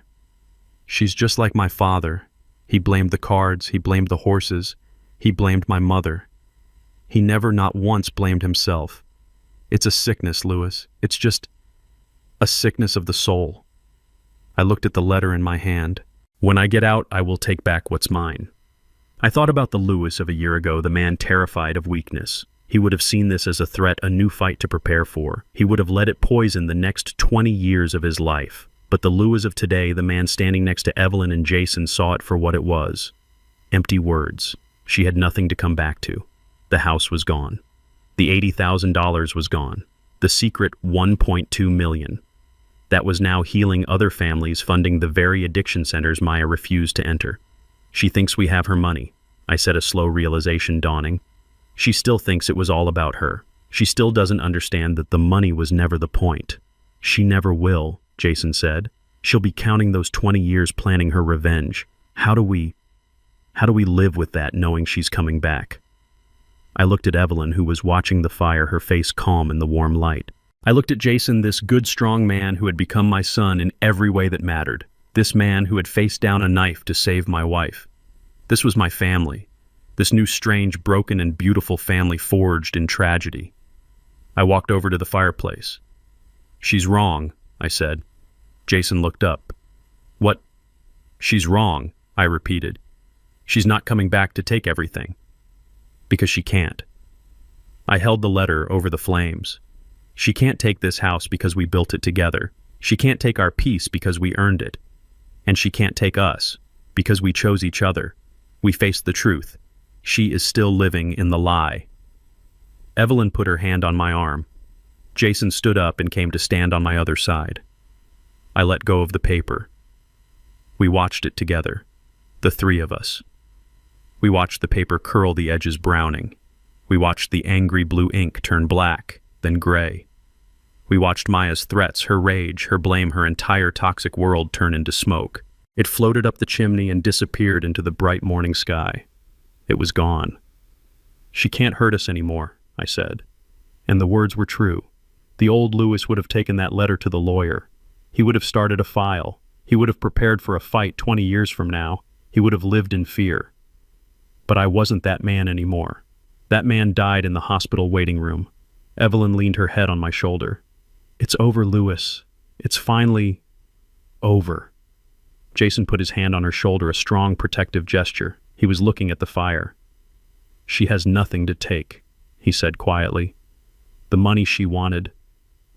She's just like my father. He blamed the cards, he blamed the horses, he blamed my mother. He never, not once, blamed himself. It's a sickness, Lewis. It's just a sickness of the soul. I looked at the letter in my hand. When I get out, I will take back what's mine. I thought about the Lewis of a year ago, the man terrified of weakness. He would have seen this as a threat, a new fight to prepare for. He would have let it poison the next 20 years of his life. But the Lewis of today, the man standing next to Evelyn and Jason, saw it for what it was. Empty words. She had nothing to come back to. The house was gone. The $80,000 was gone. The secret $1.2 million. That was now healing other families, funding the very addiction centers Maya refused to enter. She thinks we have her money, I said, a slow realization dawning. She still thinks it was all about her. She still doesn't understand that the money was never the point. She never will, Jason said. She'll be counting those 20 years planning her revenge. How do we live with that, knowing she's coming back? I looked at Evelyn, who was watching the fire, her face calm in the warm light. I looked at Jason, this good, strong man who had become my son in every way that mattered. This man who had faced down a knife to save my wife. This was my family. This new, strange, broken, and beautiful family forged in tragedy. I walked over to the fireplace. She's wrong, I said. Jason looked up. What? She's wrong, I repeated. She's not coming back to take everything. Because she can't. I held the letter over the flames. She can't take this house because we built it together. She can't take our peace because we earned it. And she can't take us because we chose each other. We faced the truth. She is still living in the lie. Evelyn put her hand on my arm. Jason stood up and came to stand on my other side. I let go of the paper. We watched it together, the three of us. We watched the paper curl, the edges browning. We watched the angry blue ink turn black, then gray. We watched Maya's threats, her rage, her blame, her entire toxic world turn into smoke. It floated up the chimney and disappeared into the bright morning sky. It was gone. She can't hurt us anymore, I said. And the words were true. The old Lewis would have taken that letter to the lawyer. He would have started a file. He would have prepared for a fight 20 years from now. He would have lived in fear. But I wasn't that man anymore. That man died in the hospital waiting room. Evelyn leaned her head on my shoulder. It's over, Lewis. It's finally over. Jason put his hand on her shoulder, a strong, protective gesture. He was looking at the fire. She has nothing to take, he said quietly. The money she wanted,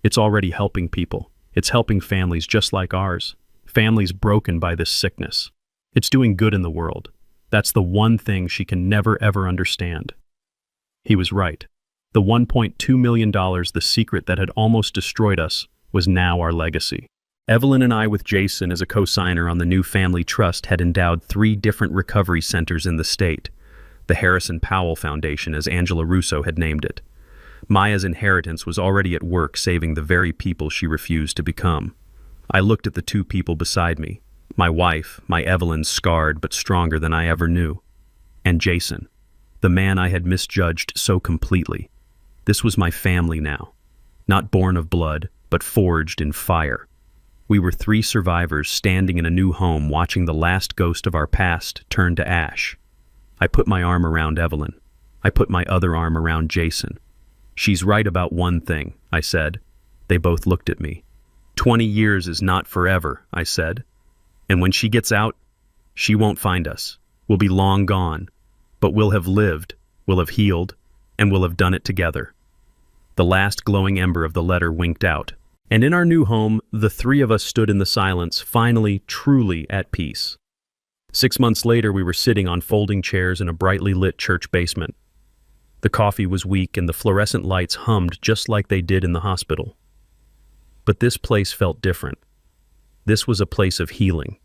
it's already helping people. It's helping families just like ours. Families broken by this sickness. It's doing good in the world. That's the one thing she can never ever understand. He was right. The $1.2 million, the secret that had almost destroyed us, was now our legacy. Evelyn and I, with Jason as a co-signer on the new family trust, had endowed 3 different recovery centers in the state. The Harrison Powell Foundation, as Angela Russo had named it. Maya's inheritance was already at work saving the very people she refused to become. I looked at the 2 people beside me. My wife, my Evelyn, scarred but stronger than I ever knew. And Jason, the man I had misjudged so completely. This was my family now. Not born of blood, but forged in fire. We were 3 survivors standing in a new home, watching the last ghost of our past turn to ash. I put my arm around Evelyn. I put my other arm around Jason. "She's right about one thing," I said. They both looked at me. 20 years is not forever, I said. And when she gets out, she won't find us. We'll be long gone. But we'll have lived, we'll have healed, and we'll have done it together. The last glowing ember of the letter winked out. And in our new home, the 3 of us stood in the silence, finally, truly at peace. 6 months later, we were sitting on folding chairs in a brightly lit church basement. The coffee was weak and the fluorescent lights hummed just like they did in the hospital. But this place felt different. This was a place of healing.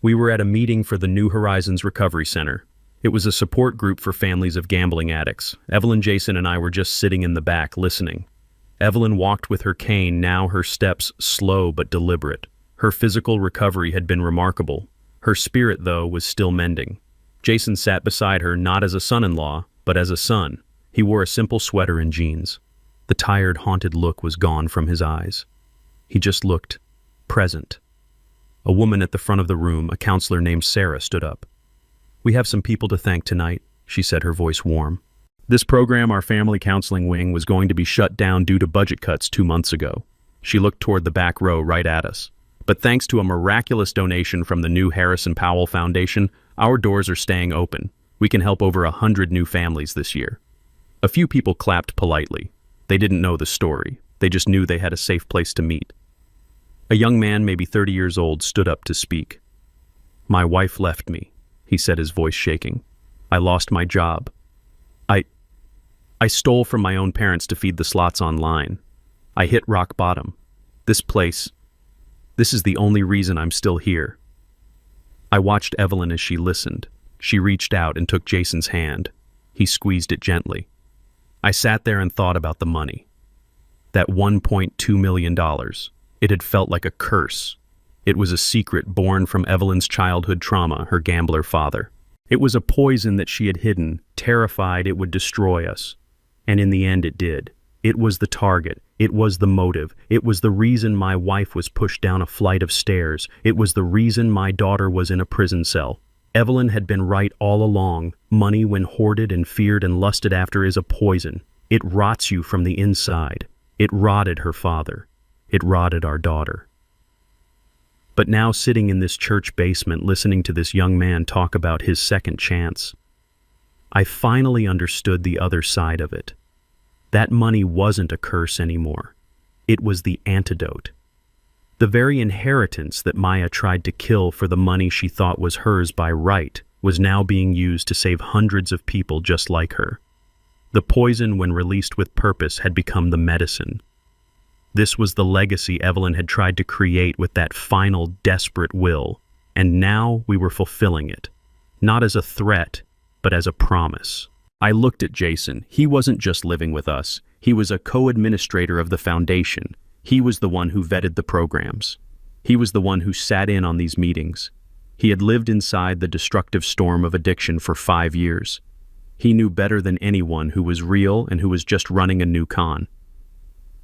We were at a meeting for the New Horizons Recovery Center. It was a support group for families of gambling addicts. Evelyn, Jason, and I were just sitting in the back, listening. Evelyn walked with her cane, now her steps slow but deliberate. Her physical recovery had been remarkable. Her spirit, though, was still mending. Jason sat beside her, not as a son-in-law, but as a son. He wore a simple sweater and jeans. The tired, haunted look was gone from his eyes. He just looked present. A woman at the front of the room, a counselor named Sarah, stood up. "We have some people to thank tonight," she said, her voice warm. "This program, our family counseling wing, was going to be shut down due to budget cuts 2 months ago." She looked toward the back row right at us. "But thanks to a miraculous donation from the new Harrison Powell Foundation, our doors are staying open. We can help over 100 new families this year." A few people clapped politely. They didn't know the story. They just knew they had a safe place to meet. A young man, maybe 30 years old, stood up to speak. "My wife left me," he said, his voice shaking. "I lost my job. I stole from my own parents to feed the slots online. I hit rock bottom. This is the only reason I'm still here." I watched Evelyn as she listened. She reached out and took Jason's hand. He squeezed it gently. I sat there and thought about the money. That $1.2 million. It had felt like a curse. It was a secret born from Evelyn's childhood trauma, her gambler father. It was a poison that she had hidden, terrified it would destroy us. And in the end it did. It was the target. It was the motive. It was the reason my wife was pushed down a flight of stairs. It was the reason my daughter was in a prison cell. Evelyn had been right all along. Money, when hoarded and feared and lusted after, is a poison. It rots you from the inside. It rotted her father. It rotted our daughter. But now, sitting in this church basement, listening to this young man talk about his second chance, I finally understood the other side of it. That money wasn't a curse anymore. It was the antidote. The very inheritance that Maya tried to kill for the money she thought was hers by right was now being used to save hundreds of people just like her. The poison, when released with purpose, had become the medicine. This was the legacy Evelyn had tried to create with that final, desperate will, and now we were fulfilling it, not as a threat, but as a promise. I looked at Jason. He wasn't just living with us. He was a co-administrator of the foundation. He was the one who vetted the programs. He was the one who sat in on these meetings. He had lived inside the destructive storm of addiction for 5 years. He knew better than anyone who was real and who was just running a new con.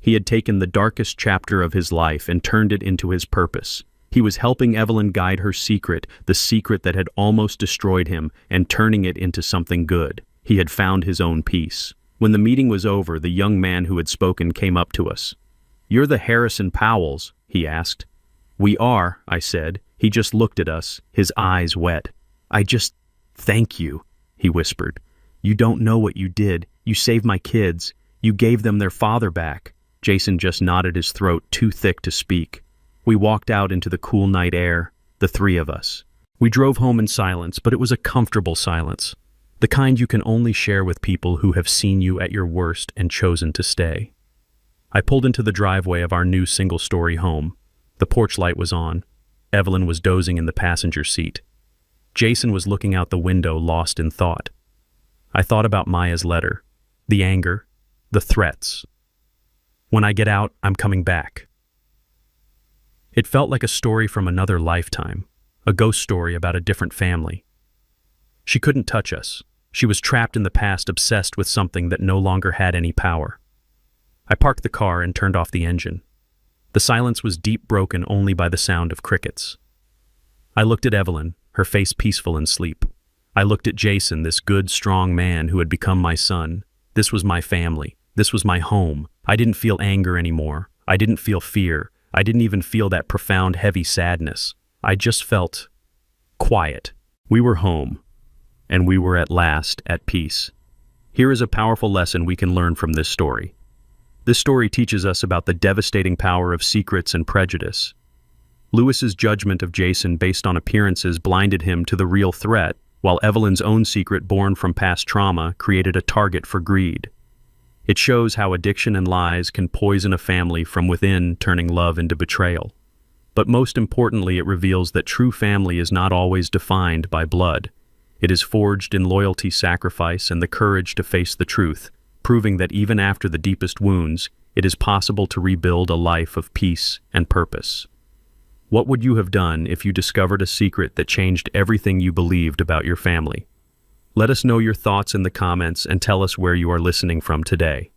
He had taken the darkest chapter of his life and turned it into his purpose. He was helping Evelyn guide her secret, the secret that had almost destroyed him, and turning it into something good. He had found his own peace. When the meeting was over, the young man who had spoken came up to us. "You're the Harrison Powells?" he asked. "We are," I said. He just looked at us, his eyes wet. "Thank you," he whispered. "You don't know what you did. You saved my kids. You gave them their father back." Jason just nodded, his throat too thick to speak. We walked out into the cool night air, the 3 of us. We drove home in silence, but it was a comfortable silence. The kind you can only share with people who have seen you at your worst and chosen to stay. I pulled into the driveway of our new single-story home. The porch light was on. Evelyn was dozing in the passenger seat. Jason was looking out the window, lost in thought. I thought about Maya's letter, the anger, the threats. When I get out, I'm coming back. It felt like a story from another lifetime, a ghost story about a different family. She couldn't touch us. She was trapped in the past, obsessed with something that no longer had any power. I parked the car and turned off the engine. The silence was deep, broken only by the sound of crickets. I looked at Evelyn, her face peaceful in sleep. I looked at Jason, this good, strong man who had become my son. This was my family. This was my home. I didn't feel anger anymore. I didn't feel fear. I didn't even feel that profound, heavy sadness. I just felt quiet. We were home, and we were at last at peace. Here is a powerful lesson we can learn from this story. This story teaches us about the devastating power of secrets and prejudice. Lewis's judgment of Jason based on appearances blinded him to the real threat, while Evelyn's own secret born from past trauma created a target for greed. It shows how addiction and lies can poison a family from within, turning love into betrayal. But most importantly, it reveals that true family is not always defined by blood. It is forged in loyalty, sacrifice, and the courage to face the truth, proving that even after the deepest wounds, it is possible to rebuild a life of peace and purpose. What would you have done if you discovered a secret that changed everything you believed about your family? Let us know your thoughts in the comments and tell us where you are listening from today.